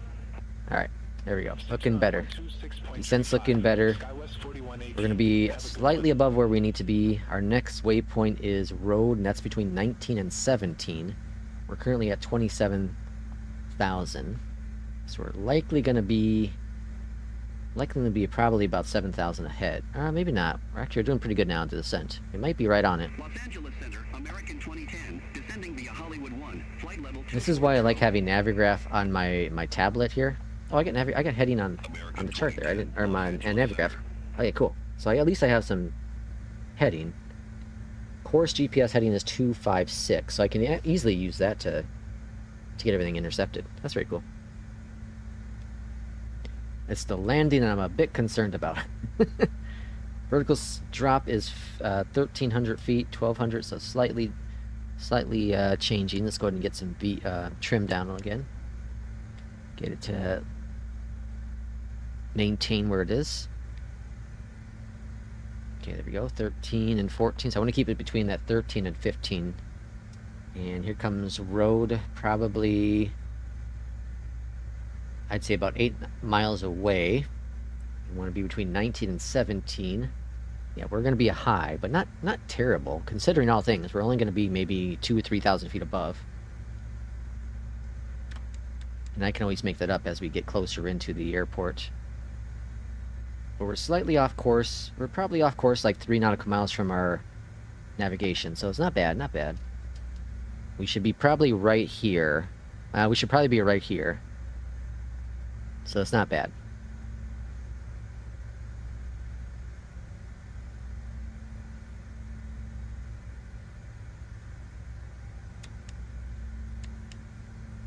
all right, there we go. Looking better. Descent's looking better. We're going to be slightly above where we need to be. Our next waypoint is road, and that's between 19 and 17. We're currently at 27,000. So we're likely going to be probably about 7,000 ahead. Maybe not. We're actually doing pretty good now on the descent. We might be right on it. Los Angeles Center, American 2010, descending via Hollywood 1, flight level 2. This is why I like having Navigraph on my tablet here. Oh, I got heading on the chart there. I didn't, or my Navigraph. Okay, cool. So at least I have some heading. Course GPS heading is 256, so I can easily use that to get everything intercepted. That's very cool. It's the landing that I'm a bit concerned about. Vertical drop is 1,300 feet, 1,200, so slightly changing. Let's go ahead and get some trim down again. Get it to maintain where it is. Okay, there we go. 13 and 14. So I want to keep it between that 13 and 15. And here comes road, probably, I'd say about 8 miles away. You want to be between 19 and 17. Yeah, we're going to be a high, but not terrible, considering all things. We're only going to be maybe 2,000 or 3,000 feet above. And I can always make that up as we get closer into the airport. But we're slightly off course. We're probably off course like 3 nautical miles from our navigation, so it's not bad, not bad. We should be probably right here. We should probably be right here. So it's not bad.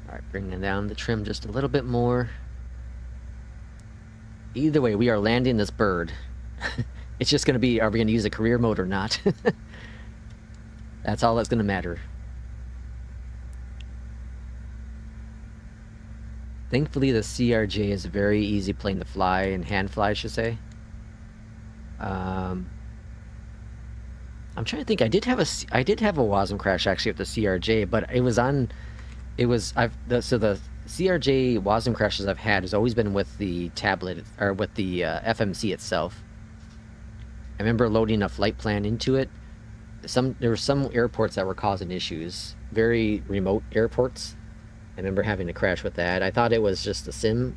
Alright, bringing down the trim just a little bit more. Either way, we are landing this bird. It's just going to be, are we going to use a career mode or not? That's all that's going to matter. Thankfully, the CRJ is a very easy plane to fly, and hand fly, I should say. I'm trying to think. I did have a WASM crash actually with the CRJ, but it was on. It was so the CRJ WASM crashes I've had has always been with the tablet or with the FMC itself. I remember loading a flight plan into it. There were some airports that were causing issues, very remote airports. I remember having to crash with that. I thought it was just a sim,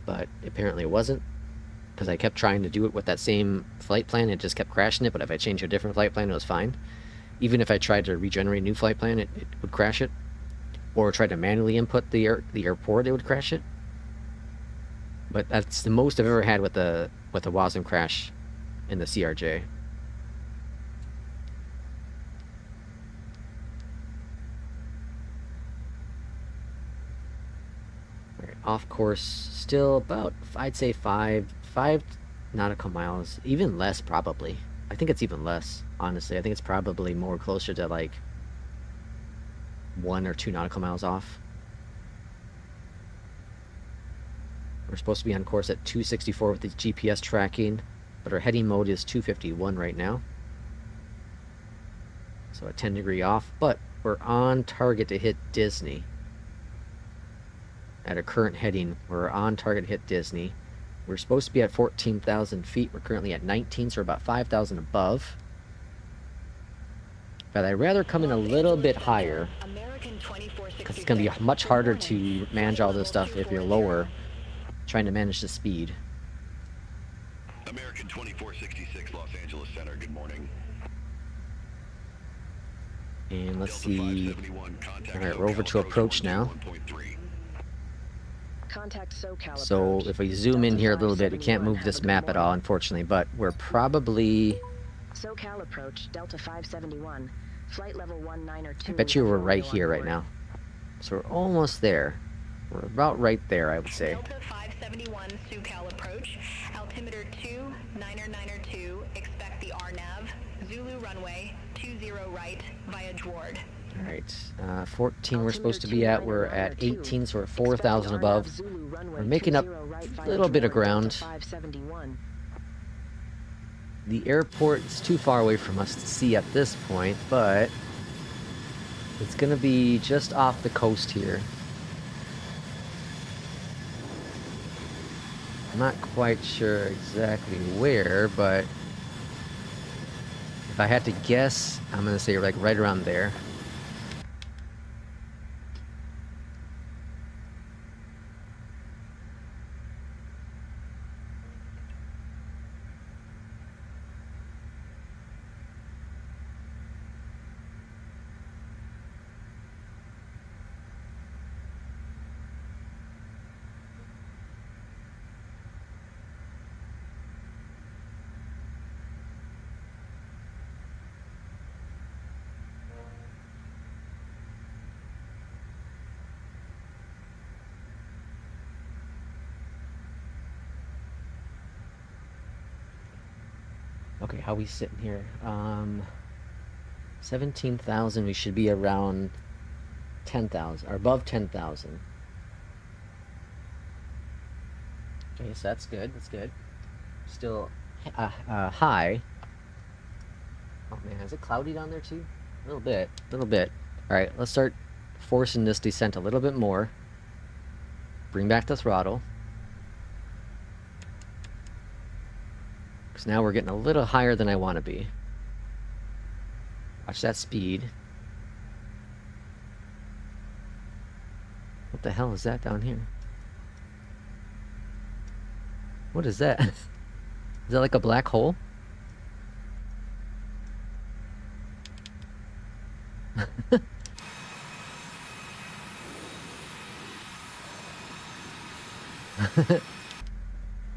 but apparently it wasn't, because I kept trying to do it with that same flight plan. It just kept crashing it, but if I changed to a different flight plan, it was fine. Even if I tried to regenerate a new flight plan, it would crash it. Or tried to manually input the airport, it would crash it. But that's the most I've ever had with a WASM crash in the CRJ. Off course, still about, I'd say 5 nautical miles, even less probably. I think it's even less, honestly. I think it's probably more closer to like 1 or 2 nautical miles off. We're supposed to be on course at 264 with the GPS tracking, but our heading mode is 251 right now. So a 10-degree off, but we're on target to hit Disney. At our current heading, we're on target to hit Disney. We're supposed to be at 14,000 feet. We're currently at 19, so we're about 5,000 above. But I'd rather come in a little bit higher, because it's going to be much harder to manage all this stuff if you're lower, trying to manage the speed. American 2466, Los Angeles Center, good morning. And let's see. Alright, we're over to approach now. So if we zoom in here a little bit, we can't move this map at all, unfortunately, but we're probably... SoCal approach, Delta 571, flight level 1902. I bet you we're right here right now. So we're almost there. We're about right there, I would say. Delta 571, SoCal approach, altimeter 29er2, expect the RNAV, Zulu runway, 20 right, via Dward. Alright, 14 we're supposed to be at. We're at 18, so we're 4,000 above. We're making up a little bit of ground. The airport is too far away from us to see at this point, but it's going to be just off the coast here. I'm not quite sure exactly where, but if I had to guess, I'm going to say like right around there. Okay, how we sitting here? 17,000. We should be around 10,000 or above 10,000. Okay, so that's good. That's good. Still high. Oh man, is it cloudy down there too? A little bit. A little bit. All right, let's start forcing this descent a little bit more. Bring back the throttle. Because now we're getting a little higher than I want to be. Watch that speed. What the hell is that down here? What is that? Is that like a black hole?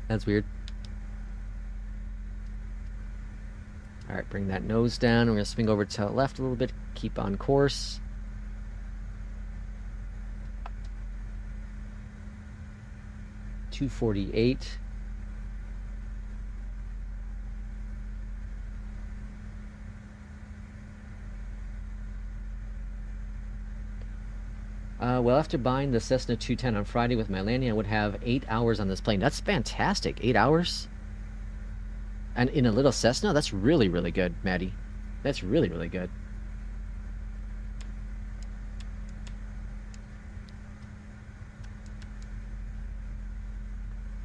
That's weird. Alright, bring that nose down. We're going to swing over to the left a little bit. Keep on course. $248. Well, after buying the Cessna 210 on Friday with my landing, I would have 8 hours on this plane. That's fantastic. 8 hours? And in a little Cessna? That's really, really good, Maddie. That's really, really good.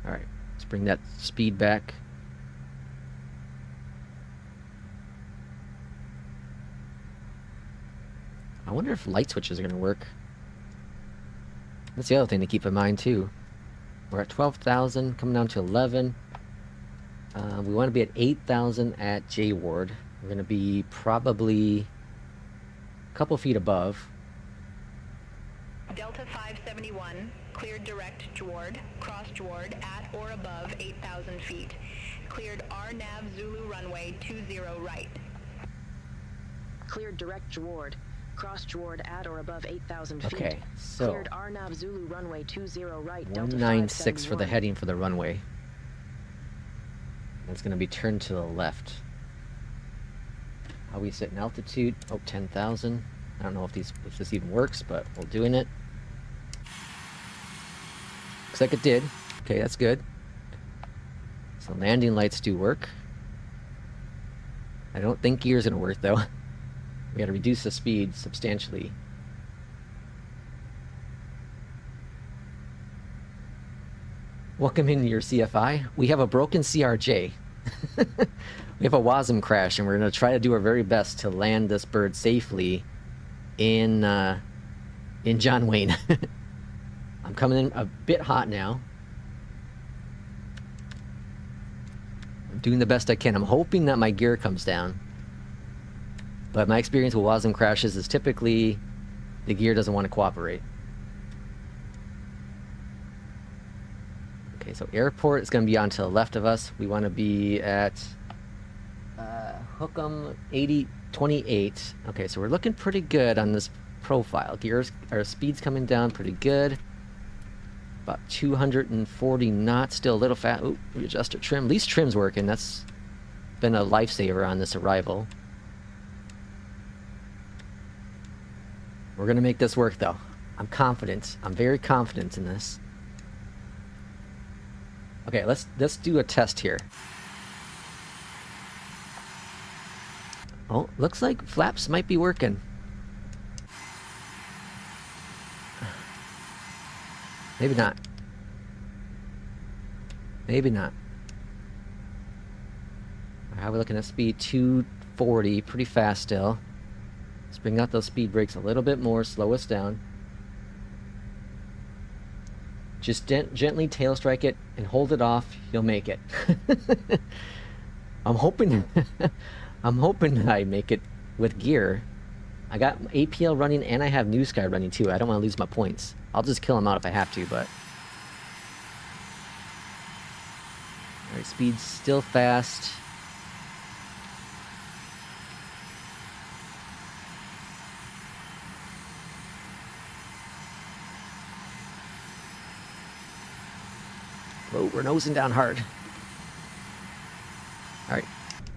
Alright, let's bring that speed back. I wonder if light switches are going to work. That's the other thing to keep in mind, too. We're at 12,000, coming down to 11. We want to be at 8,000 at J Ward. We're going to be probably a couple feet above. Delta 571, cleared direct Jward, cross Jward at or above 8,000 feet. Cleared RNAV Zulu runway 20 right. Cleared direct Jward. Cross Jward at or above 8,000 feet. Okay, so Cleared RNAV Zulu runway 20 right. 196 for the heading for the runway. It's going to be turned to the left. How we sit in altitude? Oh, 10,000. I don't know if this even works, but we're doing it. Looks like it did. Okay, that's good. So landing lights do work. I don't think gear's going to work, though. We got to reduce the speed substantially. Welcome into your CFI. We have a broken CRJ. We have a WASM crash, and we're going to try to do our very best to land this bird safely in John Wayne. I'm coming in a bit hot now. I'm doing the best I can. I'm hoping that my gear comes down. But my experience with WASM crashes is typically the gear doesn't want to cooperate. Okay, so airport is going to be on to the left of us. We want to be at Hookham 8028. Okay, so we're looking pretty good on this profile. Our speed's coming down pretty good. About 240 knots, still a little fast. Oh, readjust our trim. At least trim's working. That's been a lifesaver on this arrival. We're gonna make this work, though. I'm confident. I'm very confident in this. Okay, let's do a test here. Oh, looks like flaps might be working. Maybe not. Maybe not. How are we looking at speed? 240, pretty fast still. Let's bring out those speed brakes a little bit more, slow us down. Just gently tail strike it and hold it off, you'll make it. I'm hoping I'm hoping I make it with gear. I got APL running and I have New Sky running too. I don't want to lose my points. I'll just kill them out if I have to, but... Alright, speed's still fast. Oh, we're nosing down hard. Alright,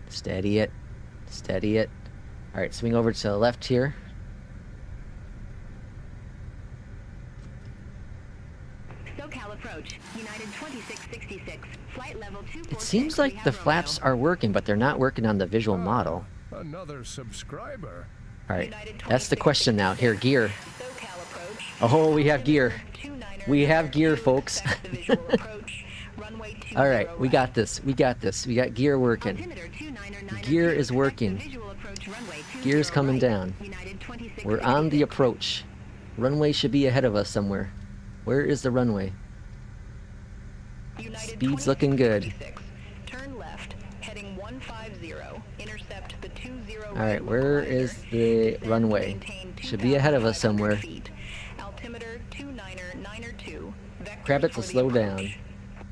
steady it. Steady it. Alright, swing over to the left here. SoCal approach. United 2666. Flight level 246. It seems like the flaps are working, but they're not working on the visual model. Another subscriber. All right, that's the question now. Here, gear. Oh, we have gear. We have gear, folks. All right, we got this. We got this. We got gear working. Gear is working. Gear's coming down. We're on the approach. Runway should be ahead of us somewhere. Where is the runway? Speed's looking good. Turn left, heading 150. Intercept the 20. All right, where is the runway? Should be ahead of us somewhere. Altimeter 29er 2. Grab it to slow down.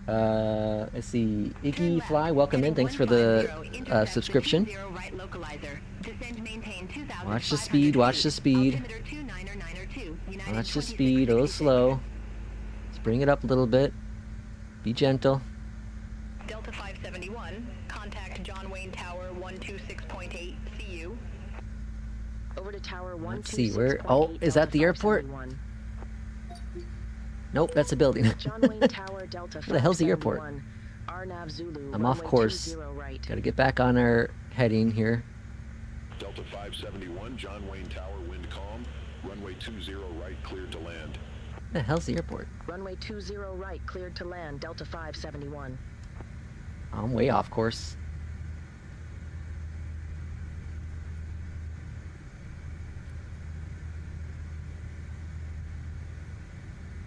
Let's see. iFly, welcome in. Thanks for the subscription. Watch the speed. Watch the speed. Watch the speed. A little slow. Let's bring it up a little bit. Be gentle. Delta 571. Contact John Wayne Tower 126.8. See you. Over to Tower 126.8. Let's see where. Oh, is that the airport? Nope, that's a building. John Wayne Tower, Delta Where the hell's the airport? RNAV Zulu, I'm off course. Right. Gotta get back on our heading here. Delta 571, John Wayne Tower, wind calm. Runway 20 right, cleared to land. Where the hell's the airport? Runway 20 right, cleared to land, Delta 571. I'm way off course.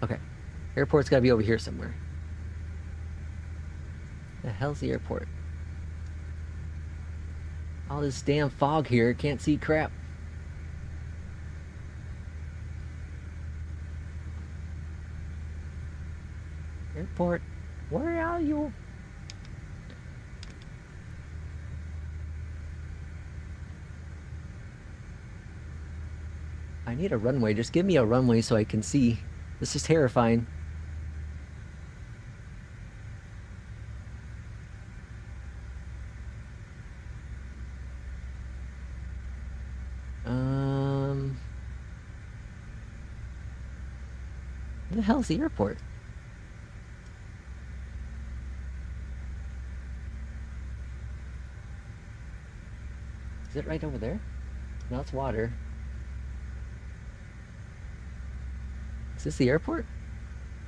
Okay. Airport's gotta be over here somewhere. The hell's the airport? All this damn fog here, can't see crap. Airport, where are you? I need a runway. Just give me a runway so I can see. This is terrifying. Where the hell's the airport? Is it right over there? No, it's water. Is this the airport?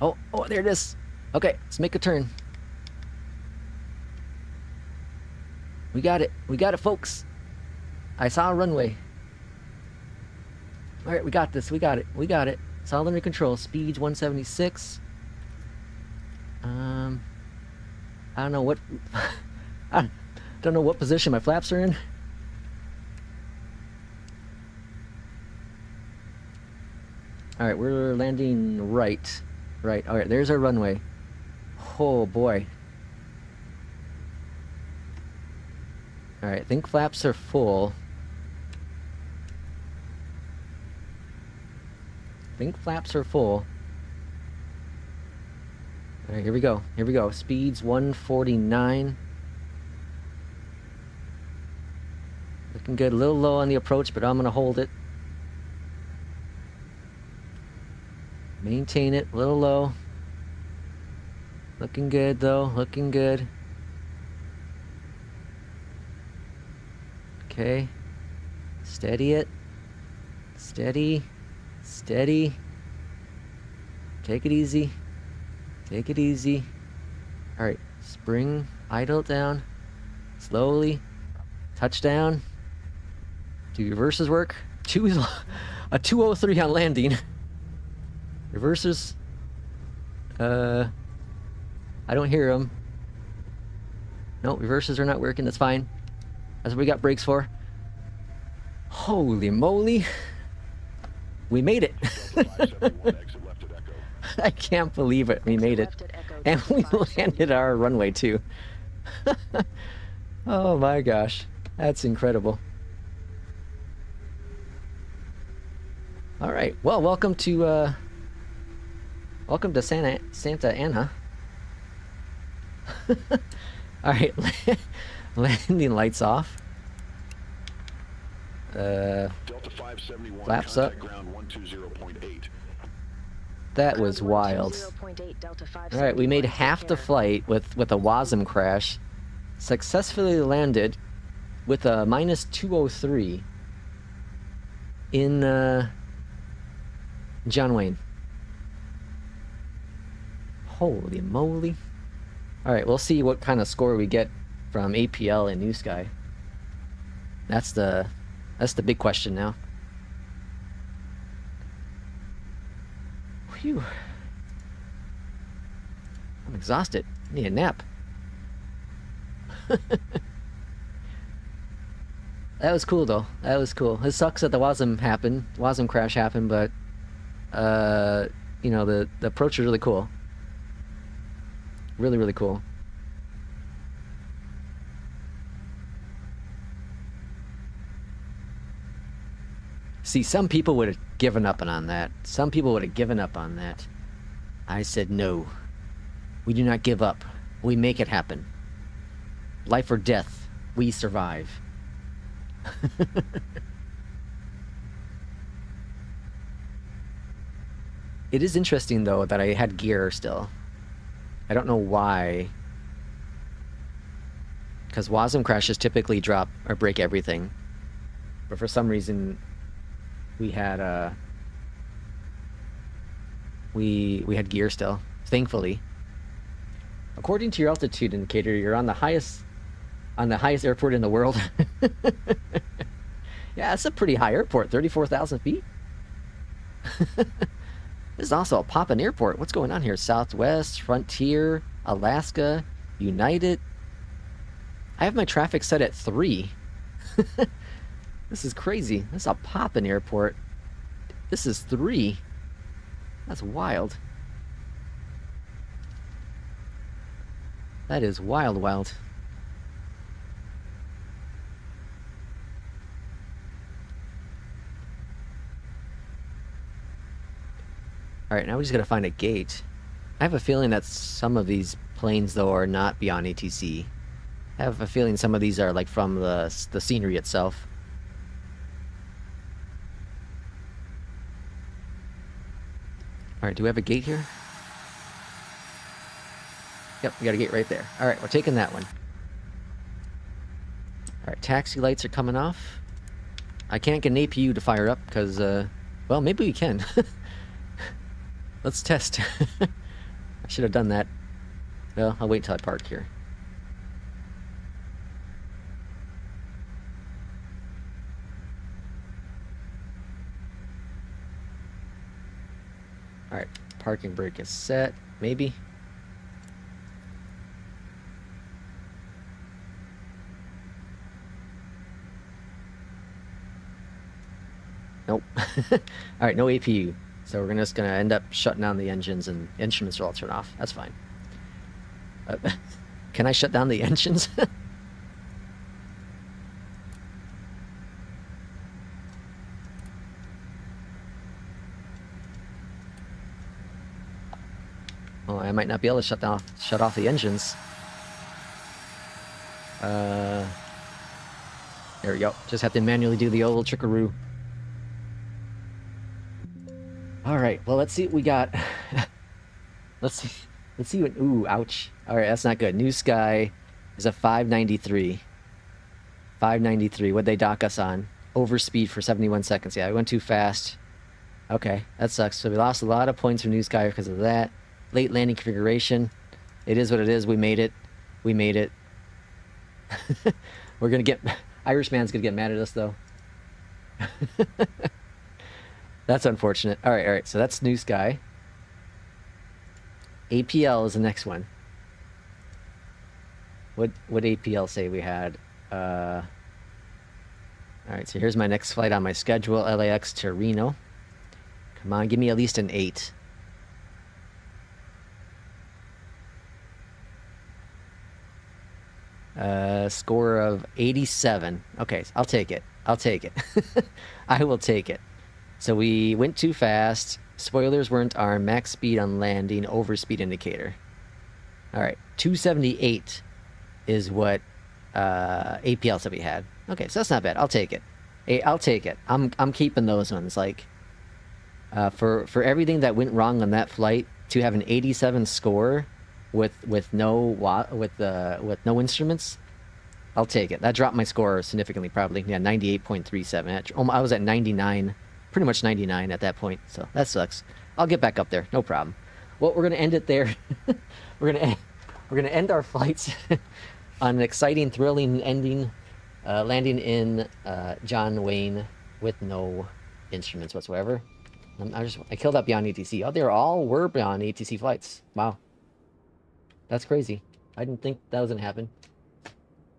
Oh, there it is. Okay, let's make a turn. We got it. We got it, folks. I saw a runway. All right, we got this. We got it. We got it. It's all under control. Speed's 176. I don't know what... I don't know what position my flaps are in. All right, we're landing right. Right, all right, there's our runway. Oh, boy. All right, I think flaps are full. All right, here we go. Here we go. Speed's 149. Looking good. A little low on the approach, but I'm going to hold it. Maintain it. A little low. Looking good, though. Looking good. Okay. Steady it. Steady. Steady. Take it easy. Take it easy. Alright. Spring. Idle it down. Slowly. Touchdown. Do reverses work? A 203 on landing. Reversers. I don't hear them. No, reversers are not working. That's fine. That's what we got brakes for. Holy moly. We made it. I can't believe it. We made it. And we landed our runway too. Oh my gosh. That's incredible. All right. Well, welcome to Santa Ana. All right. Landing lights off. Delta 571, flaps up. ground 120.8. That was wild. All right, we made half the flight with a WASM crash. Successfully landed with a minus 203 in John Wayne. Holy moly. All right, we'll see what kind of score we get from APL and New Sky. That's the big question now. Phew. I'm exhausted. I need a nap. That was cool though. That was cool. It sucks that the WASM crash happened, but you know, the approach was really cool. Really, really cool. See, some people would have given up on that. Some people would have given up on that. I said no. We do not give up. We make it happen. Life or death, we survive. It is interesting though that I had gear still. I don't know why. Because WASM crashes typically drop or break everything. But for some reason we had we had gear still, thankfully. According to your altitude indicator, you're on the highest airport in the world. Yeah, it's a pretty high airport, 34,000 feet. This is also a poppin' airport. What's going on here? Southwest, Frontier, Alaska, United. I have my traffic set at 3. This is crazy. This is a poppin' airport. This is 3. That's wild. That is wild, wild. Alright, now we just gotta find a gate. I have a feeling that some of these planes, though, are not beyond ATC. I have a feeling some of these are, like, from the scenery itself. Alright, do we have a gate here? Yep, we got a gate right there. Alright, we're taking that one. Alright, taxi lights are coming off. I can't get an APU to fire up because, well, maybe we can. Let's test. I should have done that. Well, I'll wait until I park here. Alright, parking brake is set. Maybe. Nope. Alright, no APU. So we're just gonna end up shutting down the engines, and instruments are all turned off. That's fine. Can I shut down the engines? Oh, I might not be able to shut off the engines. There we go. Just have to manually do the old trickaroo. Alright, well, let's see what we got. Let's see what... Ooh, ouch. Alright, that's not good. New Sky is a 593. 593. What'd they dock us on? Overspeed for 71 seconds. Yeah, we went too fast. Okay, that sucks. So we lost a lot of points from New Sky because of that. Late landing configuration. It is what it is. We made it. We made it. We're gonna get... Irishman's gonna get mad at us, though. That's unfortunate. Alright, so that's New Sky. APL is the next one. What APL say we had? Alright, so here's my next flight on my schedule. LAX to Reno. Come on, give me at least an 8. Score of 87. Okay, I'll take it. I'll take it. I will take it. So we went too fast. Spoilers weren't armed. Max speed on landing. Overspeed indicator. Alright, 278 is what APL said we had. Okay, so that's not bad. I'll take it. Hey, I'll take it. I'm keeping those ones. Like, For everything that went wrong on that flight, to have an 87 score with no instruments, I'll take it. That dropped my score significantly, probably. Yeah, 98.37. I was at 99, pretty much 99 at that point. So that sucks. I'll get back up there, no problem. Well, we're gonna end it there. we're gonna end our flights on an exciting, thrilling ending, landing in John Wayne with no instruments whatsoever. I killed that beyond ATC. Oh, they all were beyond ATC flights. Wow, that's crazy. I didn't think that was gonna happen.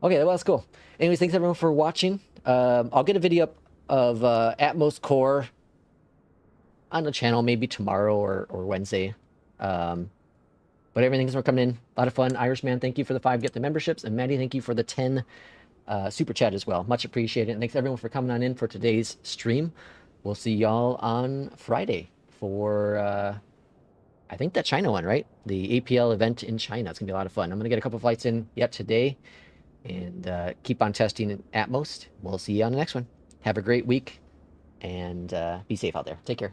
Okay, well, that's cool. Anyways, thanks everyone for watching. I'll get a video up of Atmos Core on the channel maybe tomorrow or Wednesday. But everything's for coming in. A lot of fun. Irishman, thank you for the 5 gift memberships. And Maddie, thank you for the 10 super chat as well. Much appreciated. And thanks everyone for coming on in for today's stream. We'll see y'all on Friday for, I think that China one, right? The APL event in China. It's going to be a lot of fun. I'm going to get a couple flights in yet today and keep on testing Atmos. We'll see you on the next one. Have a great week and be safe out there. Take care.